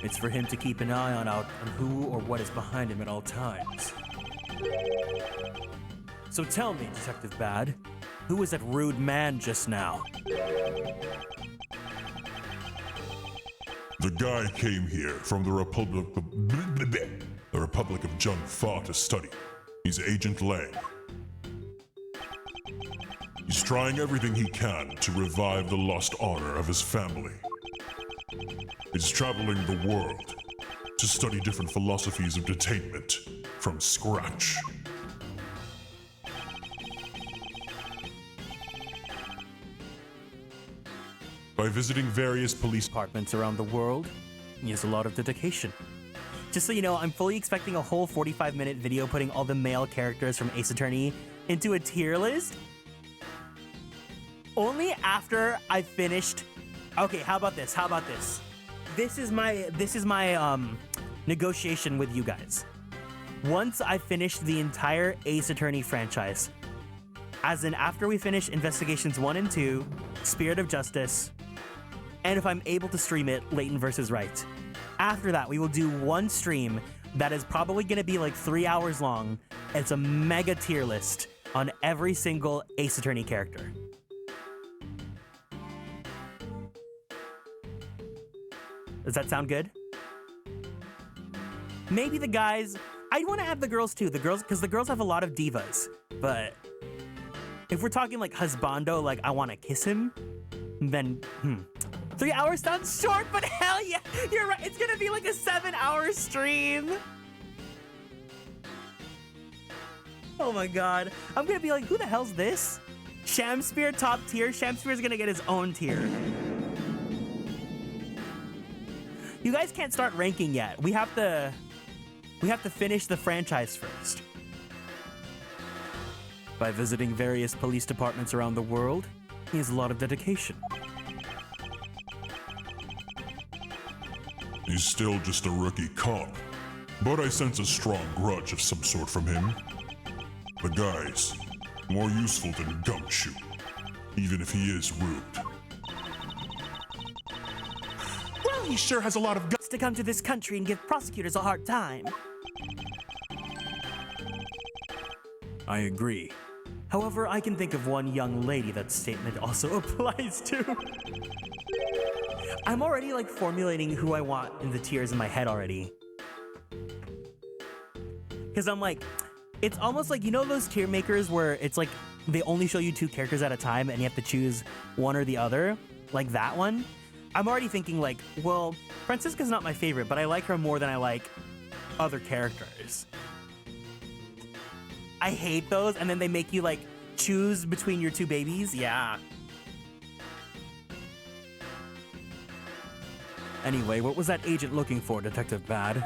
[SPEAKER 2] It's for him to keep an eye on who or what is behind him at all times. So tell me, Detective Bad, who was that rude man just now?
[SPEAKER 7] The guy came here from the Republic of Jung Fa to study. He's Agent Lang. He's trying everything he can to revive the lost honor of his family. He's traveling the world to study different philosophies of detainment from scratch. By visiting various police
[SPEAKER 2] Departments around the world, he has a lot of dedication. Just so you know, I'm fully expecting a whole 45-minute video putting all the male characters from Ace Attorney into a tier list. Only after I finished. Okay, how about this? How about this? This is my negotiation with you guys. Once I finish the entire Ace Attorney franchise, as in after we finish Investigations 1 and 2, Spirit of Justice, and if I'm able to stream it, Leighton vs. Wright. After that, we will do one stream that is probably going to be like 3 hours long. It's a mega tier list on every single Ace Attorney character. Does that sound good? Maybe the guys... I want to add the girls too. The girls, because the girls have a lot of divas. But if we're talking like husbando, like I want to kiss him, then 3 hours sounds short, but hell yeah, you're right. It's gonna be like a 7-hour stream. Oh my god. I'm gonna be like, who the hell's this? Shamspear top tier. Shamspear's gonna get his own tier. You guys can't start ranking yet. We have to finish the franchise first. By visiting various police departments around the world, he has a lot of dedication.
[SPEAKER 7] He's still just a rookie cop, but I sense a strong grudge of some sort from him. The guy's more useful than Gumshoe, even if he is rude.
[SPEAKER 8] Well, he sure has a lot of guts.
[SPEAKER 2] To come to this country and give prosecutors a hard time. I agree. However, I can think of one young lady that statement also applies to. I'm already like formulating who I want in the tiers in my head already. Because I'm like, it's almost like, you know those tier makers where it's like they only show you 2 characters at a time and you have to choose one or the other? Like that one? I'm already thinking like, well, Francisca's not my favorite, but I like her more than I like other characters. I hate those, and then they make you like choose between your 2 babies. Yeah. Anyway, what was that agent looking for, Detective Bad?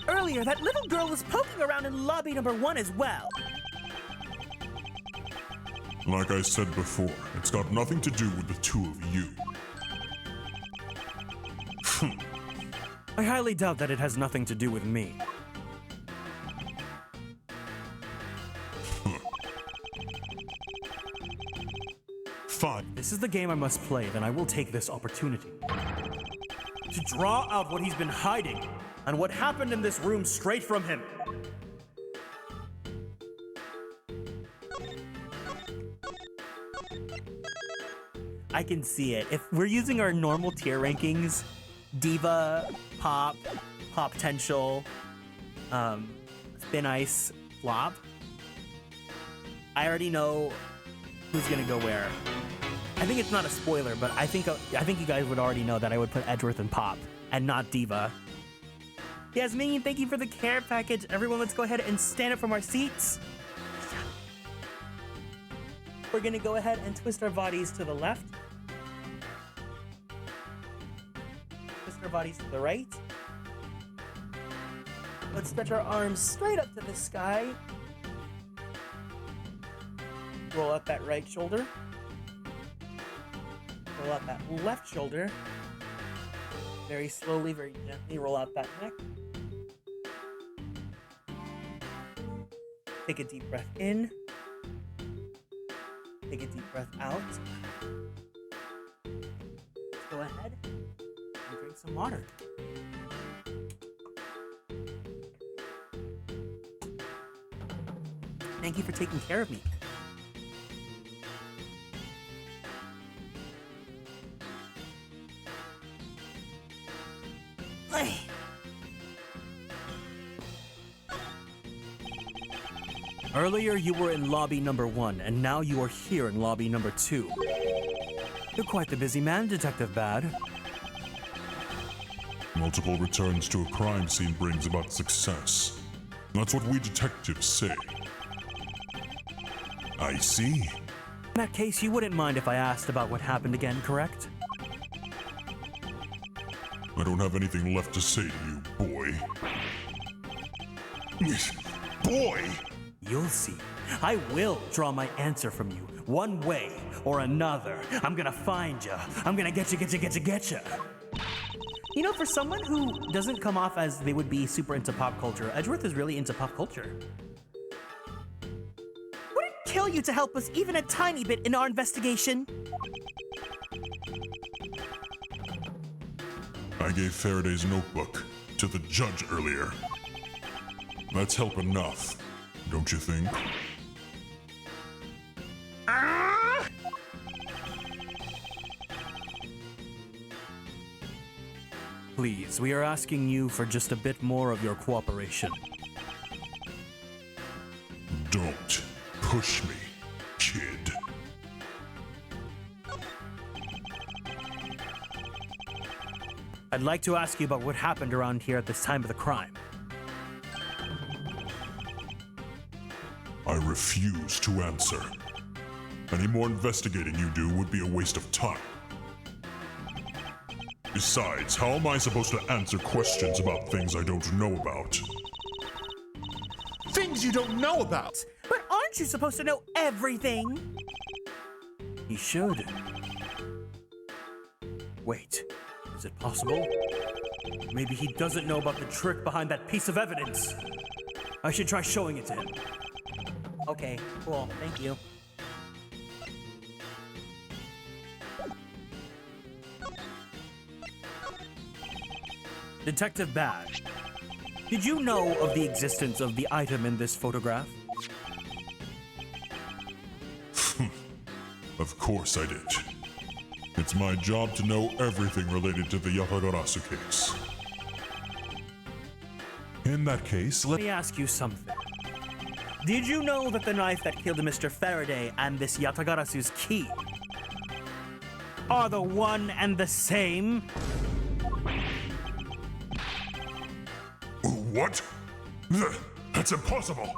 [SPEAKER 2] Earlier, that little girl was poking around in lobby number 1 as well.
[SPEAKER 7] Like I said before, it's got nothing to do with the 2 of you.
[SPEAKER 2] I highly doubt that it has nothing to do with me.
[SPEAKER 8] Fine.
[SPEAKER 2] This is the game I must play, then I will take this opportunity to draw out what he's been hiding and what happened in this room straight from him. I can see it. If we're using our normal tier rankings, Diva, Pop, Potential, Thin Ice, Flop. I already know who's gonna go where. I think it's not a spoiler, but I think you guys would already know that I would put Edgeworth and Pop and not Diva. Yasmin, thank you for the care package. Everyone, let's go ahead and stand up from our seats. We're gonna go ahead and twist our bodies to the left. Twist our bodies to the right. Let's stretch our arms straight up to the sky. Roll out that right shoulder. Roll out that left shoulder. Very slowly, very gently roll out that neck. Take a deep breath in. Take a deep breath out. Let's go ahead and drink some water. Thank you for taking care of me. Earlier you were in lobby number 1, and now you are here in lobby number 2. You're quite the busy man, Detective Bad.
[SPEAKER 7] Multiple returns to a crime scene brings about success. That's what we detectives say. I see.
[SPEAKER 2] In that case, you wouldn't mind if I asked about what happened again, correct?
[SPEAKER 7] I don't have anything left to say to you, boy. Boy!
[SPEAKER 2] You'll see. I will draw my answer from you, one way or another. I'm gonna find ya. I'm gonna get ya. You know, for someone who doesn't come off as they would be super into pop culture, Edgeworth is really into pop culture. Would it kill you to help us even a tiny bit in our investigation?
[SPEAKER 7] I gave Faraday's notebook to the judge earlier. That's help enough, don't you think?
[SPEAKER 2] Please, we are asking you for just a bit more of your cooperation.
[SPEAKER 7] Don't push me, kid.
[SPEAKER 2] I'd like to ask you about what happened around here at this time of the crime.
[SPEAKER 7] I refuse to answer. Any more investigating you do would be a waste of time. Besides, how am I supposed to answer questions about things I don't know about?
[SPEAKER 8] Things you don't know about!
[SPEAKER 2] But aren't you supposed to know everything? He should. Wait, is it possible? Maybe he doesn't know about the trick behind that piece of evidence. I should try showing it to him. Okay, cool, thank you. Detective Badge, did you know of the existence of the item in this photograph?
[SPEAKER 7] Of course I did. It's my job to know everything related to the Yatagarasu case. In that case,
[SPEAKER 2] Let me ask you something. Did you know that the knife that killed Mr. Faraday and this Yatagarasu's key are the one and the same?
[SPEAKER 7] What? That's impossible!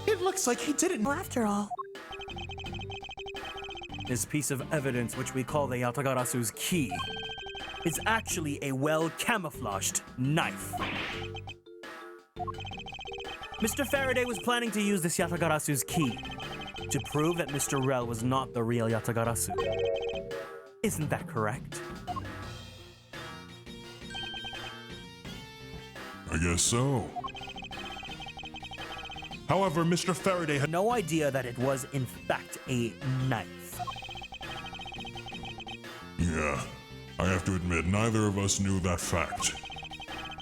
[SPEAKER 8] It looks like he didn't.
[SPEAKER 6] Well, after all,
[SPEAKER 2] This piece of evidence, which we call the Yatagarasu's key, is actually a well-camouflaged knife. Mr. Faraday was planning to use this Yatagarasu's key to prove that Mr. Rel was not the real Yatagarasu. Isn't that correct?
[SPEAKER 7] I guess so.
[SPEAKER 8] However, Mr. Faraday had
[SPEAKER 2] No idea that it was, in fact, a knife.
[SPEAKER 7] Yeah, I have to admit, neither of us knew that fact.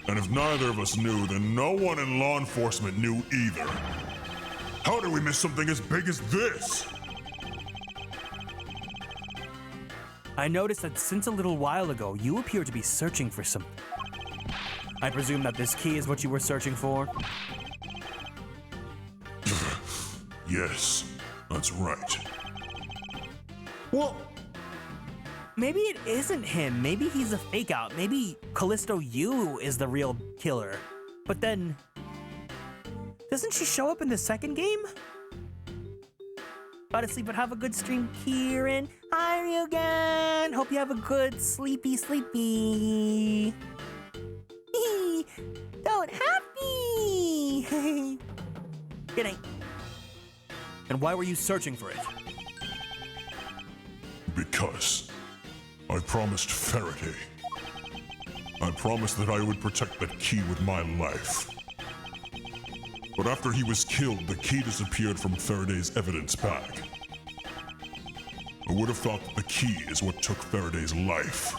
[SPEAKER 7] And if neither of us knew, then no one in law enforcement knew either. How did we miss something as big as this?
[SPEAKER 2] I noticed that since a little while ago, you appear to be searching for something. I presume that this key is what you were searching for?
[SPEAKER 7] Yes, that's right.
[SPEAKER 8] Well,
[SPEAKER 2] Maybe it isn't him. Maybe he's a fake out. Maybe Callisto Yu is the real killer. But then, doesn't she show up in the second game? Gotta sleep, but have a good stream, Kieran. Hi, Ryugan. Hope you have a good sleepy. Don't happy. Good night.
[SPEAKER 4] And why were you searching for it?
[SPEAKER 7] Because I promised Faraday. I promised that I would protect that key with my life. But after he was killed, the key disappeared from Faraday's evidence bag. I would have thought that the key is what took Faraday's life.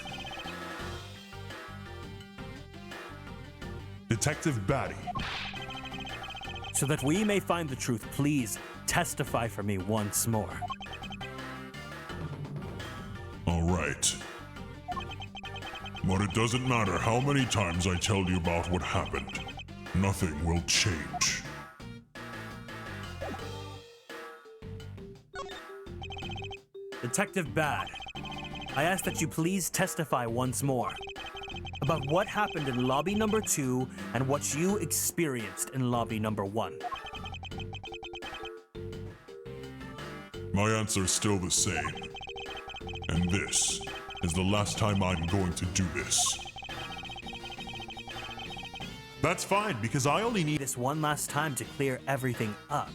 [SPEAKER 7] Detective Batty.
[SPEAKER 2] So that we may find the truth, please testify for me once more.
[SPEAKER 7] All right. But it doesn't matter how many times I tell you about what happened. Nothing will change.
[SPEAKER 2] Detective Bad, I ask that you please testify once more about what happened in lobby number 2 and what you experienced in lobby number 1.
[SPEAKER 7] My answer is still the same. And this is the last time I'm going to do this.
[SPEAKER 8] that's fine because I only need.
[SPEAKER 2] This one last time to clear everything up.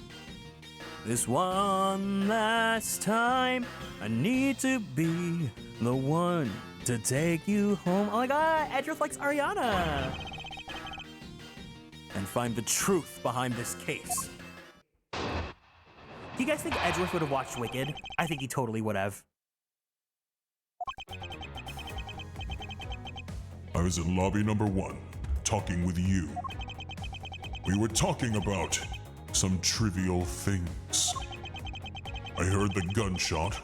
[SPEAKER 2] This one last time, I need to be the one to take you home. Oh my god, Edgeworth likes Ariana! And find the truth behind this case. Do you guys think Edgeworth would have watched Wicked? I think he totally would have.
[SPEAKER 7] I was in lobby number 1, talking with you. We were talking about some trivial things. I heard the gunshot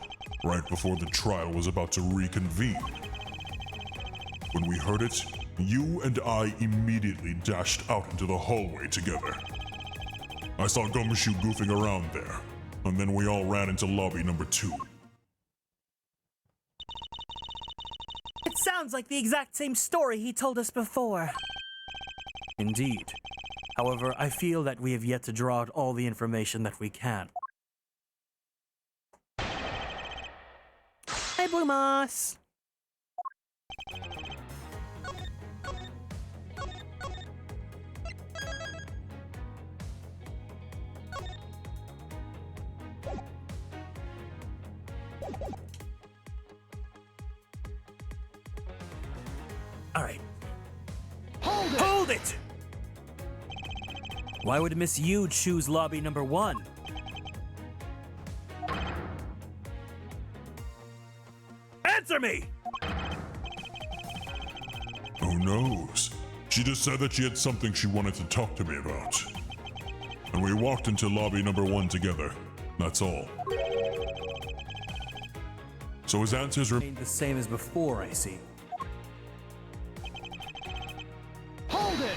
[SPEAKER 7] right before the trial was about to reconvene. When we heard it, you and I immediately dashed out into the hallway together. I saw Gumshoe goofing around there, and then we all ran into lobby number 2.
[SPEAKER 2] It sounds like the exact same story he told us before. Indeed. However, I feel that we have yet to draw out all the information that we can. Hey, Blue Moss! All right. Hold it! Why would Miss Yu choose lobby number 1? Answer me!
[SPEAKER 7] Who knows? She just said that she had something she wanted to talk to me about. And we walked into lobby number 1 together. That's all. So his answers
[SPEAKER 2] Remained the same as before, I see.
[SPEAKER 8] Hold it!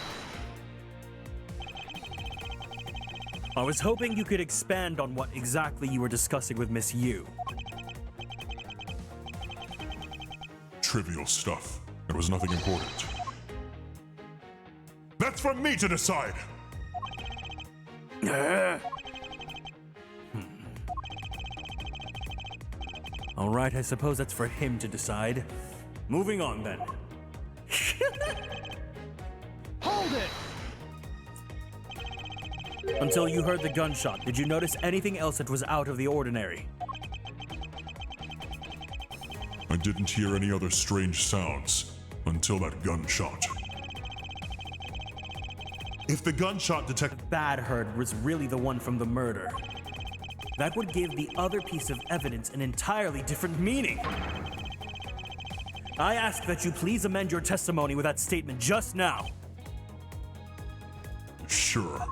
[SPEAKER 2] I was hoping you could expand on what exactly you were discussing with Miss Yu.
[SPEAKER 7] trivial stuff. It was nothing important. That's for me to decide!
[SPEAKER 2] All right, I suppose that's for him to decide. Moving on, then.
[SPEAKER 8] Hold it!
[SPEAKER 2] Until you heard the gunshot, did you notice anything else that was out of the ordinary?
[SPEAKER 7] I didn't hear any other strange sounds until that gunshot.
[SPEAKER 8] If the gunshot detected.
[SPEAKER 2] Bad heard was really the one from the murder. That would give the other piece of evidence an entirely different meaning. I ask that you please amend your testimony with that statement just now.
[SPEAKER 7] Sure.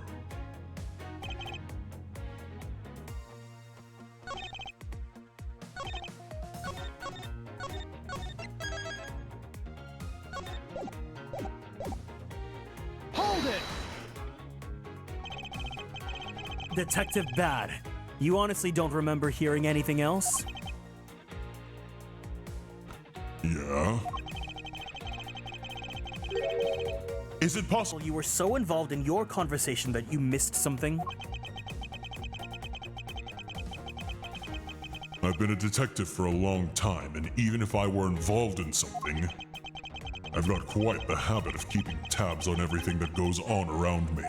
[SPEAKER 2] Detective Bad, you honestly don't remember hearing anything else?
[SPEAKER 7] Yeah?
[SPEAKER 8] Is it possible?
[SPEAKER 2] You were so involved in your conversation that you missed something?
[SPEAKER 7] I've been a detective for a long time, and even if I were involved in something, I've got quite the habit of keeping tabs on everything that goes on around me.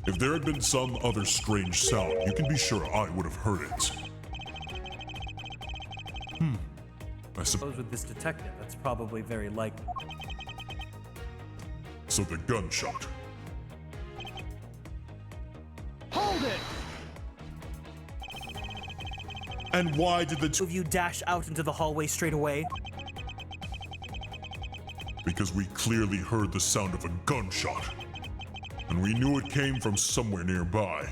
[SPEAKER 7] If there had been some other strange sound, you can be sure I would have heard it. I suppose.
[SPEAKER 2] With this detective, that's probably very likely.
[SPEAKER 7] So the gunshot.
[SPEAKER 8] Hold it! And why did the
[SPEAKER 2] Two of you dash out into the hallway straight away.
[SPEAKER 7] Because we clearly heard the sound of a gunshot. And we knew it came from somewhere nearby.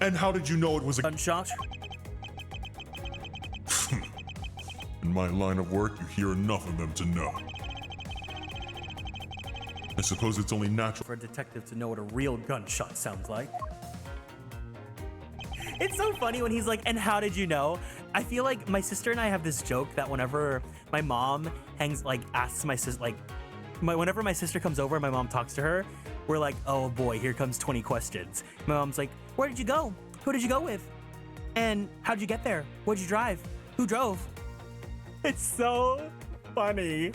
[SPEAKER 8] And how did you know it was a
[SPEAKER 2] Gunshot?
[SPEAKER 7] In my line of work, you hear enough of them to know. I suppose it's only natural.
[SPEAKER 2] For a detective to know what a real gunshot sounds like. It's so funny when he's like, and how did you know? I feel like my sister and I have this joke that whenever my mom asks my sister, whenever my sister comes over and my mom talks to her, we're like, oh boy, here comes 20 questions. My mom's like, where did you go? Who did you go with? And how'd you get there? Where'd you drive? Who drove? It's so funny.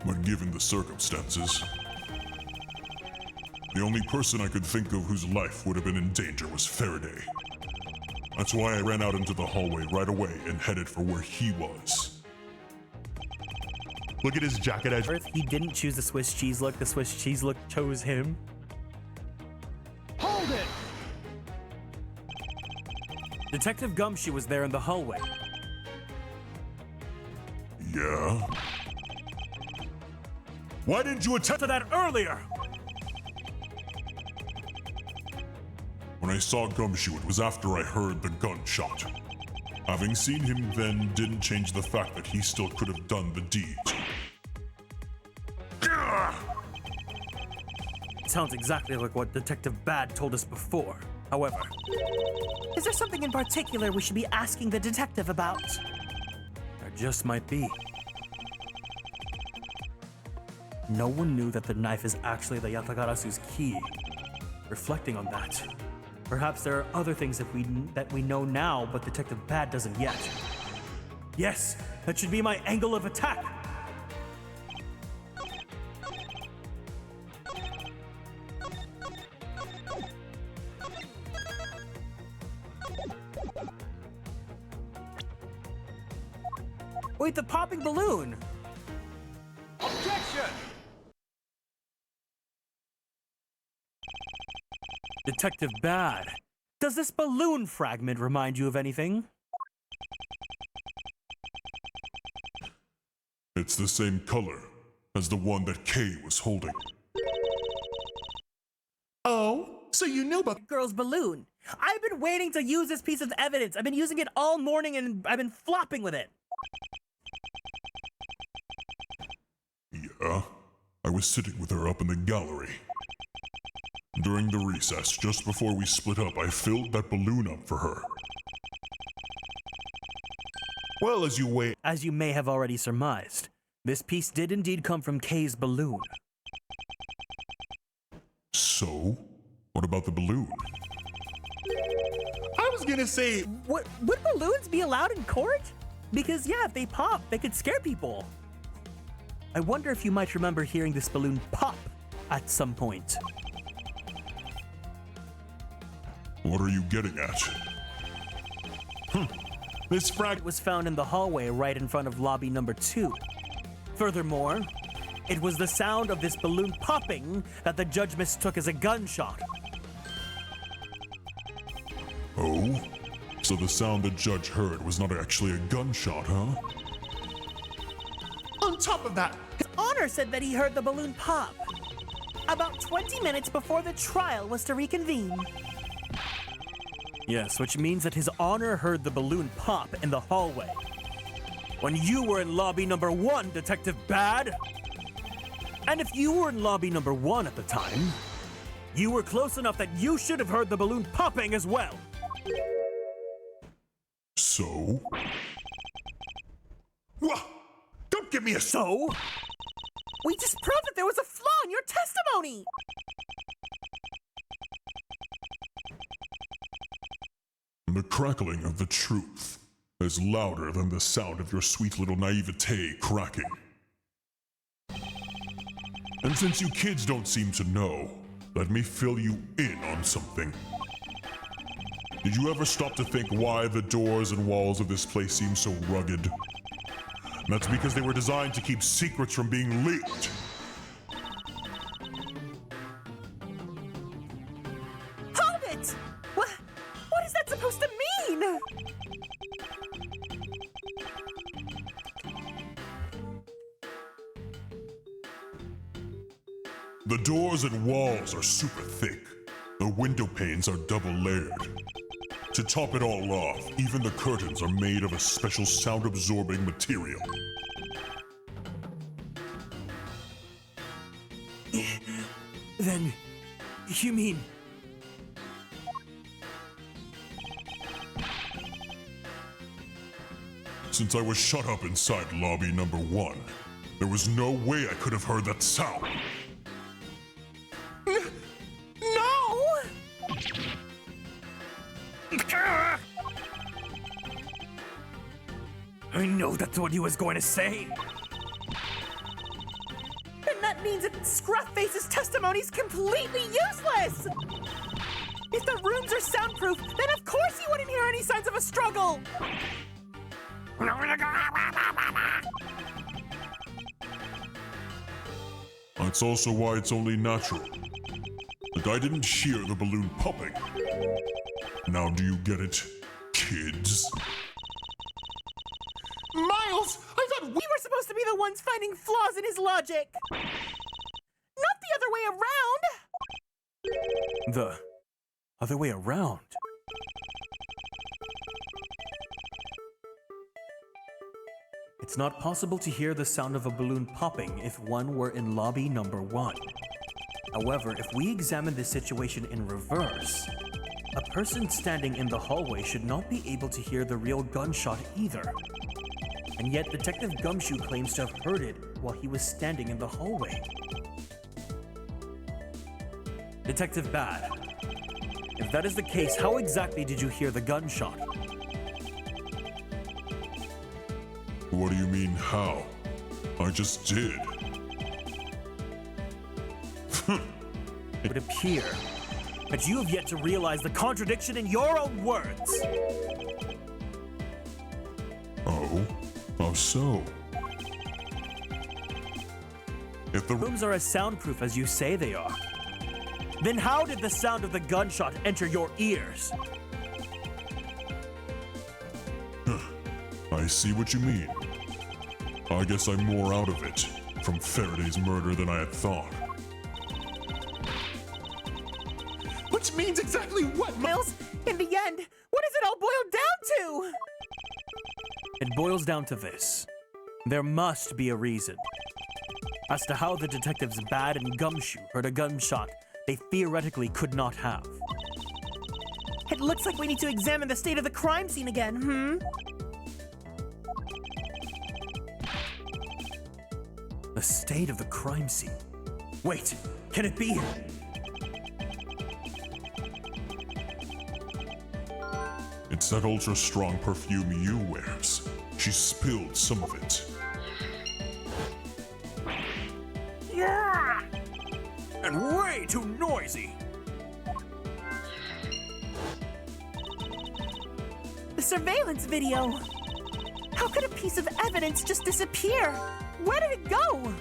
[SPEAKER 7] But given the circumstances, the only person I could think of whose life would have been in danger was Faraday. That's why I ran out into the hallway right away and headed for where he was.
[SPEAKER 8] Look at his jacket edge.
[SPEAKER 2] He didn't choose the Swiss cheese look. The Swiss cheese look chose him.
[SPEAKER 8] Hold it!
[SPEAKER 2] Detective Gumshoe was there in the hallway.
[SPEAKER 7] Yeah?
[SPEAKER 8] Why didn't you attend to that earlier?
[SPEAKER 7] When I saw Gumshoe, it was after I heard the gunshot. Having seen him then didn't change the fact that he still could have done the deed.
[SPEAKER 2] Sounds exactly like what Detective Bad told us before. However, is there something in particular we should be asking the detective about? There just might be. No one knew that the knife is actually the Yatagarasu's key. Reflecting on that, perhaps there are other things that we know now, but Detective Bad doesn't yet. Yes, that should be my angle of attack. Wait, the popping balloon!
[SPEAKER 8] Objection!
[SPEAKER 2] Detective Bad, does this balloon fragment remind you of anything?
[SPEAKER 7] It's the same color as the one that Kay was holding.
[SPEAKER 8] Oh, so you knew about
[SPEAKER 2] Girl's balloon. I've been waiting to use this piece of evidence. I've been using it all morning and I've been flopping with it.
[SPEAKER 7] Yeah, I was sitting with her up in the gallery. During the recess, just before we split up, I filled that balloon up for her.
[SPEAKER 8] well as you wait.
[SPEAKER 2] As you may have already surmised, this piece did indeed come from Kay's balloon.
[SPEAKER 7] So, what about the balloon?
[SPEAKER 8] I was gonna say,
[SPEAKER 2] Would balloons be allowed in court? Because yeah, if they pop, they could scare people. I wonder if you might remember hearing this balloon pop at some point.
[SPEAKER 7] What are you getting at?
[SPEAKER 8] this
[SPEAKER 2] It
[SPEAKER 8] frag.
[SPEAKER 2] was found in the hallway right in front of lobby number 2. Furthermore, it was the sound of this balloon popping that the judge mistook as a gunshot.
[SPEAKER 7] Oh? So the sound the judge heard was not actually a gunshot, huh?
[SPEAKER 8] On top of that,
[SPEAKER 6] Honor said that he heard the balloon pop about 20 minutes before the trial was to reconvene.
[SPEAKER 2] Yes, which means that His Honor heard the balloon pop in the hallway. When you were in lobby number 1, Detective Bad.
[SPEAKER 4] And if you were in lobby number 1 at the time, you were close enough that you should have heard the balloon popping as well.
[SPEAKER 7] So? What? Don't give me a
[SPEAKER 4] So?
[SPEAKER 6] We just proved that there was a flaw in your testimony!
[SPEAKER 7] The crackling of the truth is louder than the sound of your sweet little naivete cracking. And since you kids don't seem to know, let me fill you in on something. Did you ever stop to think why the doors and walls of this place seem so rugged? That's because they were designed to keep secrets from being leaked.
[SPEAKER 6] Hold it! What is that supposed to mean?
[SPEAKER 7] The doors and walls are super thick. The window panes are double layered. To top it all off, even the curtains are made of a special sound-absorbing material.
[SPEAKER 4] Then, you mean...
[SPEAKER 7] Since I was shut up inside lobby number 1, there was no way I could have heard that sound.
[SPEAKER 6] No!
[SPEAKER 4] I know that's what you was going to say.
[SPEAKER 6] Then that means that Scruffface's testimony's completely useless! If the rooms are soundproof, then of course he wouldn't hear any signs of a struggle!
[SPEAKER 7] That's also why it's only natural that I didn't hear the balloon popping. Now do you get it, kids?
[SPEAKER 6] Miles, I thought we were supposed to be the ones finding flaws in his logic! Not the other way around!
[SPEAKER 4] The other way around. It's not possible to hear the sound of a balloon popping if one were in lobby number 1. However, if we examine this situation in reverse, a person standing in the hallway should not be able to hear the real gunshot either. And yet Detective Gumshoe claims to have heard it while he was standing in the hallway. Detective Bad, if that is the case, how exactly did you hear the gunshot?
[SPEAKER 7] What do you mean, how? I just did.
[SPEAKER 4] It would appear that you have yet to realize the contradiction in your own words.
[SPEAKER 7] Oh? How so? If the
[SPEAKER 4] Rooms are as soundproof as you say they are, then how did the sound of the gunshot enter your ears?
[SPEAKER 7] I see what you mean. I guess I'm more out of it from Faraday's murder than I had thought.
[SPEAKER 8] Which means exactly what,
[SPEAKER 6] Miles, in the end, what does it all boil down to?
[SPEAKER 4] It boils down to this. There must be a reason as to how the detectives Bad and Gumshoe heard a gunshot they theoretically could not have.
[SPEAKER 6] It looks like we need to examine the state of the crime scene again,
[SPEAKER 4] The state of the crime scene. Wait, can it be?
[SPEAKER 7] It's that ultra-strong perfume you wears. She spilled some of it.
[SPEAKER 4] And way too noisy.
[SPEAKER 6] The surveillance video! How could a piece of evidence just disappear? Where did it go?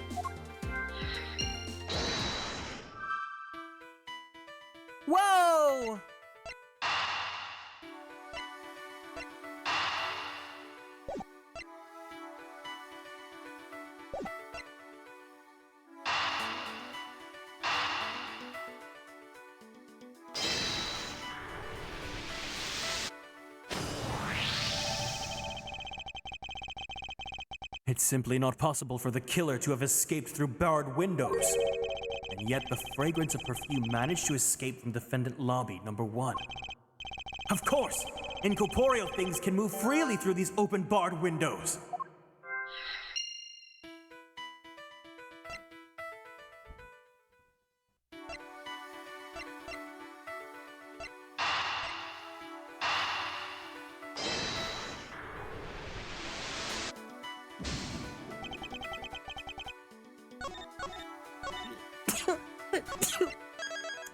[SPEAKER 6] Whoa!
[SPEAKER 4] It
[SPEAKER 5] simply not possible for the killer to have escaped through barred windows. And yet the fragrance of perfume managed to escape from defendant lobby number 1. Of course, incorporeal things can move freely through these open barred windows.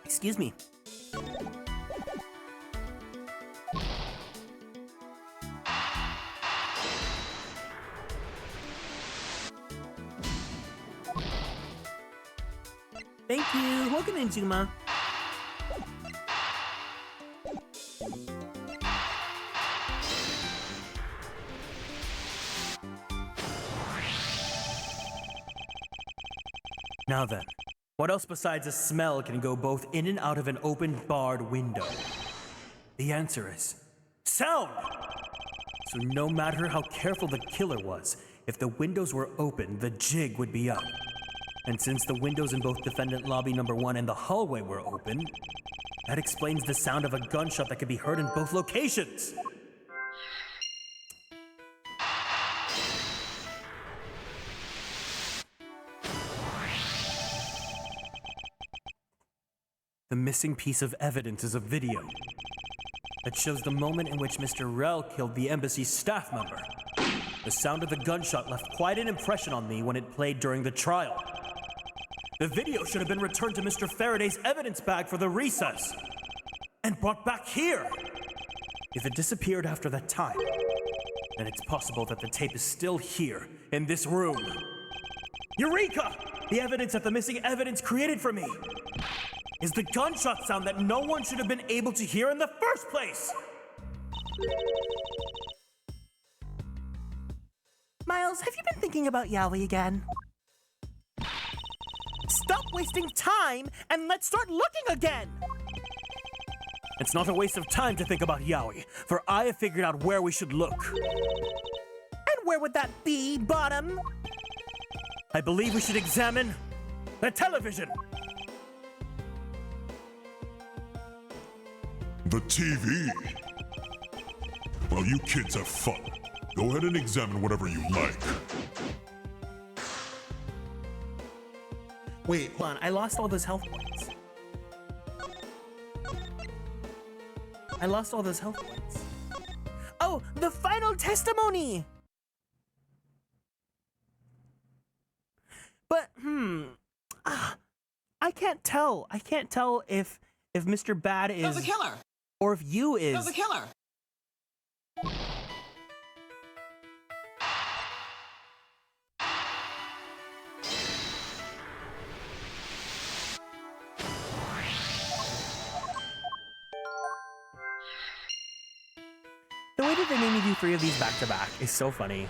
[SPEAKER 2] Excuse me. Thank you. Welcome in, Zuma.
[SPEAKER 5] Now then, what else besides a smell can go both in and out of an open barred window? The answer is sound! So no matter how careful the killer was, if the windows were open, the jig would be up. And since the windows in both defendant lobby number 1 and the hallway were open, that explains the sound of a gunshot that could be heard in both locations. The missing piece of evidence is a video that shows the moment in which Mr. Rell killed the embassy's staff member. The sound of the gunshot left quite an impression on me when it played during the trial. The video should have been returned to Mr. Faraday's evidence bag for the recess and brought back here. If it disappeared after that time, then it's possible that the tape is still here in this room. Eureka! The evidence that the missing evidence created for me is the gunshot sound that no one should have been able to hear in the first place!
[SPEAKER 6] Miles, have you been thinking about Yaoi again? Stop wasting time and let's start looking again!
[SPEAKER 5] It's not a waste of time to think about Yaoi, for I have figured out where we should look.
[SPEAKER 6] And where would that be, Bottom?
[SPEAKER 5] I believe we should examine the television.
[SPEAKER 7] The TV? Well, you kids have fun. Go ahead and examine whatever you like.
[SPEAKER 2] Wait,
[SPEAKER 5] Hold on, I lost all those health points.
[SPEAKER 6] Oh, the final testimony!
[SPEAKER 2] but I can't tell. I can't tell if Mr. Bad is
[SPEAKER 9] There's a killer!
[SPEAKER 2] or if you is.
[SPEAKER 9] There's a killer!
[SPEAKER 2] The way that they made me do 3 of these back to back is so funny.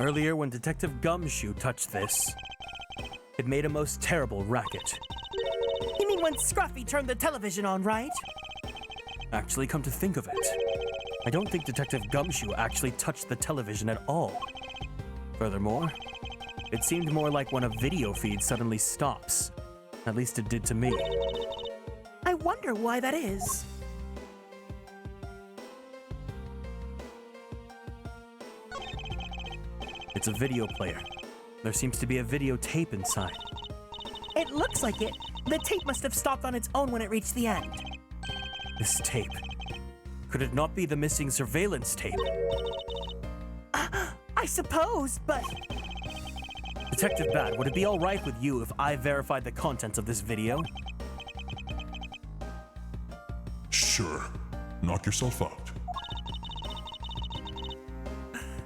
[SPEAKER 5] Earlier, when Detective Gumshoe touched this, it made a most terrible racket.
[SPEAKER 6] You mean when Scruffy turned the television on, right?
[SPEAKER 5] Actually, come to think of it, I don't think Detective Gumshoe actually touched the television at all. Furthermore, it seemed more like when a video feed suddenly stops. At least it did to me.
[SPEAKER 6] I wonder why that is.
[SPEAKER 5] It's a video player. There seems to be a videotape inside.
[SPEAKER 6] It looks like it. The tape must have stopped on its own when it reached the end.
[SPEAKER 5] This tape. Could it not be the missing surveillance tape?
[SPEAKER 6] I suppose, but
[SPEAKER 5] Detective Bad, would it be alright with you if I verified the contents of this video?
[SPEAKER 7] Sure. Knock yourself out.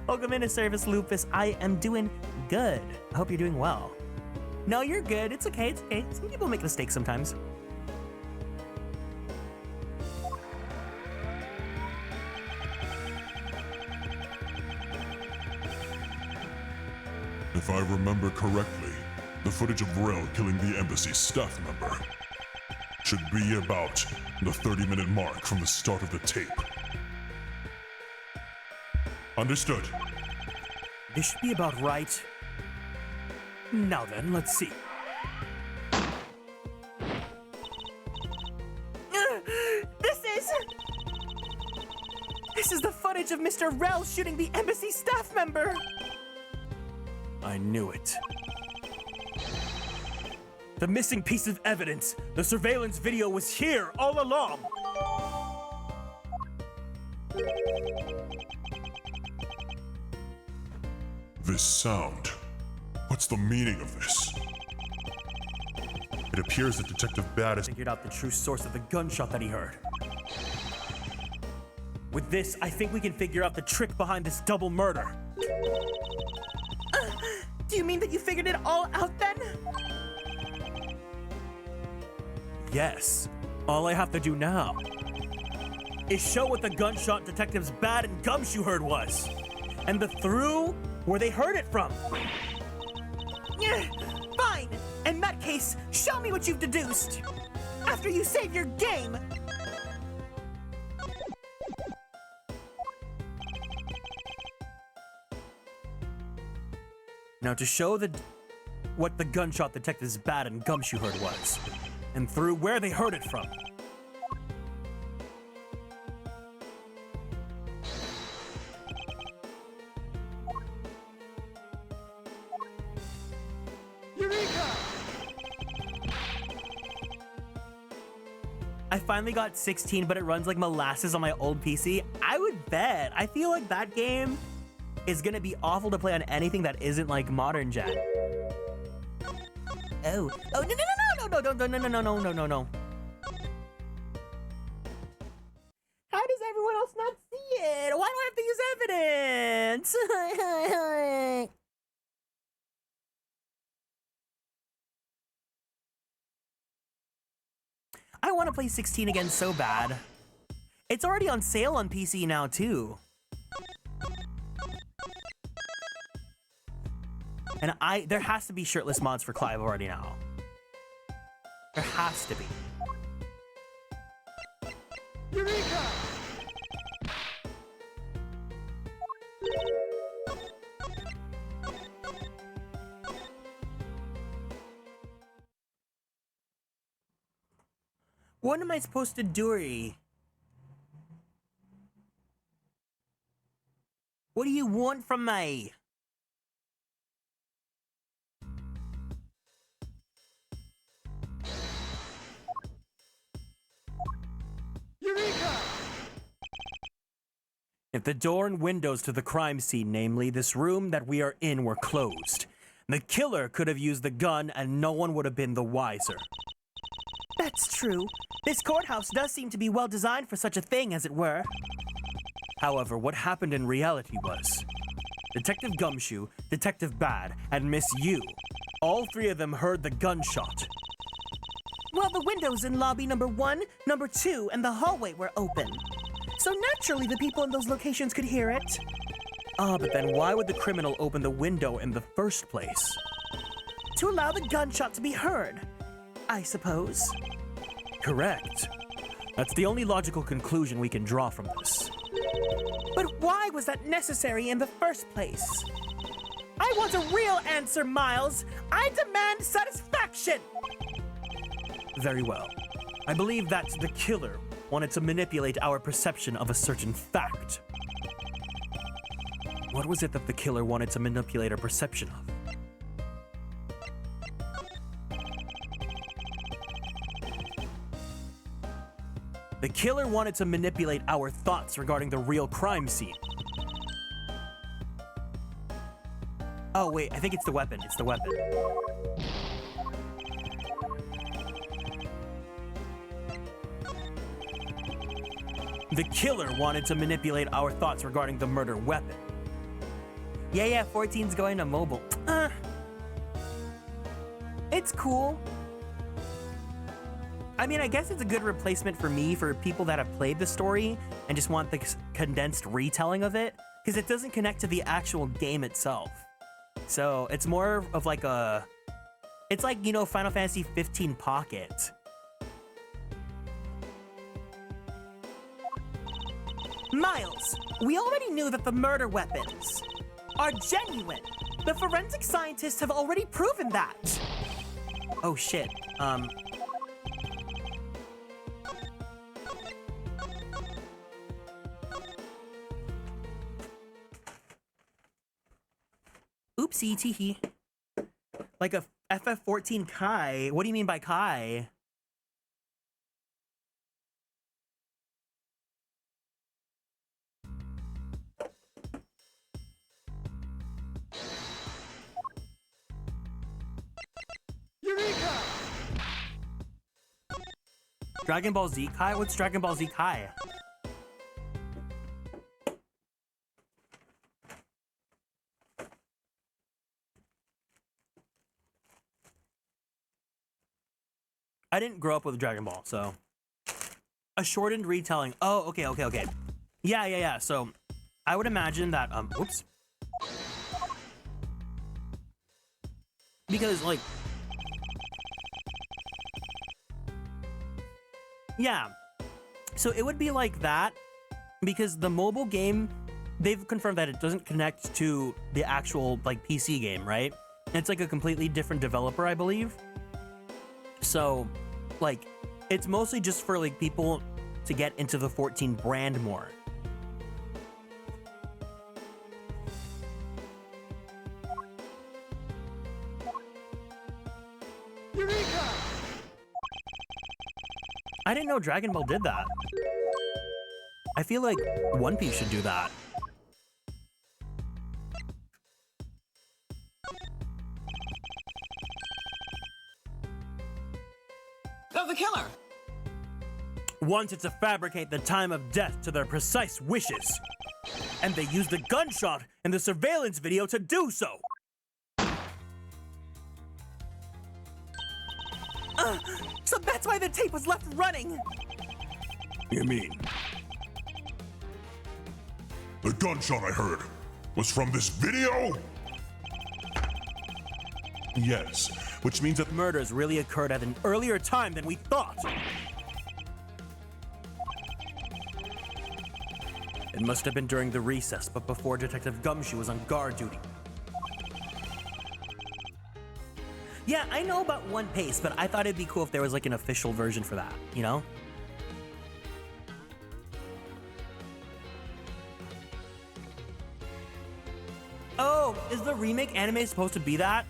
[SPEAKER 2] Welcome into service, Lupus. I am doing good. I hope you're doing well. No, you're good. It's okay. It's okay. Some people make mistakes sometimes.
[SPEAKER 7] If I remember correctly, the footage of Rel killing the embassy staff member should be about the 30-minute mark from the start of the tape. Understood.
[SPEAKER 5] This should be about right. Now then, let's see. This is the footage of Mr. Rel shooting the embassy staff member! I knew it. The missing piece of evidence. The surveillance video was here all along.
[SPEAKER 7] This sound. What's the meaning of this? It appears that Detective Bad is
[SPEAKER 5] Figured out the true source of the gunshot that he heard. With this, I think we can figure out the trick behind this double murder. Do you mean that you figured it all out then? Yes. All I have to do now is show what the gunshot Detectives Bad and Gumshoe heard was. And the through where they heard it from. Fine. In that case, show me what you've deduced. After you save your game. Now to show what the gunshot Detectives Bad and Gumshoe heard was, and through where they heard it from. Eureka! I finally got 16, but it runs like molasses on my old PC. I would bet. I feel like that game is gonna be awful to play on anything that isn't like modern gen. Oh, no. How does everyone else not see it? Why do I have to use evidence? I want to play 16 again so bad. It's already on sale on PC now too. And there has to be shirtless mods for Clive already now. There has to be. Eureka! What am I supposed to do? What do you want from me? Eureka! If the door and windows to the crime scene, namely this room that we are in, were closed, the killer could have used the gun and no one would have been the wiser. That's true. This courthouse does seem to be well designed for such a thing, as it were. However, what happened in reality was Detective Gumshoe, Detective Bad, and Miss Yu, all three of them heard the gunshot. Well, the windows in lobby number 1, number 2, and the hallway were open. So naturally the people in those locations could hear it. But then why would the criminal open the window in the first place? To allow the gunshot to be heard, I suppose. Correct. That's the only logical conclusion we can draw from this. But why was that necessary in the first place? I want a real answer, Miles. I demand satisfaction. Very well. I believe that the killer wanted to manipulate our perception of a certain fact. What was it that the killer wanted to manipulate our perception of? The killer wanted to manipulate our thoughts regarding the real crime scene. Oh wait, I think it's the weapon. It's the weapon. The killer wanted to manipulate our thoughts regarding the murder weapon. Yeah, 14's going to mobile. It's cool. I mean, I guess it's a good replacement for me for people that have played the story and just want the condensed retelling of it, because it doesn't connect to the actual game itself.
[SPEAKER 2] So it's more of like a, it's like, you know, Final Fantasy 15 Pocket.
[SPEAKER 5] Miles, we already knew that the murder weapons are genuine. The forensic scientists have already proven that.
[SPEAKER 2] Oh shit. Oopsie teehee. Like a FF14 Kai. What do you mean by Kai?
[SPEAKER 1] Eureka!
[SPEAKER 2] Dragon Ball Z Kai? What's Dragon Ball Z Kai? I didn't grow up with Dragon Ball, so. A shortened retelling. Oh, okay. Yeah. So, I would imagine that, whoops. Because, like, yeah. So it would be like that because the mobile game, they've confirmed that it doesn't connect to the actual, like, PC game, right? It's like a completely different developer, I believe. So, like, it's mostly just for, like, people to get into the 14 brand more.
[SPEAKER 1] Eureka!
[SPEAKER 2] I didn't know Dragon Ball did that. I feel like One Piece should do that.
[SPEAKER 1] Of the killer!
[SPEAKER 5] Wanted to fabricate the time of death to their precise wishes. And they used the gunshot in the surveillance video to do so. So that's why the tape was left running.
[SPEAKER 4] You mean?
[SPEAKER 7] The gunshot I heard was from this video? Yes, which means that
[SPEAKER 5] Murders really occurred at an earlier time than we thought. It must have been during the recess, but before Detective Gumshoe was on guard duty.
[SPEAKER 2] Yeah, I know about One Piece, but I thought it'd be cool if there was like an official version for that, you know? Oh, is the remake anime supposed to be that?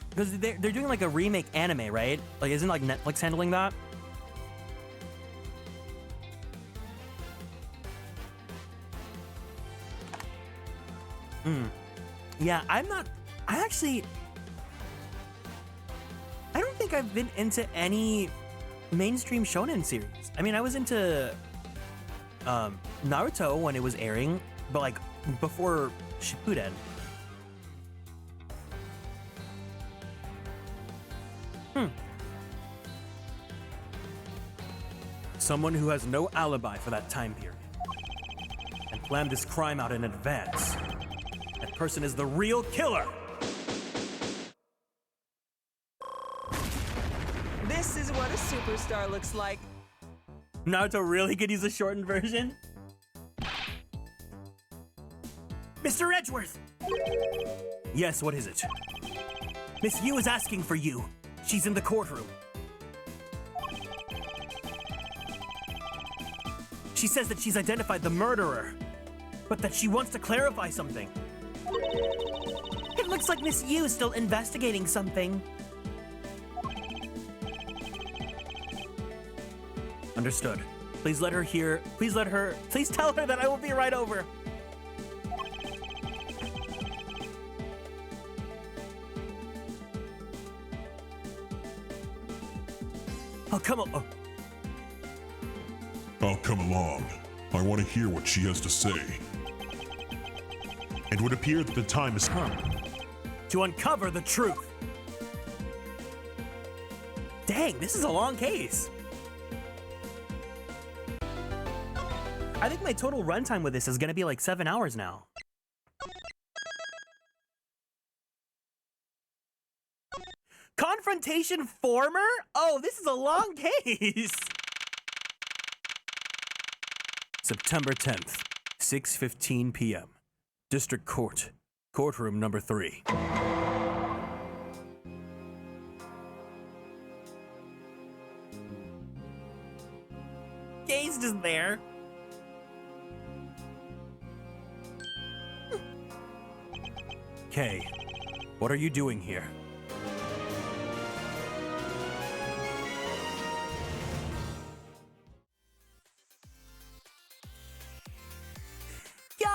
[SPEAKER 2] Because they're doing like a remake anime, right? Like, isn't like Netflix handling that? Yeah, I don't think I've been into any mainstream shonen series. I mean, I was into Naruto when it was airing, but like before Shippuden.
[SPEAKER 5] Someone who has no alibi for that time period and planned this crime out in advance. That person is the real killer.
[SPEAKER 9] This is what a superstar looks like.
[SPEAKER 2] Naruto really could use a shortened version?
[SPEAKER 5] Mr. Edgeworth! Yes, what is it? Miss Yu is asking for you. She's in the courtroom. She says that she's identified the murderer, but that she wants to clarify something.
[SPEAKER 6] It looks like Miss Yu is still investigating something.
[SPEAKER 2] Understood. Please tell her that I will be right over.
[SPEAKER 5] Oh, come on.
[SPEAKER 7] I'll come along. I want to hear what she has to say. It would appear that the time has come.
[SPEAKER 5] To uncover the truth.
[SPEAKER 2] Dang, this is a long case. I think my total runtime with this is gonna be like 7 hours now. confrontation former? Oh, this is a long case.
[SPEAKER 4] September 10th, 6:15 p.m. District Court, courtroom number 3.
[SPEAKER 2] Case just there.
[SPEAKER 4] Kay, what are you doing here?
[SPEAKER 2] Yo!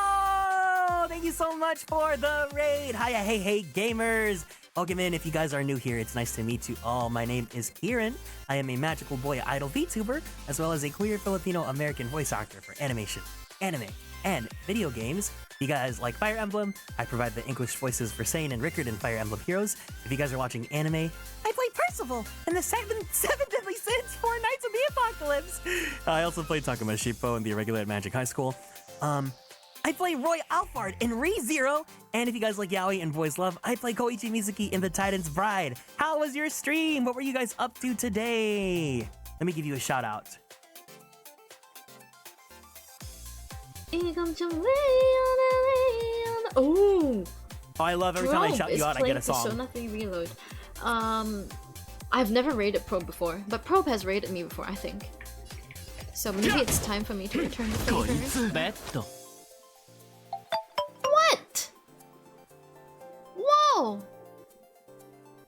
[SPEAKER 2] Thank you so much for the raid. Hiya, hey, gamers. Welcome in. If you guys are new here, it's nice to meet you all. My name is Kieran. I am a magical boy idol VTuber, as well as a queer Filipino-American voice actor for animation, anime, and video games. If you guys like Fire Emblem, I provide the English voices for Sane and Rickard in Fire Emblem Heroes. If you guys are watching anime, I play Percival in the seven Deadly Sins, 4 Knights of the Apocalypse. I also played Takuma Shippo in the Irregular at Magic High School. I play Roy Alphard in ReZero, and if you guys like yaoi and boys love, I play Koichi Mizuki in The Titan's Bride. How was your stream? What were you guys up to today? Let me give you a shout out.
[SPEAKER 10] Oh,
[SPEAKER 2] I love every time I shout you out, I get a song.
[SPEAKER 10] Persona 3 Reload. I've never raided Probe before, but Probe has raided me before, I think. So maybe it's time for me to return the favor. What? Whoa!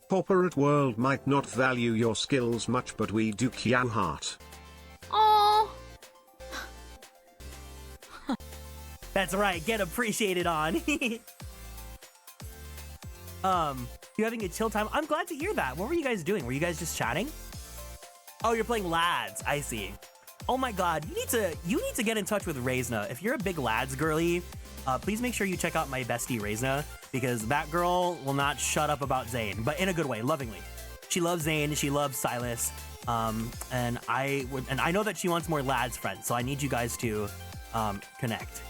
[SPEAKER 3] Corporate world might not value your skills much, but we do, Kian Heart.
[SPEAKER 10] Oh.
[SPEAKER 2] That's right, get appreciated on. You having a chill time? I'm glad to hear that. What were you guys doing? Were you guys just chatting? Oh, you're playing Lads. I see. Oh my god, you need to get in touch with Reisna. If you're a big Lads girly, please make sure you check out my bestie Reisna, because that girl will not shut up about Zane, but in a good way, lovingly. She loves Zane, she loves Silas, and I know that she wants more Lads friends, so I need you guys to connect.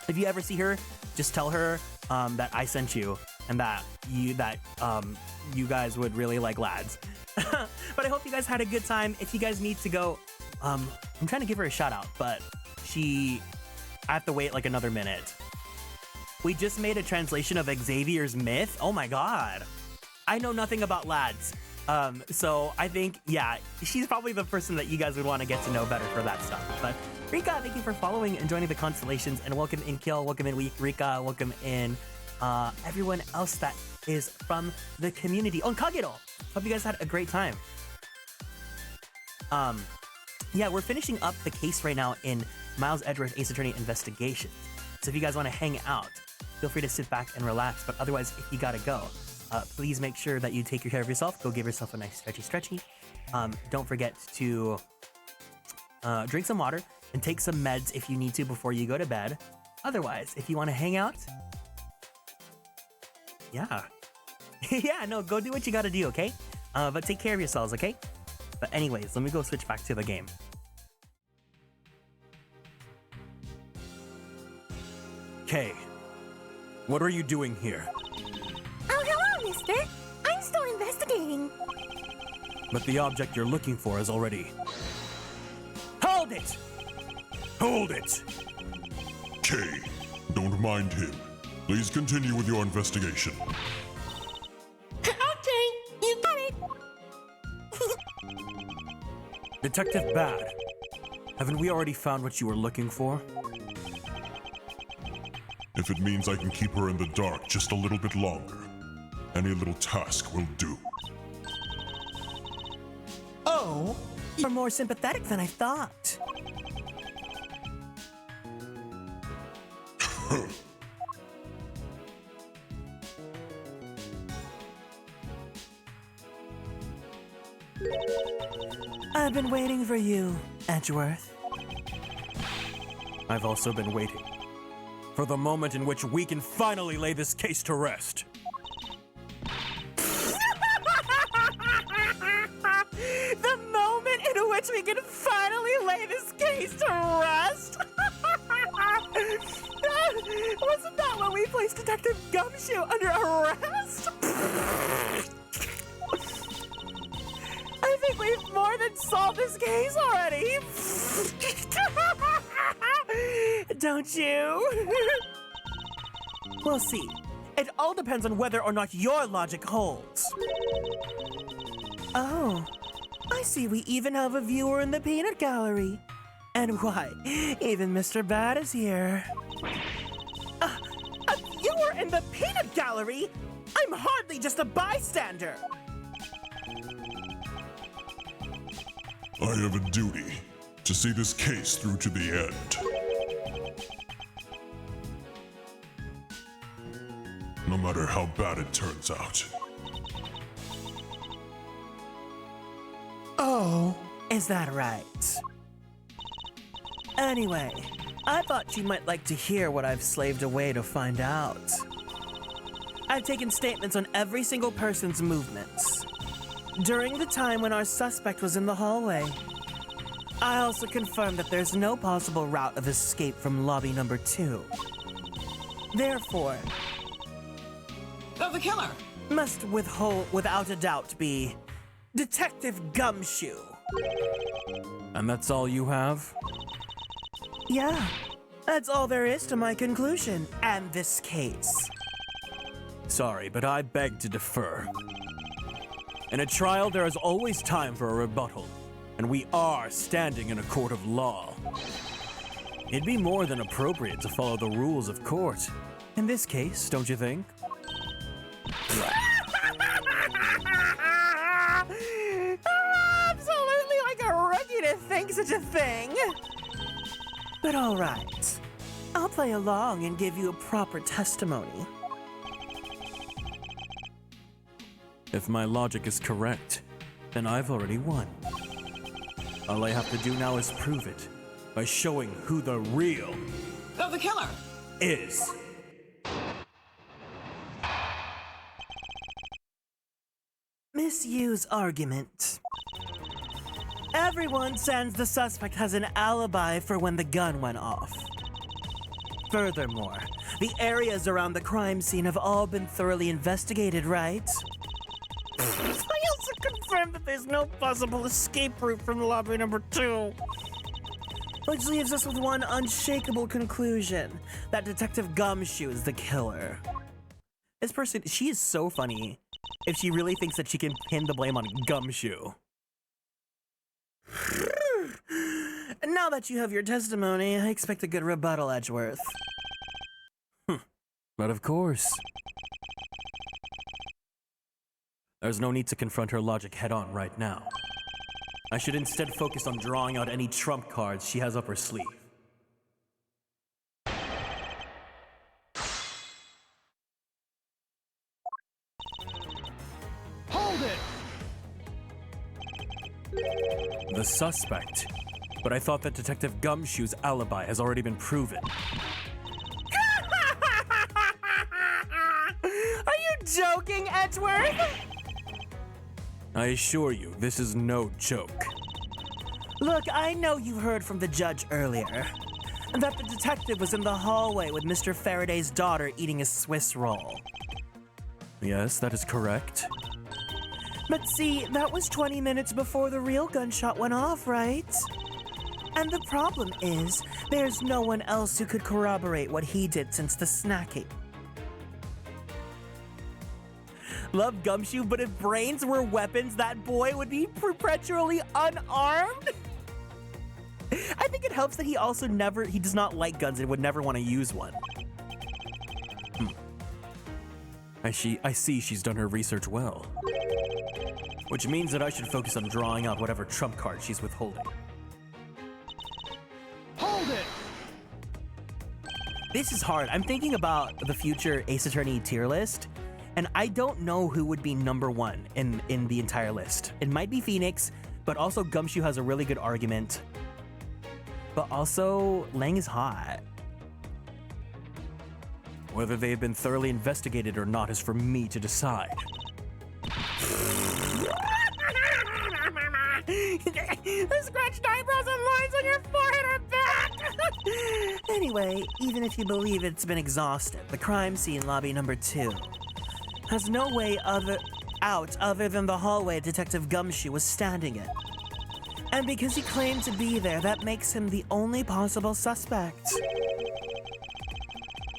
[SPEAKER 2] If you ever see her, just tell her that I sent you and that you guys would really like Lads. But I hope you guys had a good time. If you guys need to go, I'm trying to give her a shout out, but I have to wait like another minute. We just made a translation of Xavier's Myth. Oh my god. I know nothing about Lads. So I think, yeah, she's probably the person that you guys would want to get to know better for that stuff. But Rika, thank you for following and joining the Konstellations, and welcome in Kill, welcome in Rika, welcome in everyone else that is from the community. Oh, Kagero! Hope you guys had a great time. Yeah, we're finishing up the case right now in Miles Edgeworth Ace Attorney Investigations. So if you guys want to hang out, feel free to sit back and relax. But otherwise, if you gotta go, please make sure that you take care of yourself. Go give yourself a nice stretchy. Don't forget to drink some water and take some meds if you need to before you go to bed. Otherwise, if you want to hang out, yeah. Yeah, no, go do what you gotta do, okay? But take care of yourselves, okay? But anyways, let me go switch back to the game.
[SPEAKER 4] Kay, what are you doing here?
[SPEAKER 6] Oh, hello, mister. I'm still investigating.
[SPEAKER 4] But the object you're looking for is already...
[SPEAKER 2] Hold it!
[SPEAKER 4] Hold it!
[SPEAKER 7] Kay, don't mind him. Please continue with your investigation.
[SPEAKER 6] Okay, you got it.
[SPEAKER 4] Detective Bad, haven't we already found what you were looking for?
[SPEAKER 7] If it means I can keep her in the dark just a little bit longer, any little task will do.
[SPEAKER 2] Oh, you're more sympathetic than I thought. I've been waiting for you, Edgeworth.
[SPEAKER 4] I've also been waiting for the moment in which we can finally lay this case to rest.
[SPEAKER 2] The moment in which we can finally lay this case to rest? Wasn't that when we placed Detective Gumshoe under arrest?
[SPEAKER 5] solve this case already. Don't you? We'll see. It all depends on whether or not your logic holds. Oh, I see we even have a viewer in the peanut gallery. And why, even Mr. Bad is here. A viewer in the peanut gallery? I'm hardly just a bystander.
[SPEAKER 7] I have a duty to see this case through to the end. No matter how bad it turns out.
[SPEAKER 5] Oh, is that right? Anyway, I thought you might like to hear what I've slaved away to find out. I've taken statements on every single person's movements during the time when our suspect was in the hallway. I also confirmed that there's no possible route of escape from lobby number 2. Therefore,
[SPEAKER 9] the killer
[SPEAKER 5] must without a doubt be Detective Gumshoe.
[SPEAKER 2] And that's all you have?
[SPEAKER 5] Yeah, that's all there is to my conclusion and this case.
[SPEAKER 2] Sorry, but I beg to defer. In a trial, there is always time for a rebuttal, and we are standing in a court of law. It'd be more than appropriate to follow the rules of court. In this case, don't you think?
[SPEAKER 5] Absolutely like a rookie to think such a thing. But all right, I'll play along and give you a proper testimony.
[SPEAKER 2] If my logic is correct, then I've already won. All I have to do now is prove it by showing who the real
[SPEAKER 9] the killer
[SPEAKER 2] is.
[SPEAKER 5] Misuse argument. Everyone says the suspect has an alibi for when the gun went off. Furthermore, the areas around the crime scene have all been thoroughly investigated, right? I also confirmed that there's no possible escape route from lobby number 2. Which leaves us with one unshakable conclusion, that Detective Gumshoe is the killer. This person, she is so funny if she really thinks that she can pin the blame on Gumshoe. Now that you have your testimony, I expect a good rebuttal, Edgeworth.
[SPEAKER 2] But of course. There's no need to confront her logic head-on right now. I should instead focus on drawing out any trump cards she has up her sleeve.
[SPEAKER 4] Hold it!
[SPEAKER 2] The suspect. But I thought that Detective Gumshoe's alibi has already been proven.
[SPEAKER 5] Are you joking, Edgeworth?
[SPEAKER 2] I assure you, this is no joke.
[SPEAKER 5] Look, I know you heard from the judge earlier that the detective was in the hallway with Mr. Faraday's daughter eating a Swiss roll.
[SPEAKER 2] Yes, that is correct.
[SPEAKER 5] But see, that was 20 minutes before the real gunshot went off, right? And the problem is, there's no one else who could corroborate what he did since the snacking. Love Gumshoe, but if brains were weapons, that boy would be perpetually unarmed? I think it helps that he also he does not like guns and would never want to use one.
[SPEAKER 2] I see she's done her research well. Which means that I should focus on drawing out whatever trump card she's withholding.
[SPEAKER 4] Hold it!
[SPEAKER 5] This is hard. I'm thinking about the future Ace Attorney tier list, and I don't know who would be number 1 in the entire list. It might be Phoenix, but also Gumshoe has a really good argument. But also, Lang is hot.
[SPEAKER 2] Whether they've been thoroughly investigated or not is for me to decide.
[SPEAKER 5] The scratched eyebrows and lines on your forehead are back! Anyway, even if you believe it's been exhausted, the crime scene lobby number 2 has no way out other than the hallway Detective Gumshoe was standing in.
[SPEAKER 2] And because he claimed to be there, that makes him the only possible suspect.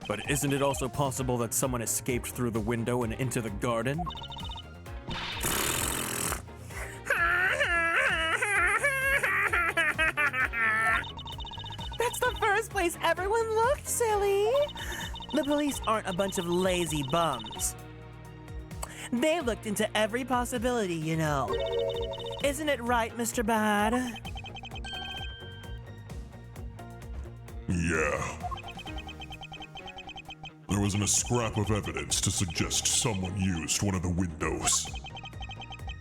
[SPEAKER 4] But isn't it also possible that someone escaped through the window and into the garden?
[SPEAKER 2] That's the first place everyone looked, silly. The police aren't a bunch of lazy bums. They looked into every possibility, you know. Isn't it right, Mr. Bad?
[SPEAKER 7] Yeah. There wasn't a scrap of evidence to suggest someone used one of the windows.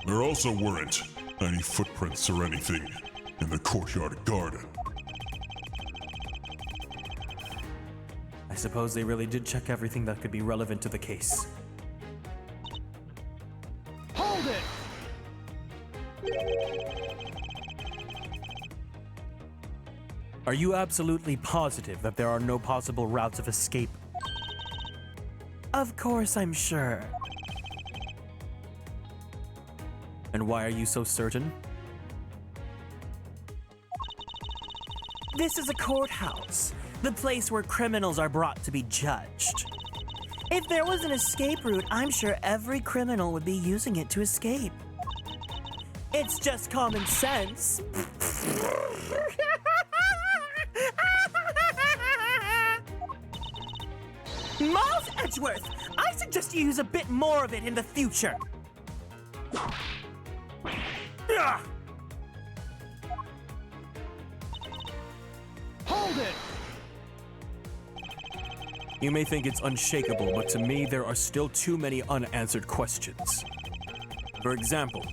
[SPEAKER 7] There also weren't any footprints or anything in the courtyard garden.
[SPEAKER 4] I suppose they really did check everything that could be relevant to the case.
[SPEAKER 5] Hold it!
[SPEAKER 4] Are you absolutely positive that there are no possible routes of escape?
[SPEAKER 2] Of course, I'm sure.
[SPEAKER 4] And why are you so certain?
[SPEAKER 2] This is a courthouse, the place where criminals are brought to be judged. If there was an escape route, I'm sure every criminal would be using it to escape. It's just common sense. Miles Edgeworth, I suggest you use a bit more of it in the future.
[SPEAKER 5] Hold it!
[SPEAKER 4] You may think it's unshakable, but to me, there are still too many unanswered questions. For example,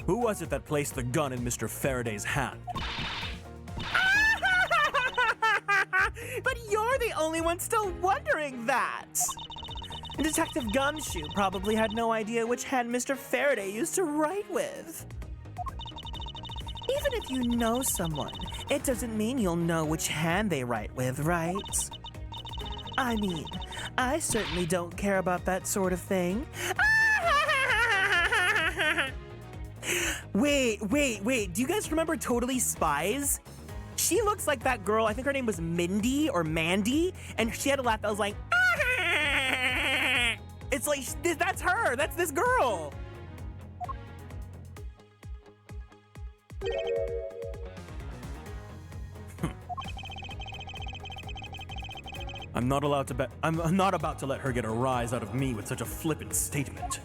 [SPEAKER 4] who was it that placed the gun in Mr. Faraday's hand?
[SPEAKER 2] But you're the only one still wondering that. Detective Gumshoe probably had no idea which hand Mr. Faraday used to write with. Even if you know someone, it doesn't mean you'll know which hand they write with, right? I mean, I certainly don't care about that sort of thing. Wait, do you guys remember Totally Spies? She looks like that girl, I think her name was Mindy or Mandy, and she had a laugh that was like, it's like, that's her, that's this girl.
[SPEAKER 4] I'm not about to let her get a rise out of me with such a flippant statement.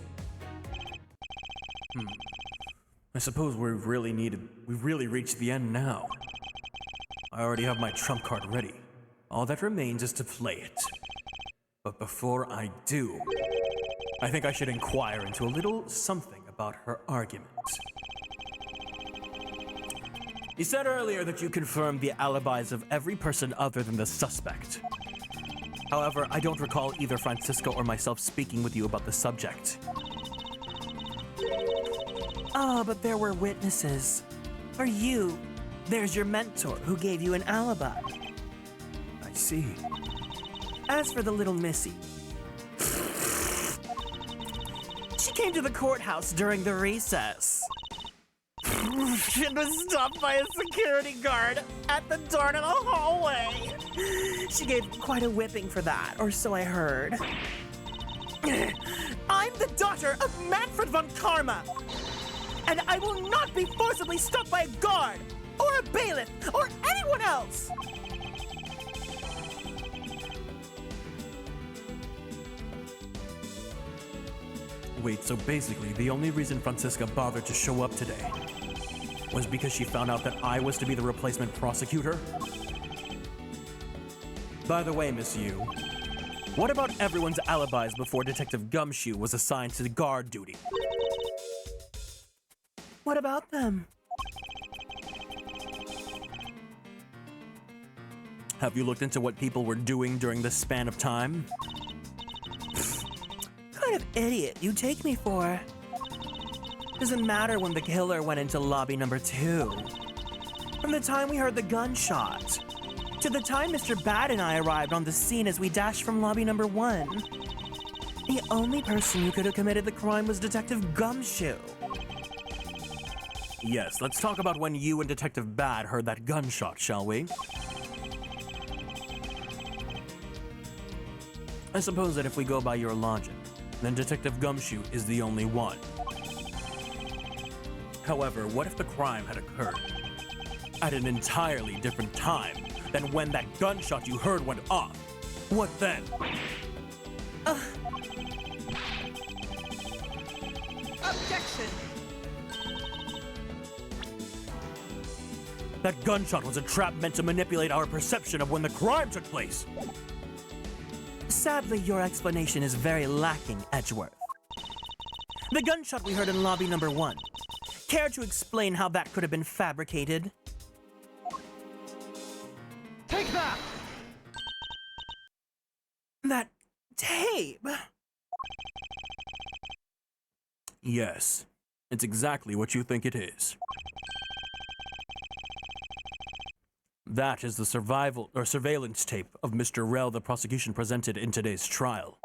[SPEAKER 4] I suppose we've really reached the end now. I already have my trump card ready. All that remains is to play it. But before I do, I think I should inquire into a little something about her argument. You said earlier that you confirmed the alibis of every person other than the suspect. However, I don't recall either Francisco or myself speaking with you about the subject.
[SPEAKER 2] Oh, but there were witnesses. For you, there's your mentor who gave you an alibi.
[SPEAKER 4] I see.
[SPEAKER 2] As for the little missy, she came to the courthouse during the recess. She was stopped by a security guard at the door in the hallway. She gave quite a whipping for that, or so I heard. I'm the daughter of Manfred von Karma, and I will not be forcibly stopped by a guard, or a bailiff, or anyone else!
[SPEAKER 4] Wait, so basically the only reason Francisca bothered to show up today was because she found out that I was to be the replacement prosecutor? By the way, Miss Yu, what about everyone's alibis before Detective Gumshoe was assigned to guard duty?
[SPEAKER 2] What about them?
[SPEAKER 4] Have you looked into what people were doing during this span of time?
[SPEAKER 2] Kind of idiot you take me for. Doesn't matter when the killer went into lobby number 2. From the time we heard the gunshot, to the time Mr. Bad and I arrived on the scene as we dashed from lobby number 1. The only person who could have committed the crime was Detective Gumshoe. Yes, let's talk about when you and Detective Bad heard that gunshot, shall we? I suppose that if we go by your logic, then Detective Gumshoe is the only one. However, what if the crime had occurred at an entirely different time than when that gunshot you heard went off? What then?
[SPEAKER 9] Objection!
[SPEAKER 2] That gunshot was a trap meant to manipulate our perception of when the crime took place.
[SPEAKER 5] Sadly, your explanation is very lacking, Edgeworth. The gunshot we heard in lobby number 1. Care to explain how that could have been fabricated?
[SPEAKER 1] Take that!
[SPEAKER 5] That tape!
[SPEAKER 2] Yes, it's exactly what you think it is. That is the surveillance tape of Mr. Rell the prosecution presented in today's trial.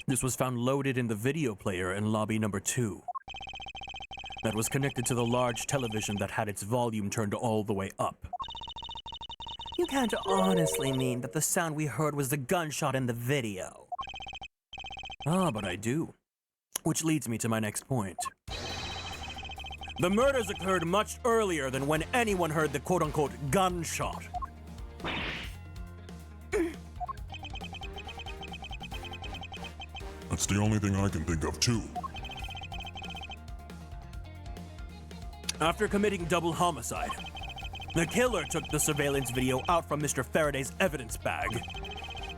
[SPEAKER 2] This was found loaded in the video player in lobby number 2. That was connected to the large television that had its volume turned all the way up.
[SPEAKER 5] You can't honestly mean that the sound we heard was the gunshot in the video.
[SPEAKER 2] Ah, but I do. Which leads me to my next point. The murders occurred much earlier than when anyone heard the quote-unquote gunshot.
[SPEAKER 7] That's the only thing I can think of, too.
[SPEAKER 2] After committing double homicide, the killer took the surveillance video out from Mr. Faraday's evidence bag,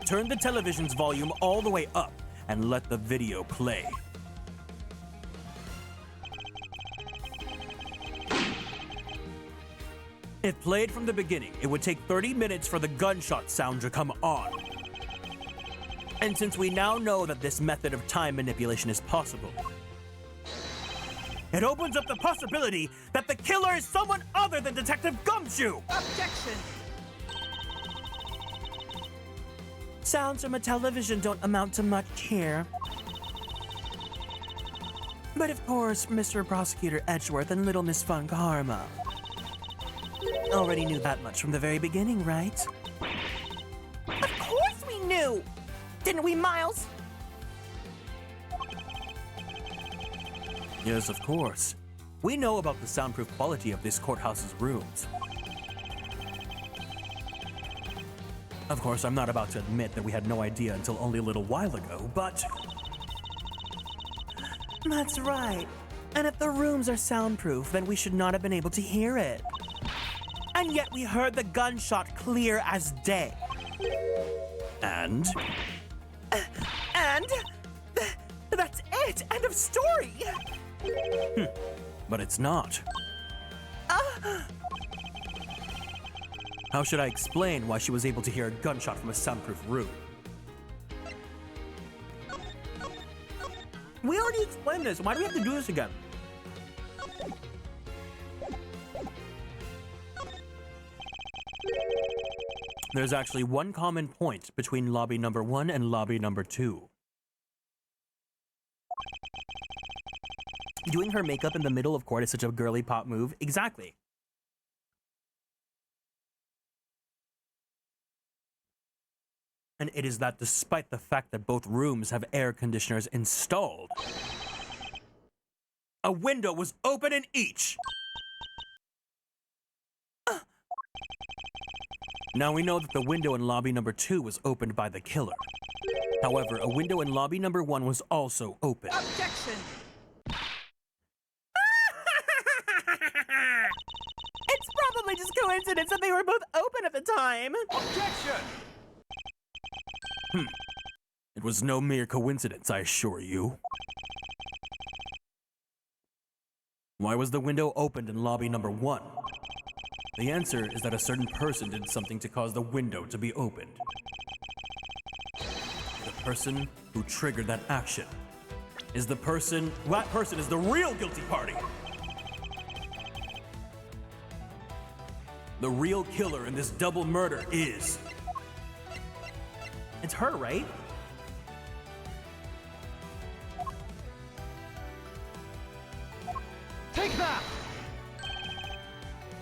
[SPEAKER 2] turned the television's volume all the way up, and let the video play. If played from the beginning, it would take 30 minutes for the gunshot sound to come on.
[SPEAKER 5] And since we now know that this method of time manipulation is possible,
[SPEAKER 2] it opens up the possibility that the killer is someone other than Detective Gumshoe!
[SPEAKER 9] Objection!
[SPEAKER 5] sounds from a television don't amount to much here. But of course, Mr. Prosecutor Edgeworth and Little Miss Fun Karma already knew that much from the very beginning, right?
[SPEAKER 6] Of course we knew! Didn't we, Miles?
[SPEAKER 2] Yes, of course. We know about the soundproof quality of this courthouse's rooms. Of course, I'm not about to admit that we had no idea until only a little while ago, but...
[SPEAKER 5] That's right. And if the rooms are soundproof, then we should not have been able to hear it. And yet we heard the gunshot clear as day.
[SPEAKER 2] And?
[SPEAKER 5] That's it! End of story!
[SPEAKER 2] But it's not. How should I explain why she was able to hear a gunshot from a soundproof room?
[SPEAKER 5] We already explained this. Why do we have to do this again?
[SPEAKER 2] There's actually one common point between lobby number 1 and lobby number 2.
[SPEAKER 5] Doing her makeup in the middle of court is such a girly pop move. Exactly.
[SPEAKER 2] And it is that despite the fact that both rooms have air conditioners installed, a window was open in each. Now we know that the window in lobby number 2 was opened by the killer. However, a window in lobby number 1 was also open.
[SPEAKER 9] Objection!
[SPEAKER 5] It's probably just coincidence that they were both open at the time.
[SPEAKER 1] Objection!
[SPEAKER 2] It was no mere coincidence, I assure you. Why was the window opened in lobby number 1? The answer is that a certain person did something to cause the window to be opened. The person who triggered that action is that person is the real guilty party. The real killer in this double murder is...
[SPEAKER 5] It's her, right?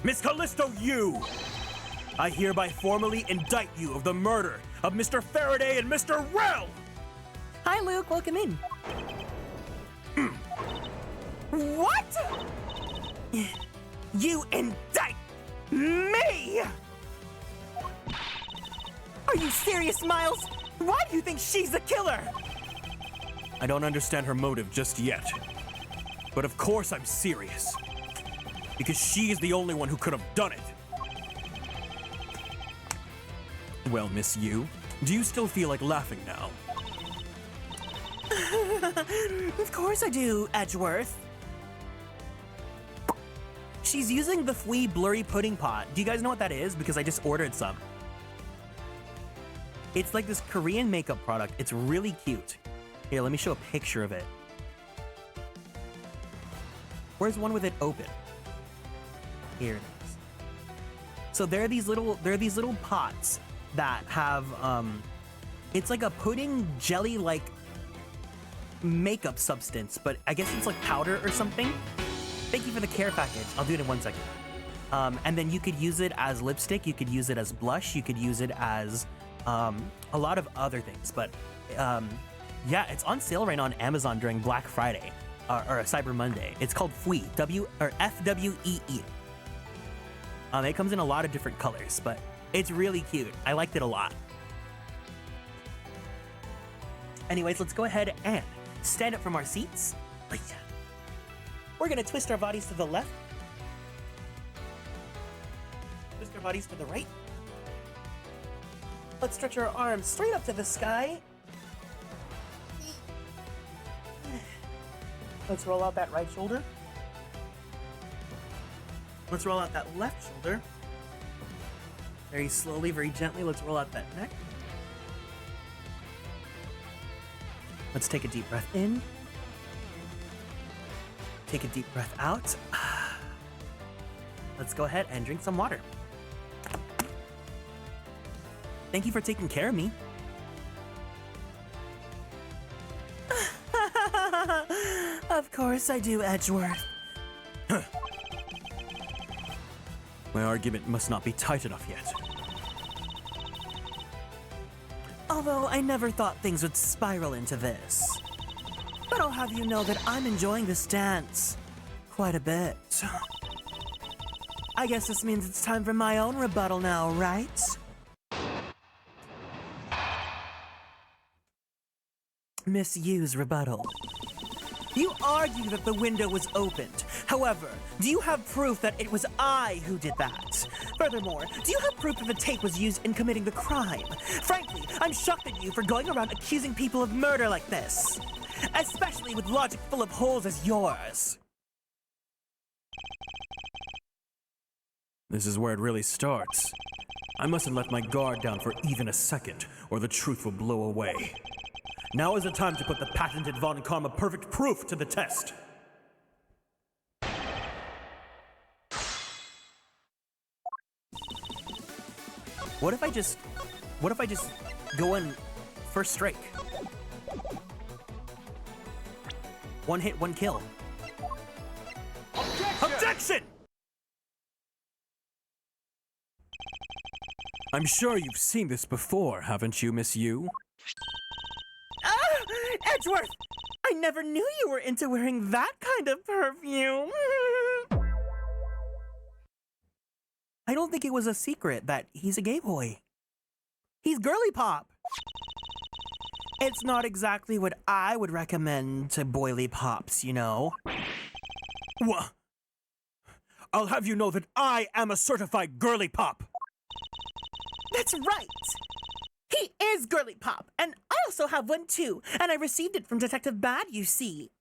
[SPEAKER 4] Miss Callisto, you! I hereby formally indict you of the murder of Mr. Faraday and Mr. Rell!
[SPEAKER 2] Hi, Luke. Welcome in.
[SPEAKER 5] What? You indict me? Are you serious, Miles? Why do you think she's the killer?
[SPEAKER 4] I don't understand her motive just yet. But of course I'm serious. Because she is the only one who could have done it. Well, Miss Yu, do you still feel like laughing now?
[SPEAKER 5] Of course I do, Edgeworth.
[SPEAKER 2] She's using the Fwee Blurry Pudding Pot. Do you guys know what that is? Because I just ordered some. It's like this Korean makeup product. It's really cute. Here, let me show a picture of it. Where's one with it open? Here it is. So there are these little pots that have it's like a pudding jelly like makeup substance, but I guess it's like powder or something. Thank you for the care package. I'll do it in 1 second. And then you could use it as lipstick, you could use it as blush, you could use it as a lot of other things. But yeah, it's on sale right now on Amazon during Black Friday or Cyber Monday. It's called Fwee, F-W-E-E. It comes in a lot of different colors, but it's really cute. I liked it a lot. Anyways, let's go ahead and stand up from our seats. We're gonna twist our bodies to the left. Twist our bodies to the right. Let's stretch our arms straight up to the sky. Let's roll out that right shoulder. Let's roll out that left shoulder. Very slowly, very gently, let's roll out that neck. Let's take a deep breath in. Take a deep breath out. Let's go ahead and drink some water. Thank you for taking care of me.
[SPEAKER 5] Of course I do, Edgeworth.
[SPEAKER 4] My argument must not be tight enough yet.
[SPEAKER 5] Although I never thought things would spiral into this. But I'll have you know that I'm enjoying this dance quite a bit. I guess this means it's time for my own rebuttal now, right? Miss Yu's rebuttal. You argue that the window was opened. However, do you have proof that it was I who did that? Furthermore, do you have proof that the tape was used in committing the crime? Frankly, I'm shocked at you for going around accusing people of murder like this. Especially with logic full of holes as yours.
[SPEAKER 4] This is where it really starts. I mustn't let my guard down for even a second, or the truth will blow away. Now is the time to put the patented Von Karma perfect proof to the test.
[SPEAKER 2] What if I just go in first strike? One hit, one kill.
[SPEAKER 4] Objection! I'm sure you've seen this before, haven't you, Miss Yu?
[SPEAKER 5] Edgeworth! I never knew you were into wearing that kind of perfume.
[SPEAKER 2] I don't think it was a secret that he's a gay boy. He's girly pop. It's not exactly what I would recommend to boily pops, you know.
[SPEAKER 4] What? I'll have you know that I am a certified girly pop.
[SPEAKER 5] That's right. He is girly pop, and I also have one too, and I received it from Detective Bad, you see.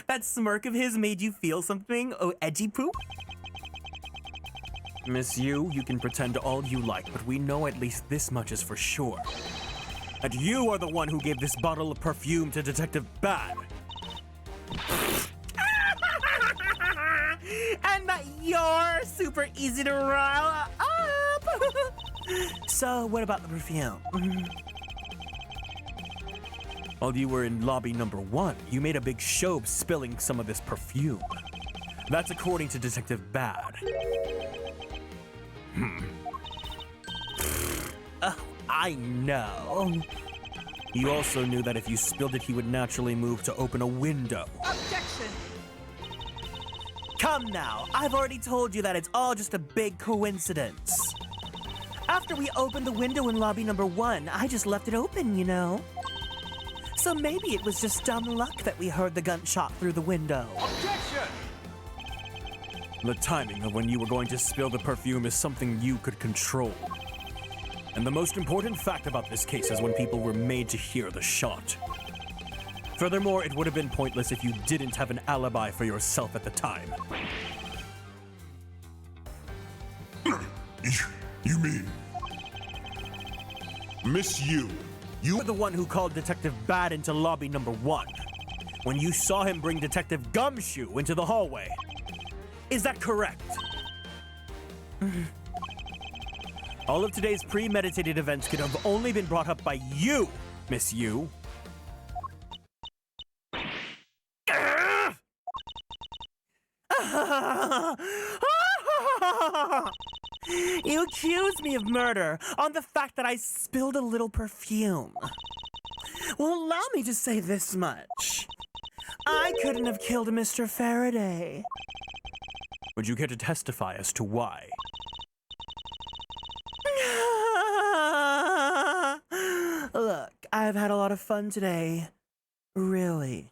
[SPEAKER 2] That smirk of his made you feel something, oh edgy poop?
[SPEAKER 4] Miss Yu, you can pretend all you like, but we know at least this much is for sure. And you are the one who gave this bottle of perfume to Detective Bad.
[SPEAKER 5] And that you're super easy to rile up.
[SPEAKER 2] So, what about the perfume?
[SPEAKER 5] While you were in lobby number 1, you made a big show of spilling some of this perfume. That's according to Detective Bad. I know. You also knew that if you spilled it, he would naturally move to open a window.
[SPEAKER 9] Objection!
[SPEAKER 2] Come now, I've already told you that it's all just a big coincidence. After we opened the window in lobby number 1, I just left it open, you know? So maybe it was just dumb luck that we heard the gunshot through the window.
[SPEAKER 4] Objection!
[SPEAKER 5] The timing of when you were going to spill the perfume is something you could control. And the most important fact about this case is when people were made to hear the shot. Furthermore, it would have been pointless if you didn't have an alibi for yourself at the time.
[SPEAKER 7] You mean... Miss You?
[SPEAKER 5] You were the one who called Detective Bad into lobby number 1, when you saw him bring Detective Gumshoe into the hallway. Is that correct? All of today's premeditated events could have only been brought up by you, Miss You.
[SPEAKER 2] You accused me of murder on the fact that I spilled a little perfume. Well, allow me to say this much. I couldn't have killed Mr. Faraday.
[SPEAKER 5] Would you care to testify as to why?
[SPEAKER 2] Look, I've had a lot of fun today. Really.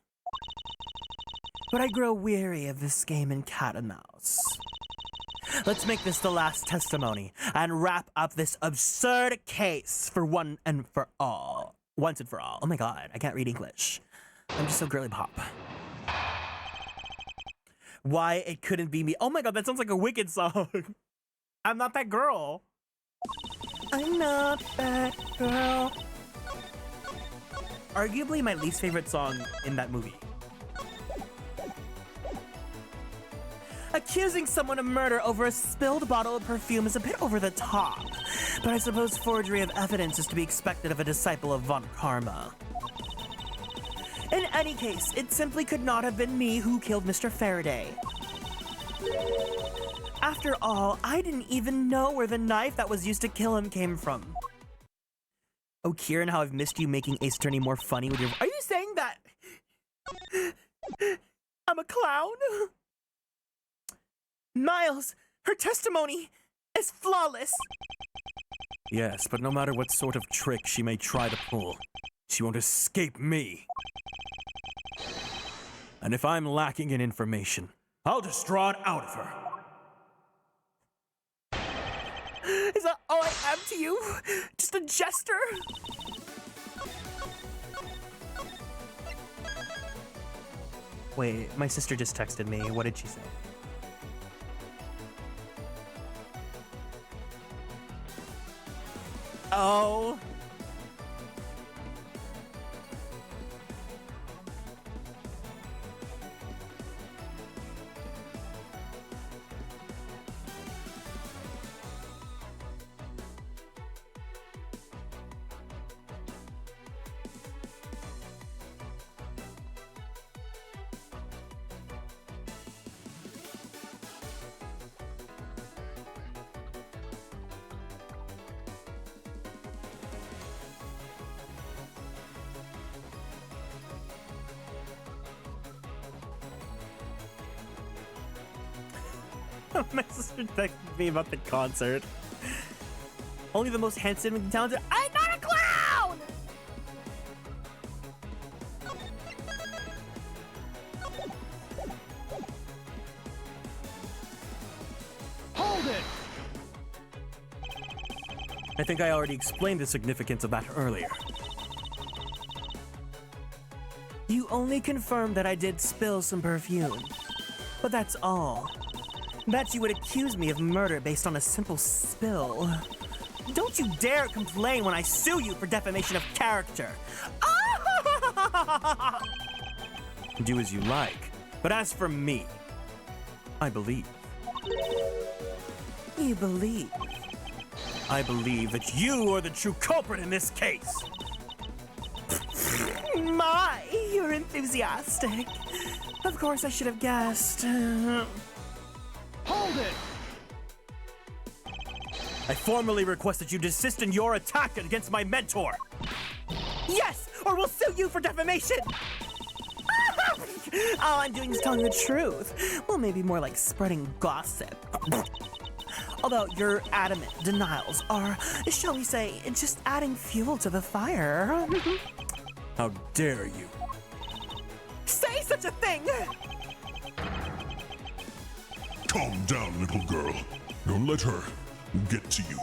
[SPEAKER 2] But I grow weary of this game in cat and mouse. Let's make this the last testimony and wrap up this absurd case for once and for all. Once and for all. Oh my god, I can't read English. I'm just so girly pop. Why it couldn't be me. Oh my god, that sounds like a Wicked song. I'm not that girl. I'm not that girl. Arguably my least favorite song in that movie. Accusing someone of murder over a spilled bottle of perfume is a bit over the top, but I suppose forgery of evidence is to be expected of a disciple of Von Karma. In any case, it simply could not have been me who killed Mr. Faraday. After all, I didn't even know where the knife that was used to kill him came from. Oh, Kieran, how I've missed you making Ace Attorney more funny with your— Are you saying that I'm a clown? Miles, her testimony is flawless.
[SPEAKER 5] Yes, but no matter what sort of trick she may try to pull, she won't escape me. And if I'm lacking in information, I'll just draw it out of her.
[SPEAKER 2] Is that all I am to you? Just a jester? Wait, my sister just texted me. What did she say? Oh. My sister texted me about the concert. Only the most handsome and talented— I'm not a clown!
[SPEAKER 4] Hold it!
[SPEAKER 5] I think I already explained the significance of that earlier.
[SPEAKER 2] You only confirmed that I did spill some perfume. But that's all. Bet you would accuse me of murder based on a simple spill. Don't you dare complain when I sue you for defamation of character.
[SPEAKER 5] Do as you like. But as for me, I believe.
[SPEAKER 2] You believe?
[SPEAKER 5] I believe that you are the true culprit in this case. enthusiastic. Of course, I should have guessed.
[SPEAKER 4] Hold it!
[SPEAKER 5] I formally request that you desist in your attack against my mentor. Yes, or we'll sue you for defamation. All I'm doing is telling the truth. Well, maybe more like spreading gossip. Although your adamant denials are, shall we say, just adding fuel to the fire.
[SPEAKER 4] How dare you?
[SPEAKER 5] Say such a thing!
[SPEAKER 7] Calm down, little girl. Don't let her get to you.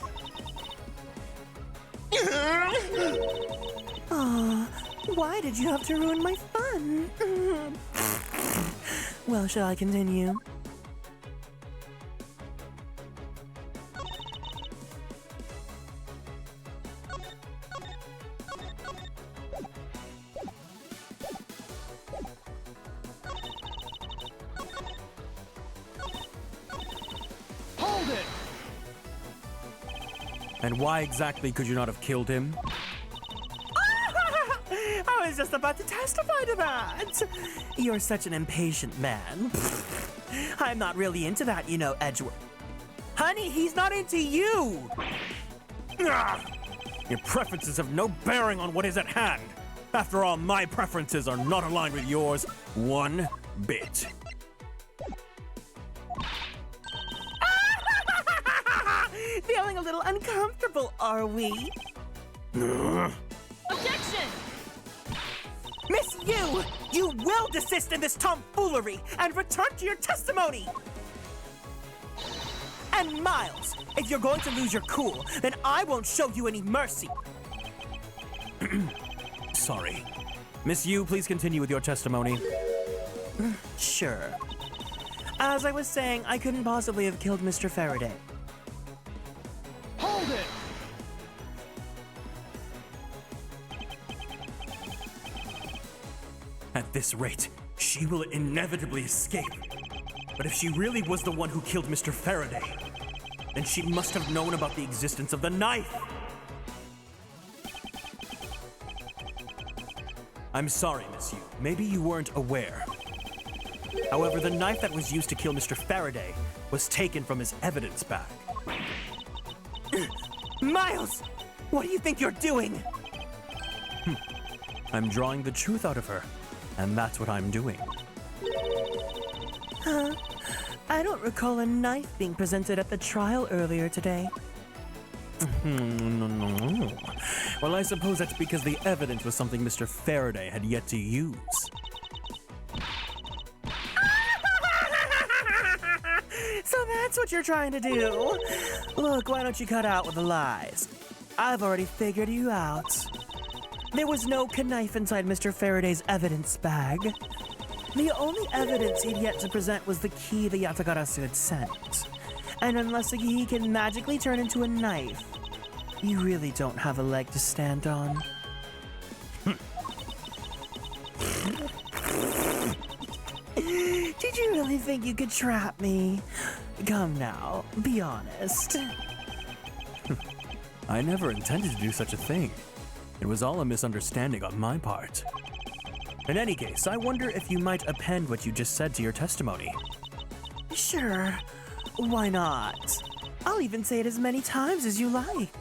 [SPEAKER 5] Aw, why did you have to ruin my fun? Well, shall I continue?
[SPEAKER 4] Hold it!
[SPEAKER 5] And why exactly could you not have killed him? I was just about to testify to that. You're such an impatient man. I'm not really into that, you know, Edgeworth. Honey, he's not into you.
[SPEAKER 4] Your preferences have no bearing on what is at hand. After all, my preferences are not aligned with yours one bit.
[SPEAKER 5] Feeling a little uncomfortable, are we?
[SPEAKER 10] Objection!
[SPEAKER 5] Miss Yu, you will desist in this tomfoolery and return to your testimony! And Miles, if you're going to lose your cool, then I won't show you any mercy.
[SPEAKER 4] Sorry. Miss Yu, please continue with your testimony.
[SPEAKER 5] Sure. As I was saying, I couldn't possibly have killed Mr. Faraday.
[SPEAKER 4] Hold it! At this rate, she will inevitably escape. But if she really was the one who killed Mr. Faraday, then she must have known about the existence of the knife! I'm sorry, Miss Yu. Maybe you weren't aware. However, the knife that was used to kill Mr. Faraday was taken from his evidence bag.
[SPEAKER 5] Miles! What do you think you're doing?
[SPEAKER 4] I'm drawing the truth out of her, and that's what I'm doing.
[SPEAKER 5] I don't recall a knife being presented at the trial earlier today.
[SPEAKER 4] No. Well, I suppose that's because the evidence was something Mr. Faraday had yet to use.
[SPEAKER 5] So that's what you're trying to do? Look, why don't you cut out with the lies? I've already figured you out. There was no knife inside Mr. Faraday's evidence bag. The only evidence he'd yet to present was the key the Yatagarasu had sent. And unless the key can magically turn into a knife, you really don't have a leg to stand on. Did you really think you could trap me? Come now, be honest.
[SPEAKER 4] I never intended to do such a thing. It was all a misunderstanding on my part. In any case, I wonder if you might append what you just said to your testimony.
[SPEAKER 5] Sure, why not? I'll even say it as many times as you like.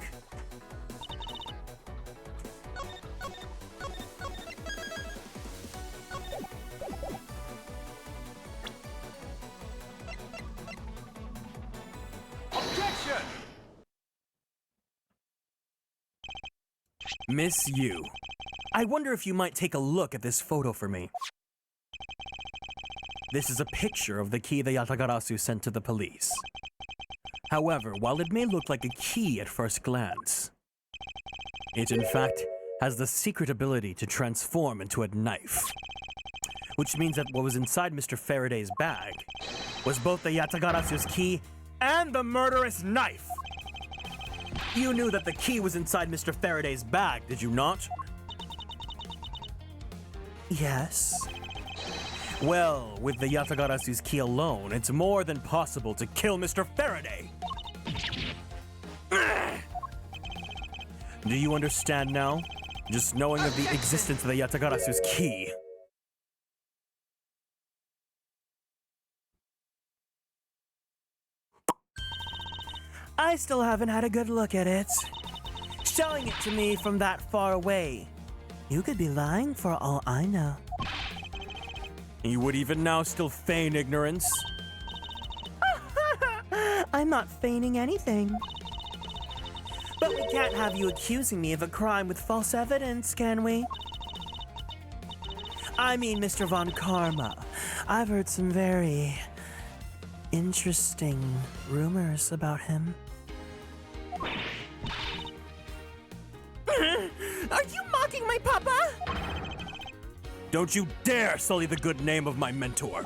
[SPEAKER 4] Objection! Miss Yu, I wonder if you might take a look at this photo for me. This is a picture of the key the Yatagarasu sent to the police. However, while it may look like a key at first glance, it in fact has the secret ability to transform into a knife. Which means that what was inside Mr. Faraday's bag was both the Yatagarasu's key and the murderous knife. You knew that the key was inside Mr. Faraday's bag, did you not?
[SPEAKER 5] Yes.
[SPEAKER 4] Well, with the Yatagarasu's key alone, it's more than possible to kill Mr. Faraday. Do you understand now? Just knowing of the existence of the Yatagarasu's key
[SPEAKER 2] I still haven't had a good look at it. Showing it to me from that far away. You could be lying for all I know.
[SPEAKER 4] You would even now still feign ignorance?
[SPEAKER 2] I'm not feigning anything. But we can't have you accusing me of a crime with false evidence, can we? I mean, Mr. Von Karma, I've heard some very interesting rumors about him.
[SPEAKER 5] Are you mocking my papa?
[SPEAKER 4] Don't you dare sully the good name of my mentor.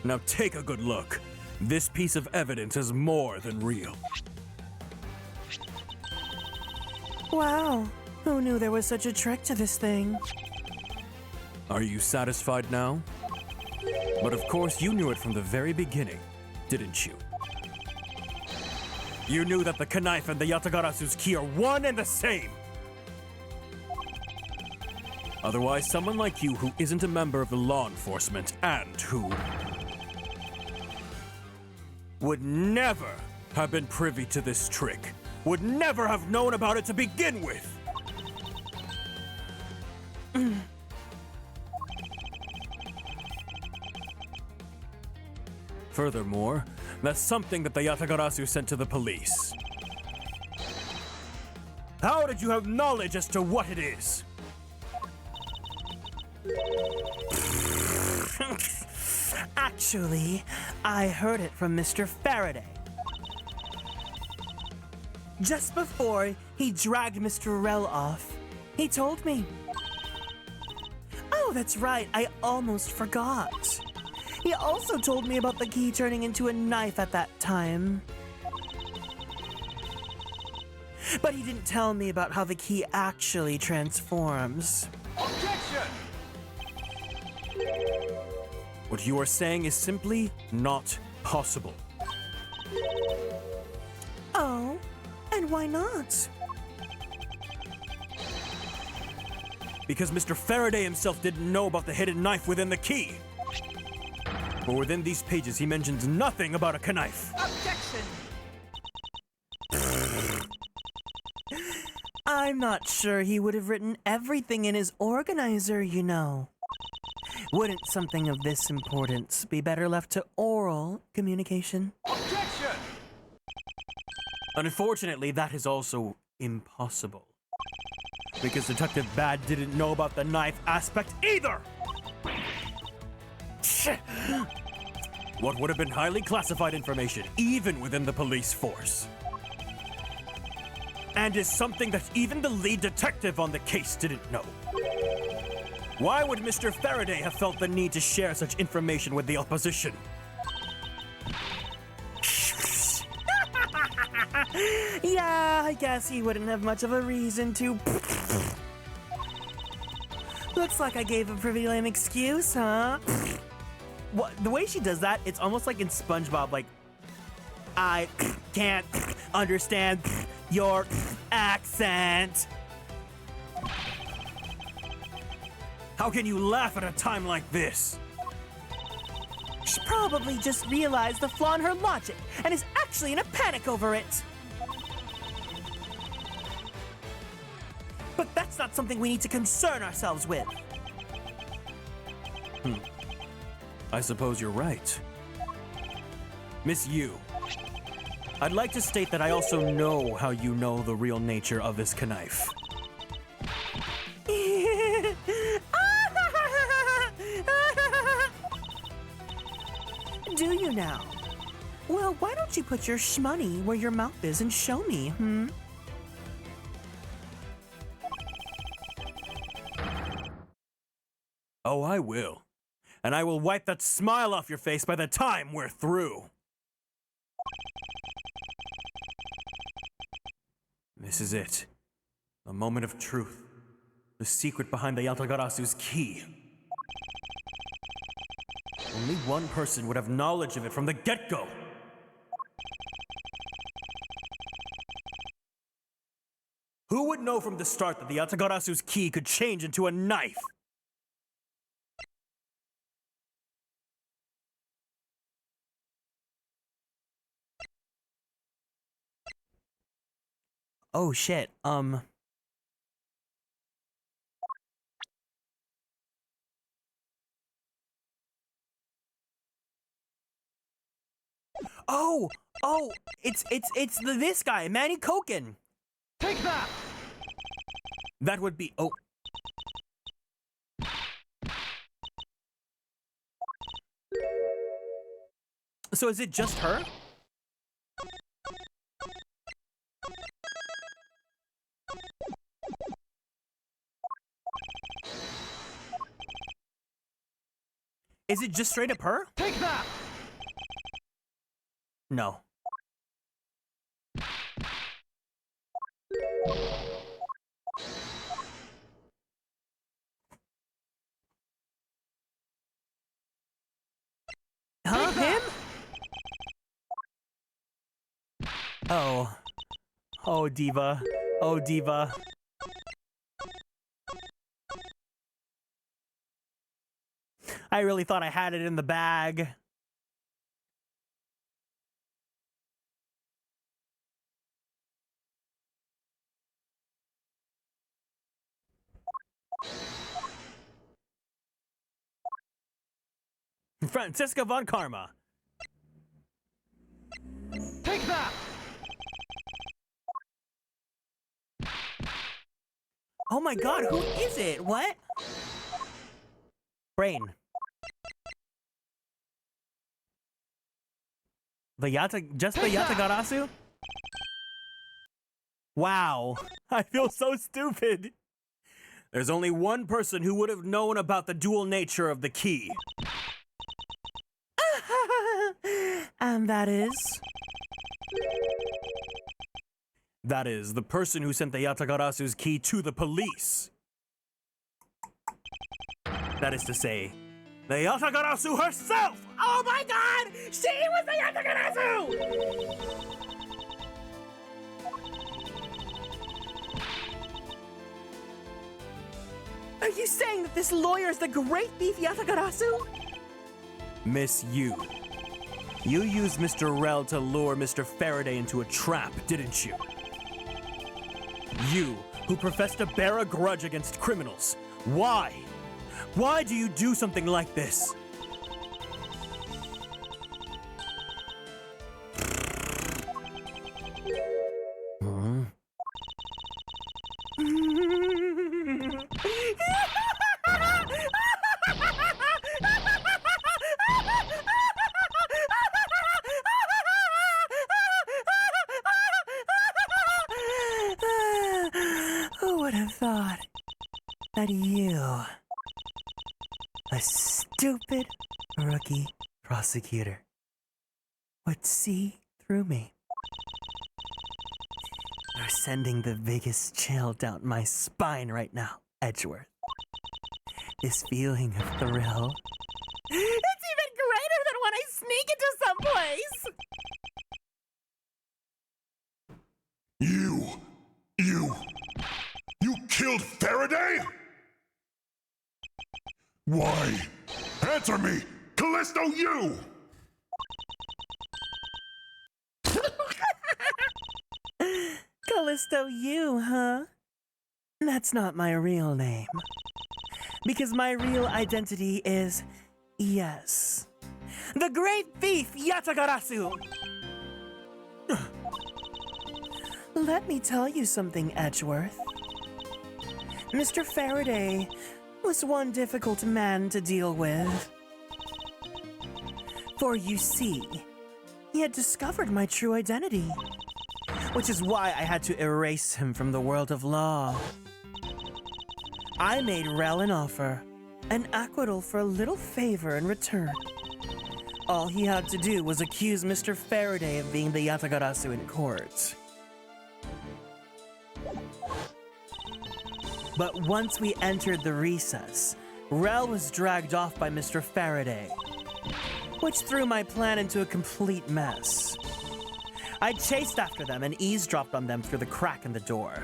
[SPEAKER 4] Now take a good look. This piece of evidence is more than real.
[SPEAKER 2] Wow, who knew there was such a trick to this thing?
[SPEAKER 4] Are you satisfied now? But of course you knew it from the very beginning, didn't you? You knew that the knife and the Yatagarasu's key are one and the same! Otherwise, someone like you who isn't a member of the law enforcement and who would never have been privy to this trick, would never have known about it to begin with! Furthermore, that's something that the Yatagarasu sent to the police. How did you have knowledge as to what it is?
[SPEAKER 2] Actually, I heard it from Mr. Faraday. Just before he dragged Mr. Rell off, he told me. Oh, that's right, I almost forgot. He also told me about the key turning into a knife at that time. But he didn't tell me about how the key actually transforms.
[SPEAKER 4] Objection! What you are saying is simply not possible.
[SPEAKER 2] Oh, and why not?
[SPEAKER 4] Because Mr. Faraday himself didn't know about the hidden knife within the key. For within these pages, he mentions nothing about a knife.
[SPEAKER 9] Objection!
[SPEAKER 2] I'm not sure he would have written everything in his organizer, you know. Wouldn't something of this importance be better left to oral communication?
[SPEAKER 4] Objection! Unfortunately, that is also impossible. Because Detective Bad didn't know about the knife aspect either! What would have been highly classified information, even within the police force. And is something that even the lead detective on the case didn't know. Why would Mr. Faraday have felt the need to share such information with the opposition?
[SPEAKER 2] Yeah, I guess he wouldn't have much of a reason to. Looks like I gave a pretty lame excuse, huh?
[SPEAKER 5] What, the way she does that, it's almost like in SpongeBob, like, I can't understand your accent.
[SPEAKER 4] How can you laugh at a time like this?
[SPEAKER 5] She probably just realized the flaw in her logic and is actually in a panic over it. But that's not something we need to concern ourselves with.
[SPEAKER 4] I suppose you're right. Miss Yu, I'd like to state that I also know how you know the real nature of this knife.
[SPEAKER 2] Do you now? Well, why don't you put your shmoney where your mouth is and show me,
[SPEAKER 4] Oh, I will. And I will wipe that smile off your face by the time we're through. This is it. The moment of truth. The secret behind the Yatagarasu's key. Only one person would have knowledge of it from the get-go. Who would know from the start that the Yatagarasu's key could change into a knife?
[SPEAKER 2] Oh shit. Oh, it's this guy, Manny Koken.
[SPEAKER 1] Take that!
[SPEAKER 2] That would be So is it just her? Is it just straight up her?
[SPEAKER 1] Take that!
[SPEAKER 2] No. Huh? Him? Oh. Oh, diva. Oh, diva. I really thought I had it in the bag. Franziska von Karma.
[SPEAKER 1] Take that!
[SPEAKER 2] Oh my god, who is it? What? Brain. The Yatagarasu? Wow. I feel so stupid. There's only one person who would have known about the dual nature of the key. And that is? That is the person who sent the Yatagarasu's key to the police. That is to say, the Yatagarasu herself! Oh my god! She was the Yatagarasu! Are you saying that this lawyer is the great thief Yatagarasu? Miss Yu. You used Mr. Rel to lure Mr. Faraday into a trap, didn't you? You, who profess to bear a grudge against criminals. Why? Why do you do something like this? Who would have thought that you, a stupid rookie prosecutor, would see through me? You're sending the biggest chill down my spine right now, Edgeworth. This feeling of thrill. It's even greater than when I sneak into someplace!
[SPEAKER 7] You killed Faraday? Why? Answer me! Callisto, you!
[SPEAKER 2] Callisto, you, huh? That's not my real name. Because my real identity is, yes, the great thief Yatagarasu! Let me tell you something, Edgeworth. Mr. Faraday was one difficult man to deal with. For you see, he had discovered my true identity, which is why I had to erase him from the world of law. I made Rel an offer, an acquittal for a little favor in return. All he had to do was accuse Mr. Faraday of being the Yatagarasu in court. But once we entered the recess, Rel was dragged off by Mr. Faraday, which threw my plan into a complete mess. I chased after them and eavesdropped on them through the crack in the door.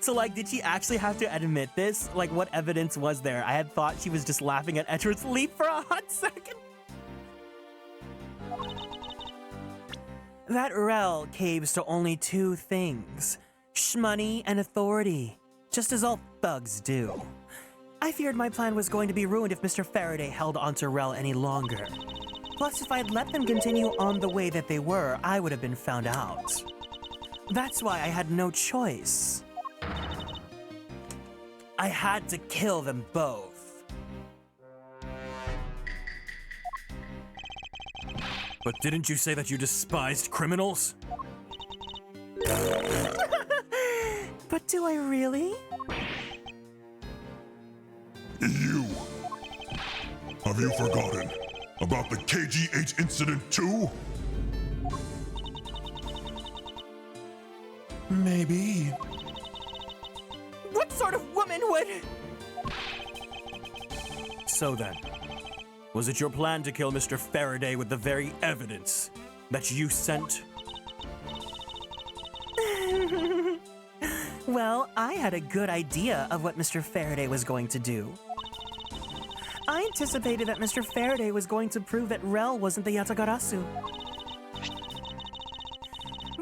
[SPEAKER 2] So, like, did she actually have to admit this? Like, what evidence was there? I had thought she was just laughing at Edgeworth's leap for a hot second. That Rel caves to only two things: shmoney and authority, just as all thugs do. I feared my plan was going to be ruined if Mr. Faraday held onto Rel any longer. Plus, if I'd let them continue on the way that they were, I would have been found out. That's why I had no choice. I had to kill them both.
[SPEAKER 4] But didn't you say that you despised criminals?
[SPEAKER 2] But do I really?
[SPEAKER 7] You! Have you forgotten about the KG8 incident too?
[SPEAKER 8] Maybe.
[SPEAKER 2] What sort of woman would...
[SPEAKER 4] So then, was it your plan to kill Mr. Faraday with the very evidence that you sent?
[SPEAKER 2] Well, I had a good idea of what Mr. Faraday was going to do. I anticipated that Mr. Faraday was going to prove that Rel wasn't the Yatagarasu.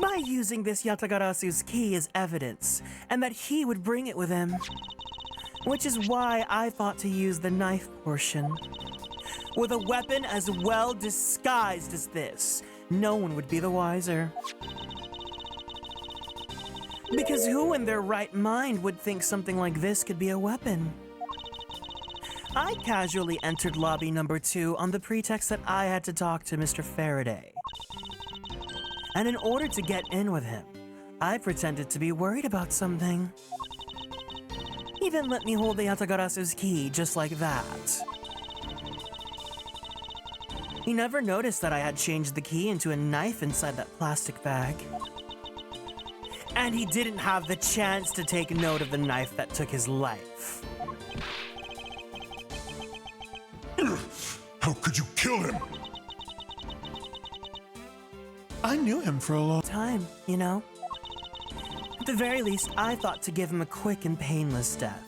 [SPEAKER 2] By using this Yatagarasu's key as evidence, and that he would bring it with him. Which is why I thought to use the knife portion. With a weapon as well disguised as this, no one would be the wiser. Because who in their right mind would think something like this could be a weapon? I casually entered lobby number 2 on the pretext that I had to talk to Mr. Faraday. And in order to get in with him, I pretended to be worried about something. He then let me hold the Yatagarasu's key just like that. He never noticed that I had changed the key into a knife inside that plastic bag. And he didn't have the chance to take note of the knife that took his life.
[SPEAKER 7] How could you kill him?
[SPEAKER 8] I knew him for a long
[SPEAKER 2] time, you know? At the very least, I thought to give him a quick and painless death.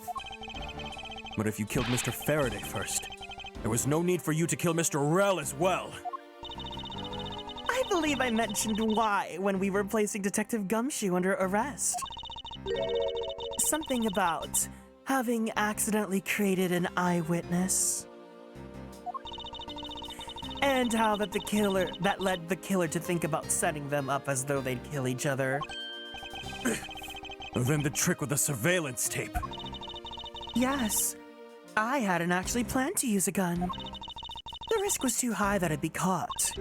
[SPEAKER 4] But if you killed Mr. Faraday first, there was no need for you to kill Mr. Rel as well.
[SPEAKER 2] I believe I mentioned why when we were placing Detective Gumshoe under arrest. Something about having accidentally created an eyewitness. And how that led the killer to think about setting them up as though they'd kill each other.
[SPEAKER 4] Then the trick with the surveillance tape.
[SPEAKER 2] Yes, I hadn't actually planned to use a gun. The risk was too high that I'd be caught.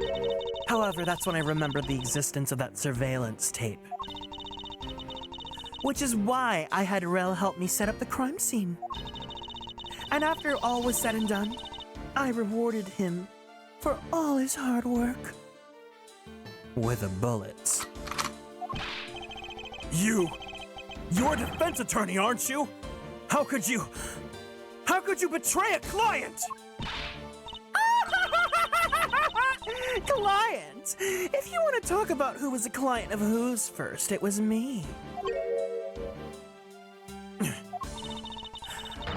[SPEAKER 2] However, that's when I remembered the existence of that surveillance tape. Which is why I had Rel help me set up the crime scene. And after all was said and done, I rewarded him for all his hard work.
[SPEAKER 4] With a bullet. You're a defense attorney, aren't you? How could you betray a client?
[SPEAKER 2] Client? If you want to talk about who was a client of whose first, it was me.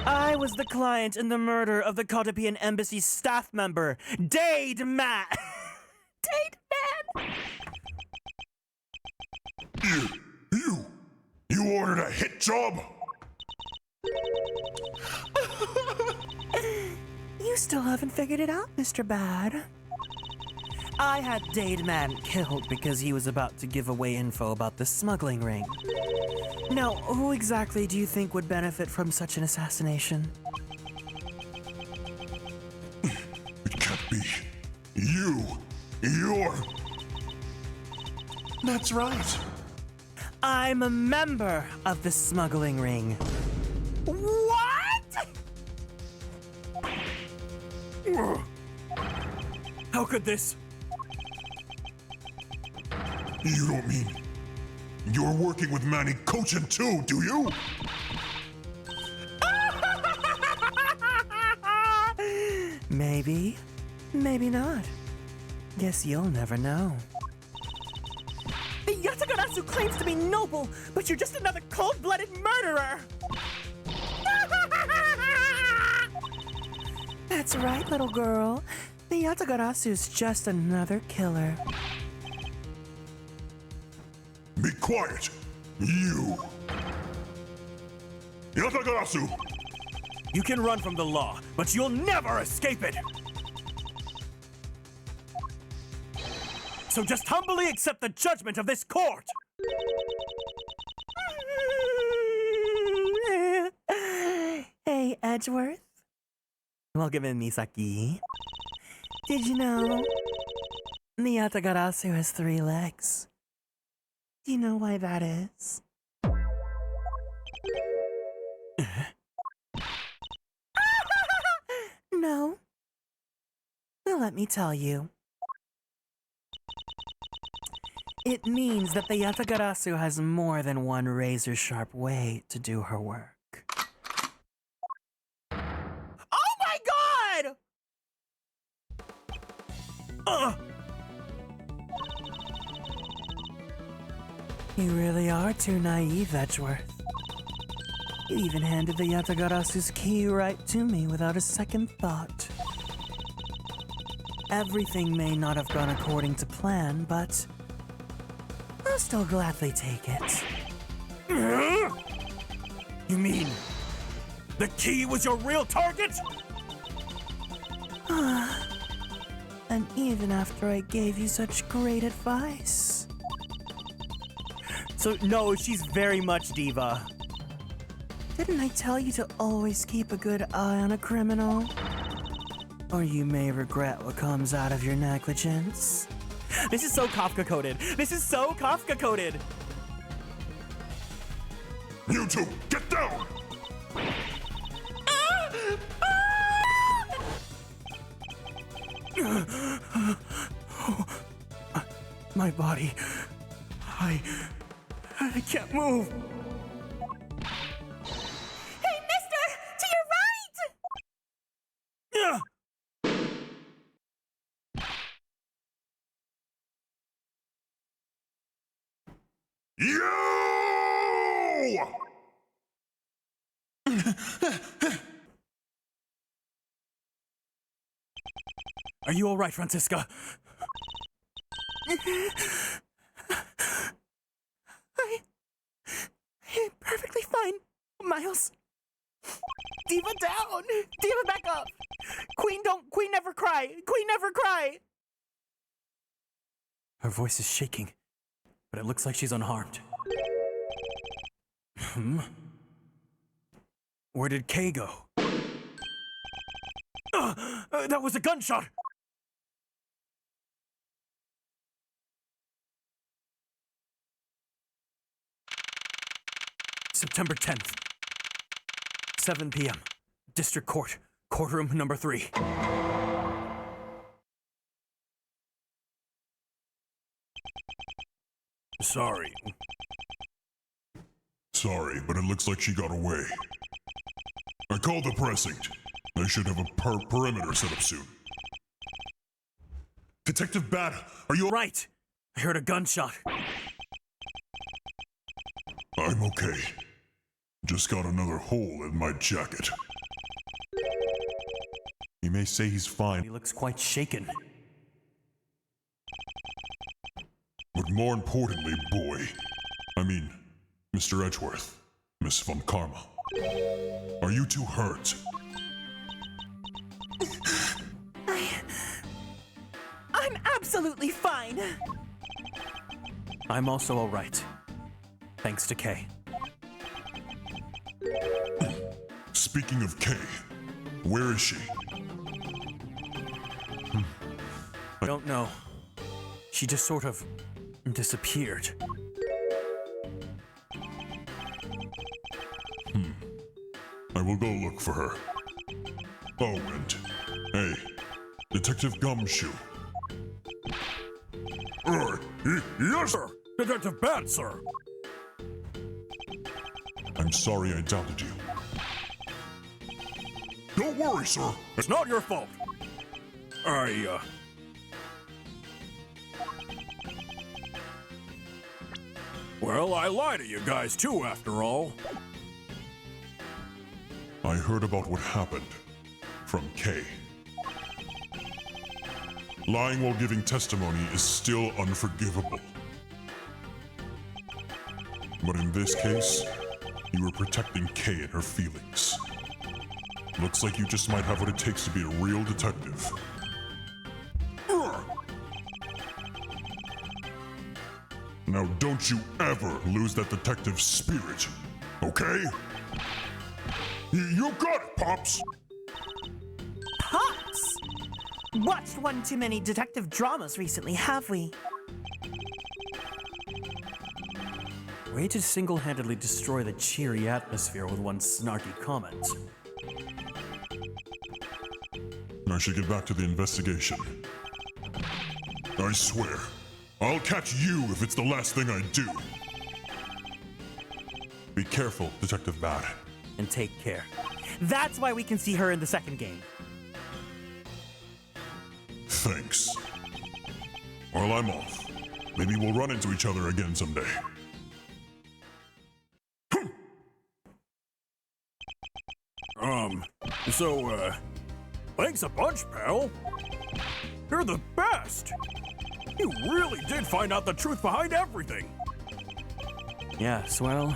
[SPEAKER 2] I was the client in the murder of the Cotopian Embassy staff member, Dade Matt. Dade Matt!
[SPEAKER 7] You ordered a hit job?
[SPEAKER 2] You still haven't figured it out, Mr. Bad. I had Dade Man killed because he was about to give away info about the smuggling ring. Now, who exactly do you think would benefit from such an assassination?
[SPEAKER 7] It can't be. You're...
[SPEAKER 8] That's right.
[SPEAKER 2] I'm a member of the smuggling ring. What?
[SPEAKER 4] How could this?
[SPEAKER 7] You don't mean you're working with Manny Cochin too, do you?
[SPEAKER 2] Maybe, maybe not. Guess you'll never know. The Yatagarasu claims to be noble, but you're just another cold-blooded murderer! That's right, little girl. The Yatagarasu's just another killer.
[SPEAKER 7] Be quiet! You! Yatagarasu!
[SPEAKER 4] You can run from the law, but you'll never escape it! So just humbly accept the judgment of this court!
[SPEAKER 2] Hey, Edgeworth. Welcome in, Misaki. Did you know the Yatagarasu has 3 legs? Do you know why that is? No. Well, let me tell you. It means that the Yatagarasu has more than one razor-sharp way to do her work.
[SPEAKER 4] Oh my god!
[SPEAKER 2] You really are too naive, Edgeworth. You even handed the Yatagarasu's key right to me without a second thought. Everything may not have gone according to plan, but I'll still gladly take it.
[SPEAKER 4] You mean the key was your real target?
[SPEAKER 2] And even after I gave you such great advice.
[SPEAKER 5] So, no, she's very much diva.
[SPEAKER 2] Didn't I tell you to always keep a good eye on a criminal? Or you may regret what comes out of your negligence.
[SPEAKER 5] This is so Kafka-coded. This is so Kafka-coded.
[SPEAKER 7] You two, get down!
[SPEAKER 5] My body. I can't move.
[SPEAKER 6] Hey, mister! To your right!
[SPEAKER 7] You!
[SPEAKER 4] Are you alright, Francisca?
[SPEAKER 5] I'm perfectly fine, Miles. Diva down! Diva back up! Queen never cry! Queen never cry!
[SPEAKER 4] Her voice is shaking, but it looks like she's unharmed. Where did Kay go? That was a gunshot! September 10th, 7 p.m. District Court, courtroom number 3. Sorry.
[SPEAKER 7] Sorry, but it looks like she got away. I called the precinct. I should have a perimeter set up soon. Detective Bat, are you
[SPEAKER 4] Right! I heard a gunshot.
[SPEAKER 7] I'm okay. Just got another hole in my jacket. You may say he's
[SPEAKER 4] He
[SPEAKER 7] fine,
[SPEAKER 4] looks quite shaken.
[SPEAKER 7] but more importantly, Mr. Edgeworth, Miss Von Karma, are you two hurt?
[SPEAKER 5] I'm absolutely fine!
[SPEAKER 4] I'm also alright. Thanks to Kay.
[SPEAKER 7] Speaking of Kay, where is she?
[SPEAKER 4] I don't know. She just sort of disappeared.
[SPEAKER 7] I will go look for her. Oh, and hey, Detective Gumshoe.
[SPEAKER 8] Yes, sir. Detective Bat, sir.
[SPEAKER 7] I'm sorry I doubted you.
[SPEAKER 8] Don't worry, sir. It's not your fault. Well, I lie to you guys too, after all.
[SPEAKER 7] I heard about what happened from Kay. Lying while giving testimony is still unforgivable. But in this case, you were protecting Kay and her feelings. Looks like you just might have what it takes to be a real detective. Now don't you ever lose that detective spirit, okay? You got it, Pops!
[SPEAKER 6] Pops! Watched one too many detective dramas recently, have we?
[SPEAKER 2] Way to single-handedly destroy the cheery atmosphere with one snarky comment.
[SPEAKER 7] I should get back to the investigation. I swear, I'll catch you if it's the last thing I do. Be careful, Detective Bad.
[SPEAKER 2] And take care. That's why we can see her in the second game.
[SPEAKER 7] Thanks. Well, I'm off. Maybe we'll run into each other again someday.
[SPEAKER 4] Thanks a bunch, pal. You're the best. You really did find out the truth behind everything.
[SPEAKER 2] Yes, well,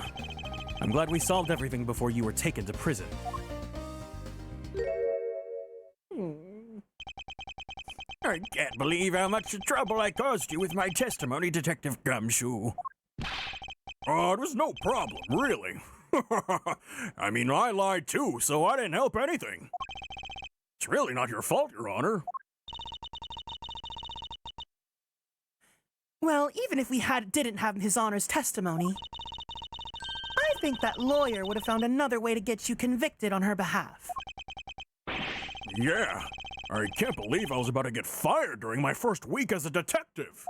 [SPEAKER 2] I'm glad we solved everything before you were taken to prison.
[SPEAKER 4] I can't believe how much trouble I caused you with my testimony, Detective Gumshoe. Oh, it was no problem, really. I mean, I lied too, so I didn't help anything. It's really not your fault, Your Honor.
[SPEAKER 6] Well, even if we didn't have His Honor's testimony, I think that lawyer would have found another way to get you convicted on her behalf.
[SPEAKER 4] Yeah, I can't believe I was about to get fired during my first week as a detective.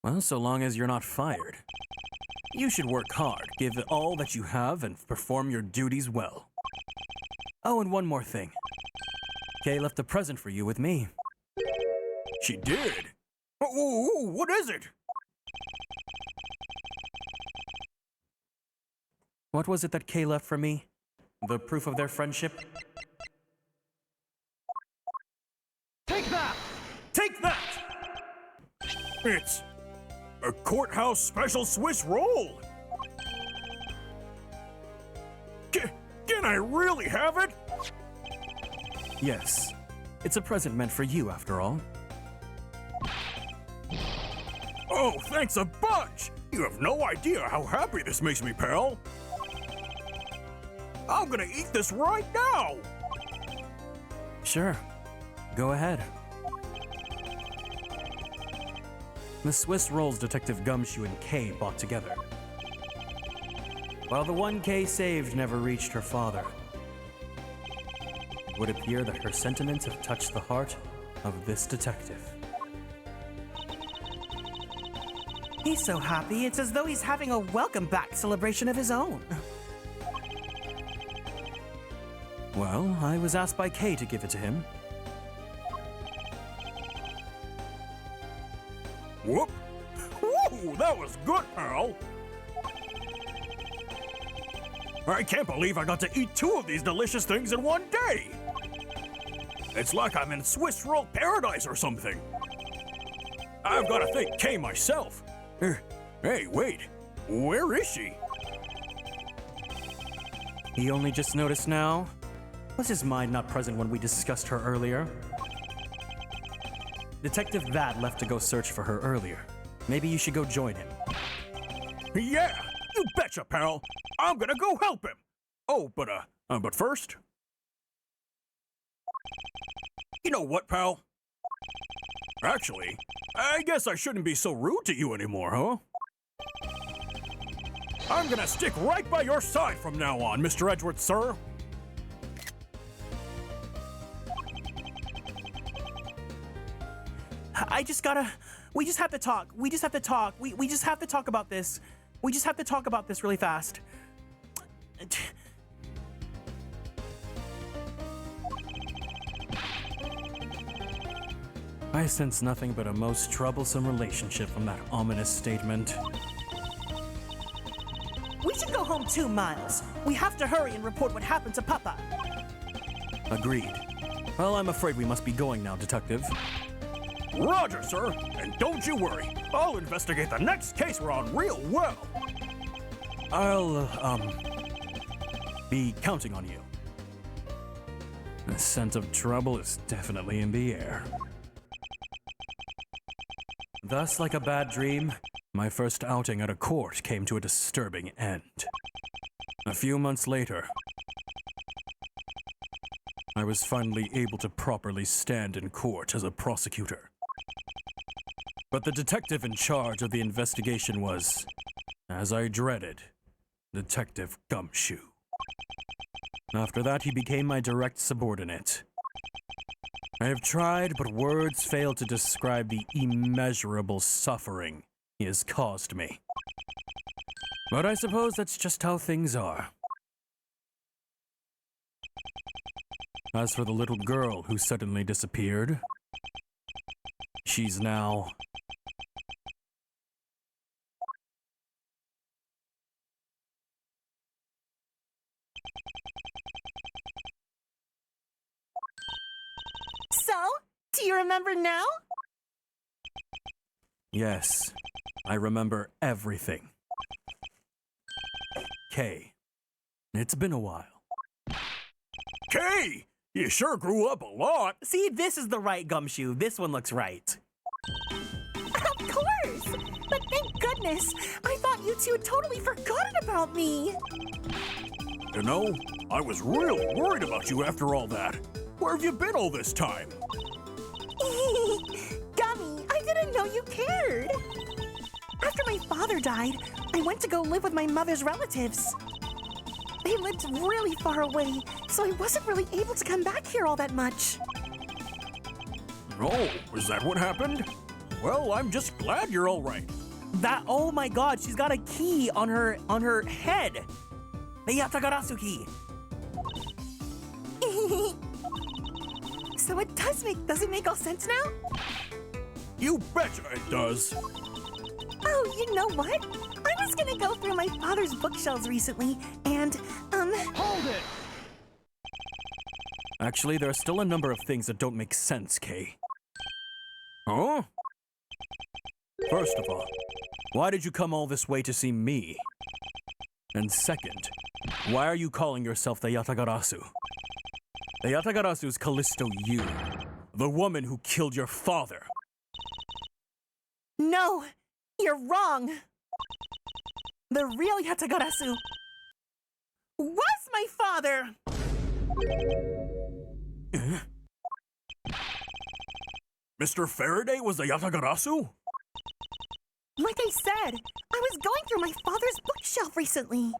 [SPEAKER 2] Well, so long as you're not fired. You should work hard, give it all that you have, and perform your duties well. Oh, and one more thing. Kay left a present for you with me.
[SPEAKER 4] She did? Oh, what is it?
[SPEAKER 2] What was it that Kay left for me? The proof of their friendship?
[SPEAKER 4] Take that! Take that! It's a courthouse special Swiss roll! Can I really have it?
[SPEAKER 2] Yes. It's a present meant for you, after all.
[SPEAKER 4] Oh, thanks a bunch! You have no idea how happy this makes me, pal. I'm gonna eat this right now!
[SPEAKER 2] Sure. Go ahead. The Swiss rolls Detective Gumshoe and Kay bought together. While the one Kay saved never reached her father, it would appear that her sentiments have touched the heart of this detective.
[SPEAKER 6] He's so happy, it's as though he's having a welcome back celebration of his own.
[SPEAKER 2] Well, I was asked by Kay to give it to him.
[SPEAKER 4] Whoop! Whoa, that was good, pal! I can't believe I got to eat 2 of these delicious things in one day! It's like I'm in Swiss roll paradise or something. I've got to thank Kay myself. Hey, wait. Where is she?
[SPEAKER 2] He only just noticed now? Was his mind not present when we discussed her earlier? Detective Vad left to go search for her earlier. Maybe you should go join him.
[SPEAKER 4] Yeah, you betcha, pal. I'm gonna go help him. Oh, but first... You know what, pal? Actually, I guess I shouldn't be so rude to you anymore, huh? I'm gonna stick right by your side from now on, Mr. Edgeworth, sir.
[SPEAKER 6] We just have to talk. We just have to talk. We just have to talk about this. We just have to talk about this really fast.
[SPEAKER 2] I sense nothing but a most troublesome relationship from that ominous statement.
[SPEAKER 6] We should go home too, Miles. We have to hurry and report what happened to Papa.
[SPEAKER 2] Agreed. Well, I'm afraid we must be going now, Detective.
[SPEAKER 4] Roger, sir. And don't you worry. I'll investigate the next case we're on real well. I'll, be counting on you. The scent of trouble is definitely in the air. Thus, like a bad dream, my first outing at a court came to a disturbing end. A few months later, I was finally able to properly stand in court as a prosecutor. But the detective in charge of the investigation was, as I dreaded, Detective Gumshoe. After that, he became my direct subordinate. I have tried, but words fail to describe the immeasurable suffering he has caused me. But I suppose that's just how things are. As for the little girl who suddenly disappeared, she's now...
[SPEAKER 6] So, do you remember now?
[SPEAKER 4] Yes, I remember everything. Kay, it's been a while. Kay, you sure grew up a lot.
[SPEAKER 2] See, this is the right Gumshoe. This one looks right.
[SPEAKER 6] Of course! But thank goodness! I thought you two had totally forgotten about me!
[SPEAKER 4] You know, I was really worried about you after all that. Where have you been all this time?
[SPEAKER 6] Gummy, I didn't know you cared! After my father died, I went to go live with my mother's relatives. They lived really far away, so I wasn't really able to come back here all that much.
[SPEAKER 4] Oh, is that what happened? Well, I'm just glad you're all right.
[SPEAKER 2] That, oh my god, she's got a key on her head. The Yatagarasu key.
[SPEAKER 6] So it does it make all sense now?
[SPEAKER 4] You betcha it does.
[SPEAKER 6] Oh, you know what? I was gonna go through my father's bookshelves recently, and,
[SPEAKER 4] Hold it! Actually, there are still a number of things that don't make sense, Kay. Huh? First of all, why did you come all this way to see me? And second, why are you calling yourself the Yatagarasu? The Yatagarasu is Callisto Yu, the woman who killed your father.
[SPEAKER 6] no, you're wrong. The real Yatagarasu was my father!
[SPEAKER 4] Mr. Faraday was the Yatagarasu?
[SPEAKER 6] Like I said, I was going through my father's bookshelf recently.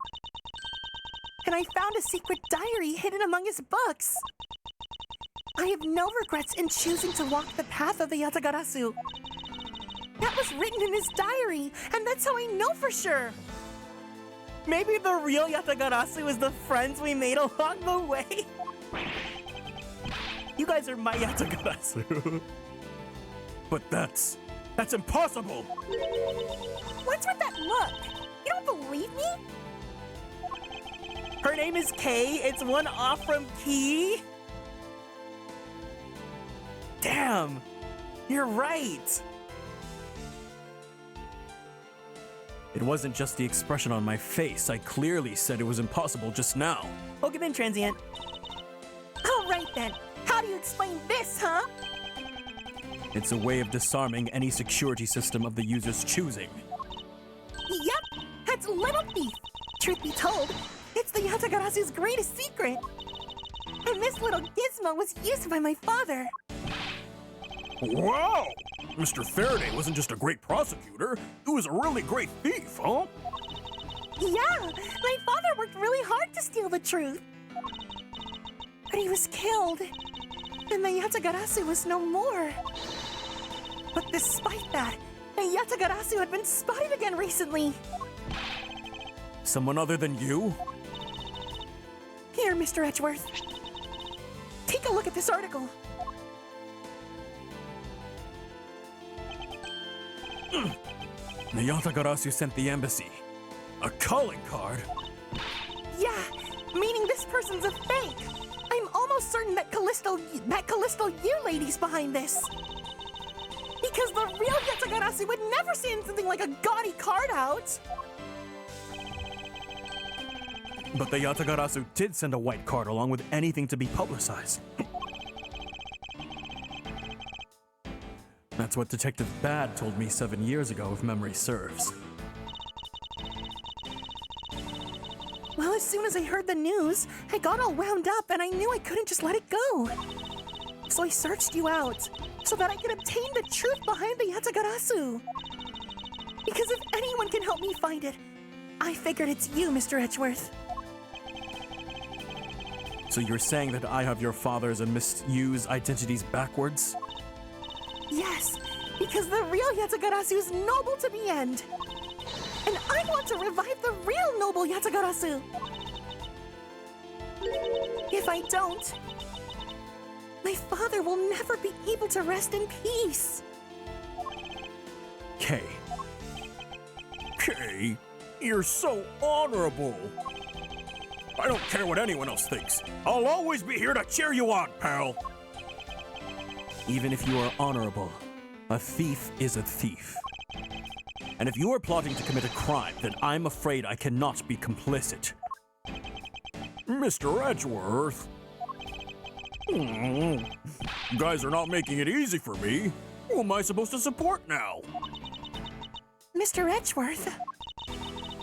[SPEAKER 6] And I found a secret diary hidden among his books. I have no regrets in choosing to walk the path of the Yatagarasu. That was written in his diary, and that's how I know for sure.
[SPEAKER 2] Maybe the real Yatagarasu is the friends we made along the way. You guys are my Yatagarasu.
[SPEAKER 4] But that's impossible!
[SPEAKER 6] What's with that look? You don't believe me?
[SPEAKER 2] Her name is Kay. It's one off from Key. Damn, you're right.
[SPEAKER 4] It wasn't just the expression on my face. I clearly said it was impossible just now.
[SPEAKER 2] Pokemon Transient.
[SPEAKER 6] All right then. How do you explain this, huh?
[SPEAKER 4] It's a way of disarming any security system of the user's choosing.
[SPEAKER 6] Yep, that's Little Thief. Truth be told, it's the Yatagarasu's greatest secret. And this little gizmo was used by my father.
[SPEAKER 4] Wow! Mr. Faraday wasn't just a great prosecutor, he was a really great thief, huh?
[SPEAKER 6] Yeah, my father worked really hard to steal the truth. But he was killed, and the Yatagarasu was no more. But despite that, the Yatagarasu had been spotted again recently.
[SPEAKER 4] Someone other than you?
[SPEAKER 6] Here, Mr. Edgeworth. Take a look at this article.
[SPEAKER 4] The Yatagarasu sent the embassy. A calling card?
[SPEAKER 6] Yeah, meaning this person's a fake. I'm almost certain that Callisto Yu lady's behind this. Because the real Yatagarasu would never send something like a gaudy card out.
[SPEAKER 4] But the Yatagarasu did send a white card along with anything to be publicized. That's what Detective Bad told me 7 years ago, if memory serves.
[SPEAKER 6] Well, as soon as I heard the news, I got all wound up and I knew I couldn't just let it go. So I searched you out, so that I could obtain the truth behind the Yatagarasu. Because if anyone can help me find it, I figured it's you, Mr. Edgeworth.
[SPEAKER 4] So you're saying that I have your father's and Miss Yu's identities backwards?
[SPEAKER 6] Yes, because the real Yatagarasu is noble to the end. And I want to revive the real noble Yatagarasu. If I don't, my father will never be able to rest in peace.
[SPEAKER 4] Kay. Kay, you're so honorable. I don't care what anyone else thinks. I'll always be here to cheer you on, pal. Even if you are honorable, a thief is a thief. And if you are plotting to commit a crime, then I'm afraid I cannot be complicit. Mr. Edgeworth. You guys are not making it easy for me. Who am I supposed to support now?
[SPEAKER 6] Mr. Edgeworth,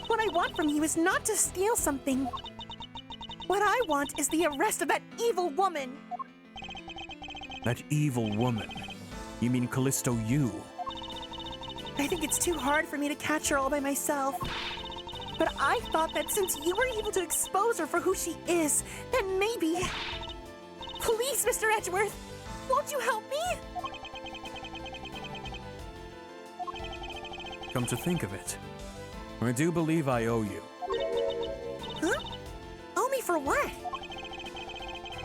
[SPEAKER 6] what I want from you is not to steal something. What I want is the arrest of that evil woman.
[SPEAKER 4] That evil woman? You mean Callisto Yu?
[SPEAKER 6] I think it's too hard for me to catch her all by myself. But I thought that since you were able to expose her for who she is, then maybe... Please, Mr. Edgeworth, won't you help me?
[SPEAKER 4] Come to think of it, I do believe I owe you.
[SPEAKER 6] Huh? Owe me for what?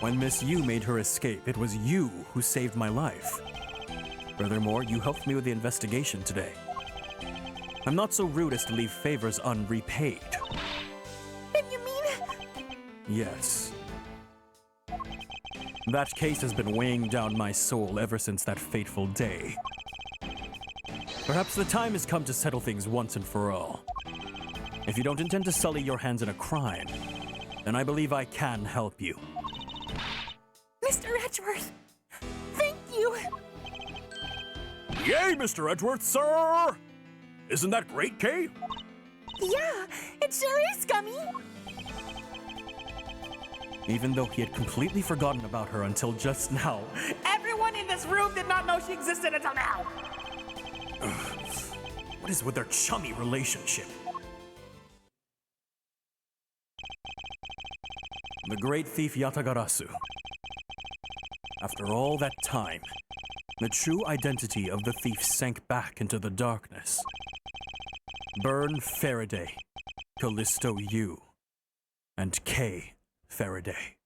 [SPEAKER 4] When Miss Yu made her escape, it was you who saved my life. Furthermore, you helped me with the investigation today. I'm not so rude as to leave favors unrepaid.
[SPEAKER 6] Then you mean...
[SPEAKER 4] Yes. That case has been weighing down my soul ever since that fateful day. Perhaps the time has come to settle things once and for all. If you don't intend to sully your hands in a crime, then I believe I can help you.
[SPEAKER 6] Mr. Edgeworth, thank you!
[SPEAKER 4] Yay, Mr. Edgeworth, sir! Isn't that great, Kay?
[SPEAKER 6] Yeah, it sure is, Gummy!
[SPEAKER 4] Even though he had completely forgotten about her until just now.
[SPEAKER 5] Everyone in this room did not know she existed until now.
[SPEAKER 4] What is with their chummy relationship? The great thief Yatagarasu. After all that time, the true identity of the thief sank back into the darkness. Burn Faraday, Callisto Yu, and Kay Faraday.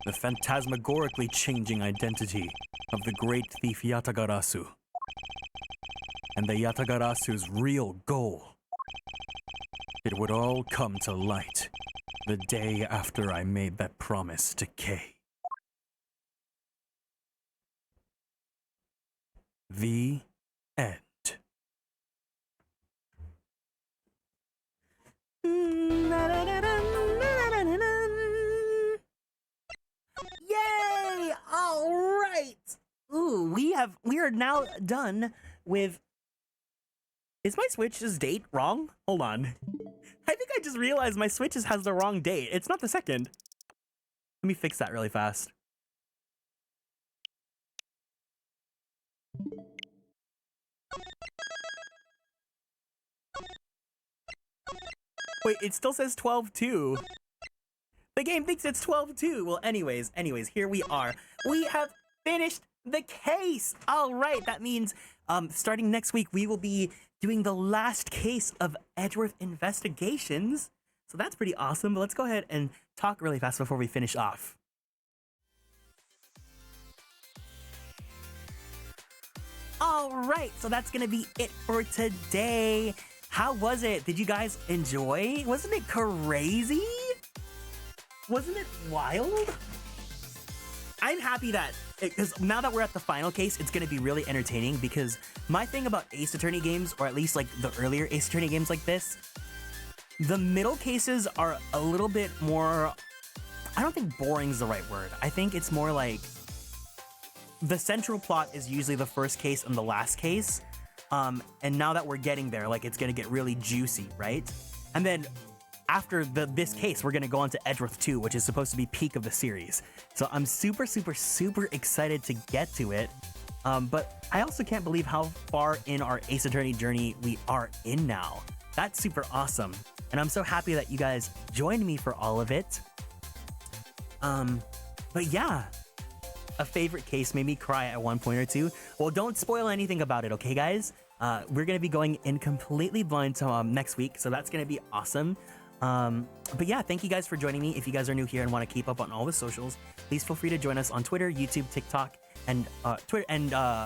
[SPEAKER 4] The phantasmagorically changing identity of the great thief Yatagarasu. And the Yatagarasu's real goal. It would all come to light the day after I made that promise to Kay. The end.
[SPEAKER 5] Yay! All right. Ooh, we are now done with. Is my Switch's date wrong? Hold on. I think I just realized my Switch has the wrong date. It's not the 2nd. Let me fix that really fast. Wait, it still says 12/2. The game thinks it's 12/2. Well, anyways, here we are. We have finished the case. All right, that means starting next week, we will be doing the last case of Edgeworth Investigations. So that's pretty awesome. But let's go ahead and talk really fast before we finish off. All right, so that's gonna be it for today. How was it? Did you guys enjoy? Wasn't it crazy? Wasn't it wild? I'm happy that
[SPEAKER 2] because now that we're at the final case, it's gonna be really entertaining because my thing about Ace Attorney games, or at least like the earlier Ace Attorney games like this, the middle cases are a little bit more, I don't think boring is the right word. I think it's more like the central plot is usually the first case and the last case. And now that we're getting there, like it's gonna get really juicy, right? And then after this case, we're gonna go on to Edgeworth 2, which is supposed to be peak of the series. So I'm super, super, super excited to get to it. But I also can't believe how far in our Ace Attorney journey we are in now. That's super awesome. And I'm so happy that you guys joined me for all of it. But yeah, a favorite case made me cry at one point or two. Well, don't spoil anything about it, okay, guys? We're gonna be going in completely blind to next week, so that's gonna be awesome. But yeah, thank you guys for joining me. If you guys are new here and want to keep up on all the socials, please feel free to join us on Twitter, YouTube, TikTok, and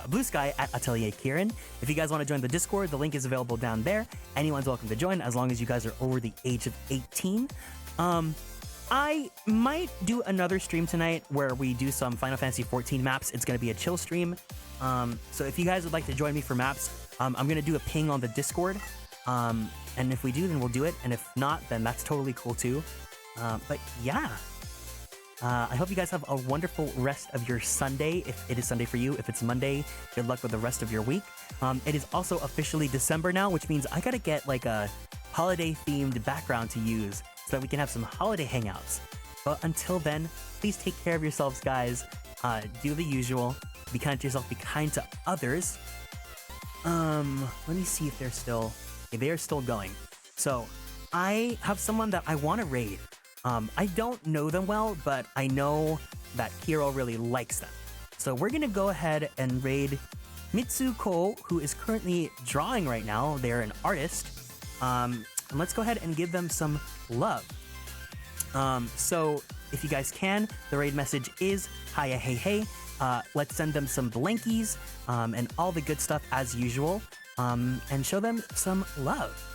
[SPEAKER 2] Blue Sky at Atelier Kieran. If you guys want to join the Discord, the link is available down there. Anyone's welcome to join as long as you guys are over the age of 18. I might do another stream tonight where we do some Final Fantasy 14 maps. It's going to be a chill stream. So if you guys would like to join me for maps, I'm going to do a ping on the Discord. And if we do, then we'll do it. And if not, then that's totally cool too. But yeah, I hope you guys have a wonderful rest of your Sunday, if it is Sunday for you. If it's Monday, good luck with the rest of your week. It is also officially December now, which means I got to get like a holiday-themed background to use so that we can have some holiday hangouts. But until then, please take care of yourselves, guys. Do the usual. Be kind to yourself. Be kind to others. Let me see if they're still... Okay, they are still going. So, I have someone that I want to raid. I don't know them well, but I know that Hiro really likes them. So we're gonna go ahead and raid Mitsuko, who is currently drawing right now. They're an artist. And let's go ahead and give them some love. So if you guys can, the raid message is hiya hey hey. Let's send them some blankies and all the good stuff as usual, and show them some love.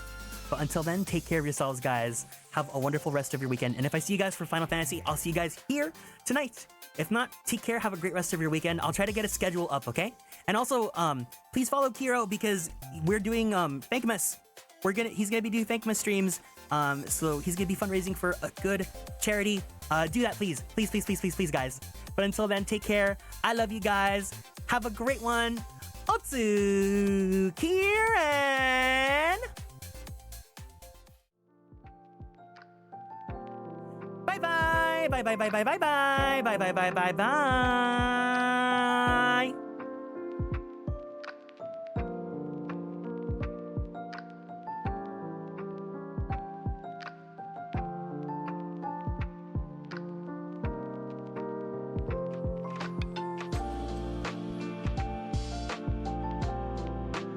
[SPEAKER 2] But until then, take care of yourselves, guys. Have a wonderful rest of your weekend. And if I see you guys for Final Fantasy, I'll see you guys here tonight. If not, take care. Have a great rest of your weekend. I'll try to get a schedule up, okay? And also, please follow Kiro because we're doing Thankmas. He's gonna be doing Thankmas streams. So he's gonna be fundraising for a good charity. Do that, please. Please, please, please, please, please, guys. But until then, take care. I love you guys. Have a great one. Otsu Kieran. Bye bye. Bye bye bye bye bye bye bye bye bye bye bye.